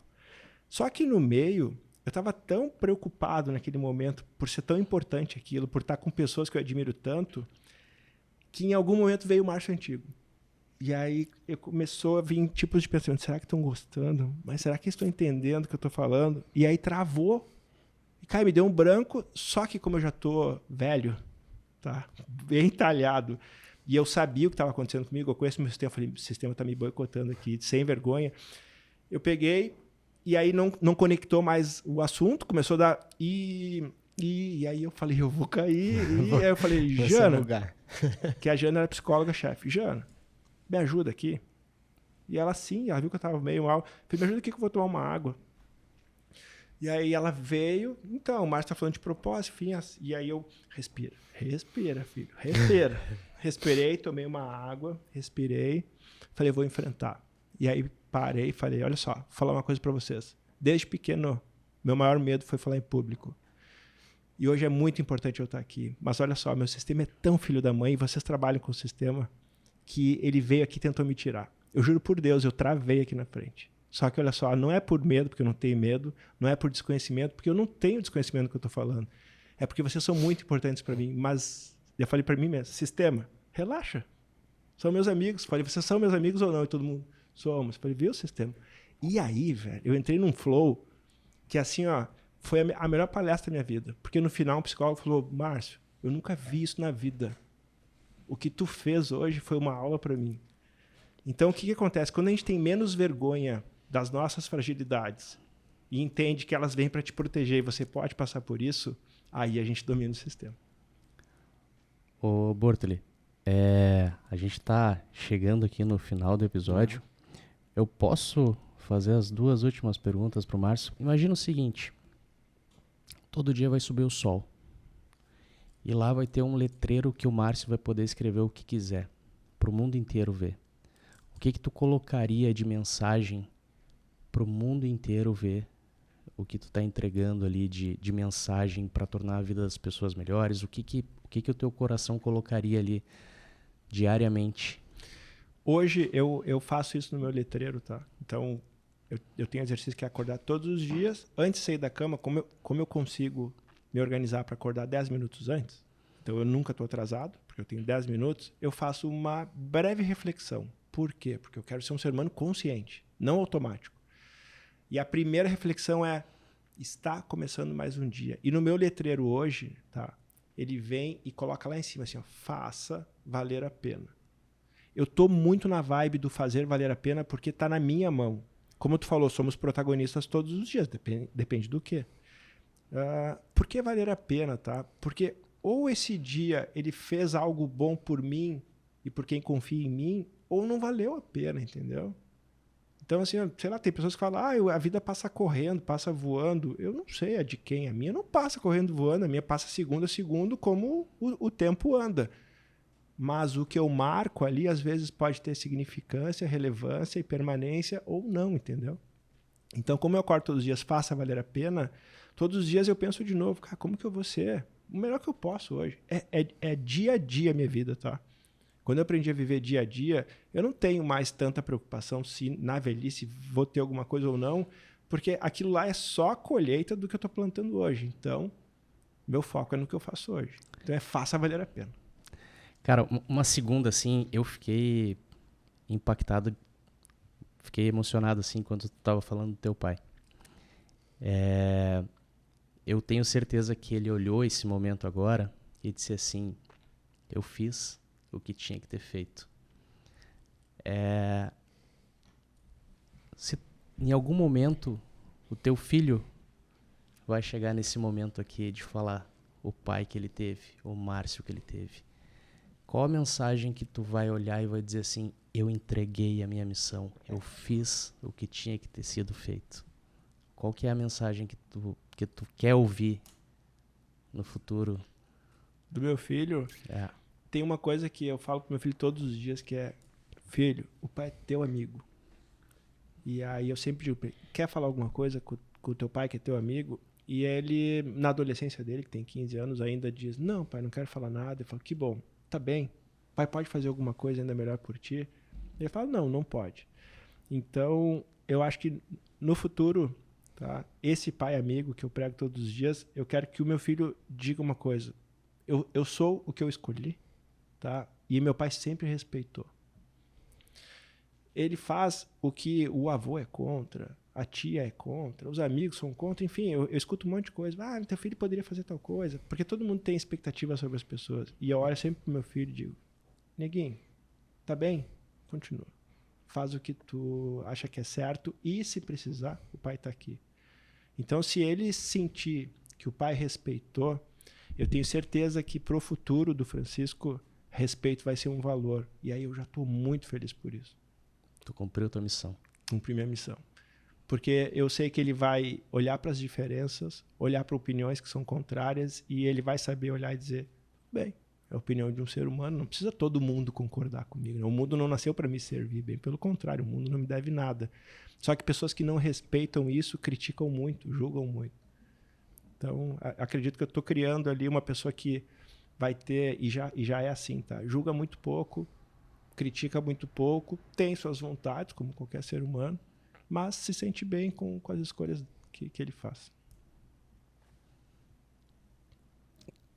Só que no meio, eu estava tão preocupado naquele momento, por ser tão importante aquilo, por estar com pessoas que eu admiro tanto, que em algum momento veio o Márcio Antigo. E aí começou a vir tipos de pensamento, será que estão gostando? Mas será que estão entendendo o que eu estou falando? E aí travou. E, cara, me deu um branco, só que como eu já estou velho, tá? Bem talhado, E eu sabia o que estava acontecendo comigo, eu conheço o meu sistema, eu falei, o sistema está me boicotando aqui, sem vergonha. Eu peguei, e aí não conectou mais o assunto, começou a dar... E aí eu falei, eu vou cair. E aí eu falei, Jana, que a Jana era psicóloga-chefe. Jana, me ajuda aqui. E ela sim, ela viu que eu tava meio mal. Falei, me ajuda aqui que eu vou tomar uma água. E aí ela veio, então, o Márcio tá falando de propósito, enfim. E aí eu, respira, filho, respira. Respirei, tomei uma água, respirei. Falei, eu vou enfrentar. E aí parei e falei, olha só, vou falar uma coisa pra vocês. Desde pequeno, meu maior medo foi falar em público. E hoje é muito importante eu estar aqui. Mas olha só, meu sistema é tão filho da mãe, vocês trabalham com o sistema, que ele veio aqui e tentou me tirar. Eu juro por Deus, eu travei aqui na frente. Só que olha só, não é por medo, porque eu não tenho medo, não é por desconhecimento, porque eu não tenho desconhecimento do que eu estou falando. É porque vocês são muito importantes para mim. Mas eu falei para mim mesmo, sistema, relaxa. São meus amigos. Falei, vocês são meus amigos ou não? E todo mundo, somos. Falei, viu o sistema? E aí, velho, eu entrei num flow que assim, ó, foi a melhor palestra da minha vida. Porque no final o psicólogo falou, Márcio, eu nunca vi isso na vida. O que tu fez hoje foi uma aula para mim. Então, o que acontece? Quando a gente tem menos vergonha das nossas fragilidades e entende que elas vêm para te proteger e você pode passar por isso, aí a gente domina o sistema. Ô, Bortoli, a gente tá chegando aqui no final do episódio. Eu posso fazer as 2 últimas perguntas pro Márcio? Imagina o seguinte. Todo dia vai subir o sol. E lá vai ter um letreiro que o Márcio vai poder escrever o que quiser, para o mundo inteiro ver. O que tu colocaria de mensagem para o mundo inteiro ver o que tu está entregando ali de mensagem para tornar a vida das pessoas melhores? O que o teu coração colocaria ali diariamente? Hoje eu faço isso no meu letreiro, tá? Então... Eu tenho exercício que é acordar todos os dias. Antes de sair da cama, como eu consigo me organizar para acordar 10 minutos antes, então eu nunca estou atrasado, porque eu tenho 10 minutos, eu faço uma breve reflexão. Por quê? Porque eu quero ser um ser humano consciente, não automático. E a primeira reflexão é, está começando mais um dia. E no meu letreiro hoje, tá, ele vem e coloca lá em cima assim, ó, faça valer a pena. Eu estou muito na vibe do fazer valer a pena porque está na minha mão. Como tu falou, somos protagonistas todos os dias, depende do quê. Por que valer a pena, tá? Porque ou esse dia ele fez algo bom por mim e por quem confia em mim, ou não valeu a pena, entendeu? Então, assim, sei lá, tem pessoas que falam, a vida passa correndo, passa voando. Eu não sei a de quem, a minha não passa correndo, voando, a minha passa segundo a segundo como o tempo anda. Mas o que eu marco ali, às vezes, pode ter significância, relevância e permanência ou não, entendeu? Então, como eu acordo todos os dias, faça valer a pena, todos os dias eu penso de novo, cara, como que eu vou ser o melhor que eu posso hoje? É dia a dia a minha vida, tá? Quando eu aprendi a viver dia a dia, eu não tenho mais tanta preocupação se na velhice vou ter alguma coisa ou não, porque aquilo lá é só a colheita do que eu estou plantando hoje. Então, meu foco é no que eu faço hoje. Então, faça valer a pena. Cara, uma segunda, assim, eu fiquei impactado, fiquei emocionado, assim, quando tu tava falando do teu pai. Eu tenho certeza que ele olhou esse momento agora e disse assim, eu fiz o que tinha que ter feito. Se em algum momento o teu filho vai chegar nesse momento aqui de falar o pai que ele teve, o Márcio que ele teve, qual a mensagem que tu vai olhar e vai dizer assim, eu entreguei a minha missão, eu fiz o que tinha que ter sido feito? Qual que é a mensagem que tu quer ouvir no futuro? Do meu filho? Tem uma coisa que eu falo pro meu filho todos os dias, que é, filho, o pai é teu amigo. E aí eu sempre digo, quer falar alguma coisa com o teu pai que é teu amigo? E ele, na adolescência dele, que tem 15 anos, ainda diz, não, pai, não quero falar nada. Eu falo, que bom. Tá bem, pai pode fazer alguma coisa ainda melhor por ti? Ele fala, não pode. Então, eu acho que no futuro, tá, esse pai amigo que eu prego todos os dias, eu quero que o meu filho diga uma coisa. Eu sou o que eu escolhi, tá? E meu pai sempre respeitou. Ele faz o que o avô é contra, a tia é contra, os amigos são contra, enfim, eu escuto um monte de coisa. Teu filho poderia fazer tal coisa, porque todo mundo tem expectativa sobre as pessoas. E eu olho sempre pro meu filho e digo, neguinho, tá bem? Continua. Faz o que tu acha que é certo e, se precisar, o pai tá aqui. Então, se ele sentir que o pai respeitou, eu tenho certeza que pro futuro do Francisco, respeito vai ser um valor. E aí eu já estou muito feliz por isso. Tu cumpriu tua missão. Cumpri minha missão. Porque eu sei que ele vai olhar para as diferenças, olhar para opiniões que são contrárias e ele vai saber olhar e dizer, bem, é a opinião de um ser humano, não precisa todo mundo concordar comigo. O mundo não nasceu para me servir, bem pelo contrário, o mundo não me deve nada. Só que pessoas que não respeitam isso criticam muito, julgam muito. Então, acredito que eu estou criando ali uma pessoa que vai ter, e já é assim, tá? Julga muito pouco, critica muito pouco, tem suas vontades, como qualquer ser humano, mas se sente bem com as escolhas que ele faz.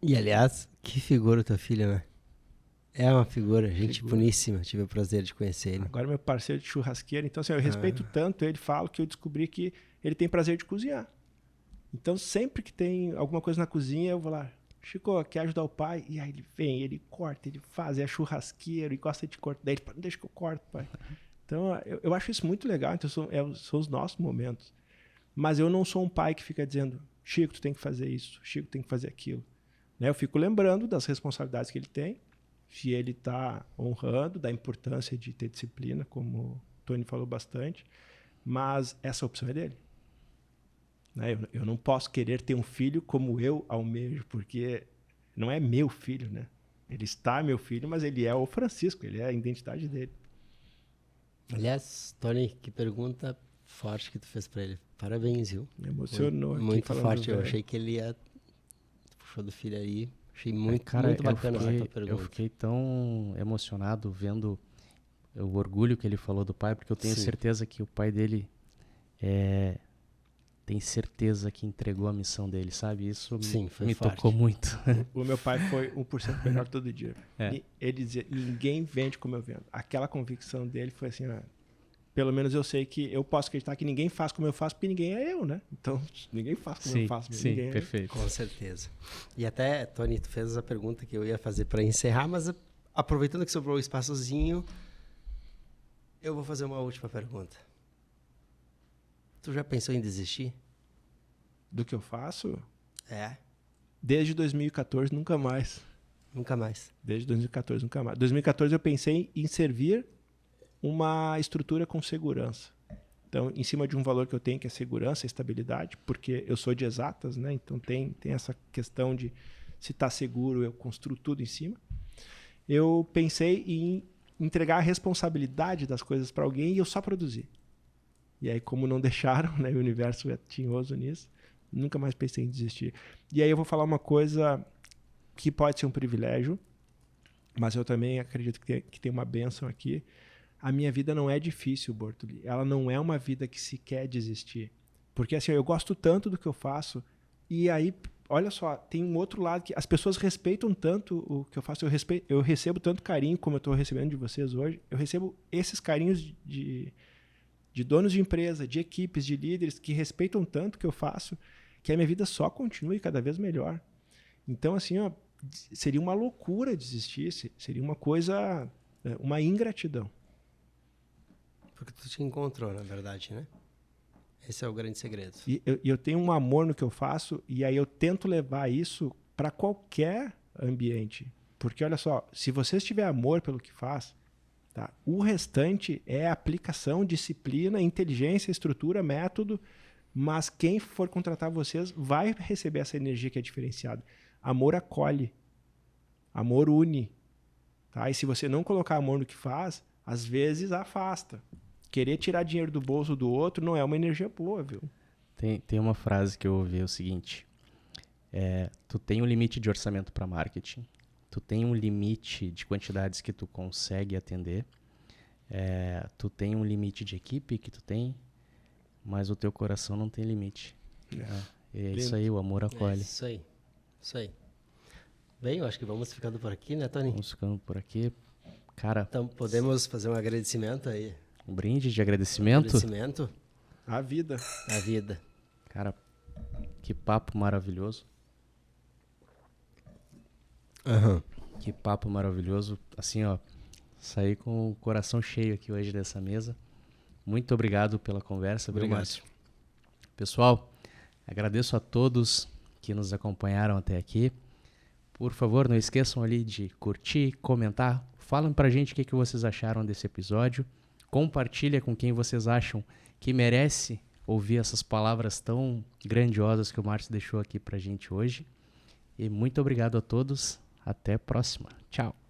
E, aliás, que figura o teu filho, né? É uma figura, gente boníssima. Tive o prazer de conhecer ele. Agora é meu parceiro de churrasqueira. Então, assim, eu respeito tanto ele, falo que eu descobri que ele tem prazer de cozinhar. Então, sempre que tem alguma coisa na cozinha, eu vou lá, Chico, quer ajudar o pai? E aí ele vem, ele corta, ele faz, é churrasqueiro e gosta de cortar. Daí ele fala, não deixa que eu corto, pai. Então, eu acho isso muito legal. Então, são os nossos momentos. Mas eu não sou um pai que fica dizendo, Chico, tu tem que fazer isso, Chico, tem que fazer aquilo. Né? Eu fico lembrando das responsabilidades que ele tem, se ele está honrando, da importância de ter disciplina, como o Tony falou bastante, mas essa opção é dele. Né? Eu não posso querer ter um filho como eu almejo, porque não é meu filho, né? Ele está meu filho, mas ele é o Francisco, ele é a identidade dele. Aliás, Tony, que pergunta forte que tu fez pra ele. Parabéns, viu? Me emocionou. Muito forte. Eu achei que ele ia... Puxou do filho aí. Achei muito, cara, muito bacana essa tua pergunta. Eu fiquei tão emocionado vendo o orgulho que ele falou do pai, porque eu tenho certeza que o pai dele tem certeza que entregou a missão dele, sabe? Isso me tocou muito. O meu pai foi 1% melhor todo dia. Ele dizia, ninguém vende como eu vendo. Aquela convicção dele foi assim, pelo menos eu sei que eu posso acreditar que ninguém faz como eu faço, porque ninguém é eu, né? Então, ninguém faz como eu faço. Sim, ninguém perfeito. Com certeza. E até, Tony, tu fez a pergunta que eu ia fazer para encerrar, mas aproveitando que sobrou o espaçozinho, eu vou fazer uma última pergunta. Tu já pensou em desistir? Do que eu faço? É. Desde 2014, nunca mais. Nunca mais. Desde 2014, nunca mais. 2014 eu pensei em servir uma estrutura com segurança. Então, em cima de um valor que eu tenho, que é segurança, estabilidade, porque eu sou de exatas, né? Então tem essa questão de se está seguro, eu construo tudo em cima. Eu pensei em entregar a responsabilidade das coisas para alguém e eu só produzir. E aí, como não deixaram, né? O universo é tinhoso nisso, nunca mais pensei em desistir. E aí eu vou falar uma coisa que pode ser um privilégio, mas eu também acredito que tem uma bênção aqui. A minha vida não é difícil, Bortoli. Ela não é uma vida que se quer desistir. Porque assim, eu gosto tanto do que eu faço e aí, olha só, tem um outro lado que as pessoas respeitam tanto o que eu faço. Eu recebo tanto carinho como eu estou recebendo de vocês hoje. Eu recebo esses carinhos de donos de empresa, de equipes, de líderes que respeitam tanto o que eu faço, que a minha vida só continue cada vez melhor. Então, assim, seria uma loucura desistir, seria uma coisa, uma ingratidão. Porque tu te encontrou, na verdade, né? Esse é o grande segredo. E eu tenho um amor no que eu faço e aí eu tento levar isso para qualquer ambiente. Porque, olha só, se você tiver amor pelo que faz, tá? O restante é aplicação, disciplina, inteligência, estrutura, método, mas quem for contratar vocês vai receber essa energia que é diferenciada. Amor acolhe, amor une. Tá? E se você não colocar amor no que faz, às vezes afasta. Querer tirar dinheiro do bolso do outro não é uma energia boa, viu? Tem uma frase que eu ouvi, é o seguinte, tu tem um limite de orçamento para marketing, tu tem um limite de quantidades que tu consegue atender, tu tem um limite de equipe que tu tem, mas o teu coração não tem limite. É isso aí, o amor acolhe. É isso aí, isso aí. Bem, eu acho que vamos ficando por aqui, né, Tony? Vamos ficando por aqui. Cara, então podemos fazer um agradecimento aí. Um brinde de agradecimento? Agradecimento. A vida. A vida. Cara, que papo maravilhoso. Uhum. Que papo maravilhoso. Assim, ó, Saí com o coração cheio aqui hoje dessa mesa. Muito obrigado pela conversa, viu, Obrigado. Márcio? Pessoal, agradeço a todos que nos acompanharam até aqui. Por favor, não esqueçam ali de curtir, comentar. Falem pra gente o que vocês acharam desse episódio. Compartilha com quem vocês acham que merece ouvir essas palavras tão grandiosas que o Márcio deixou aqui pra gente hoje. E muito obrigado a todos. Até a próxima. Tchau.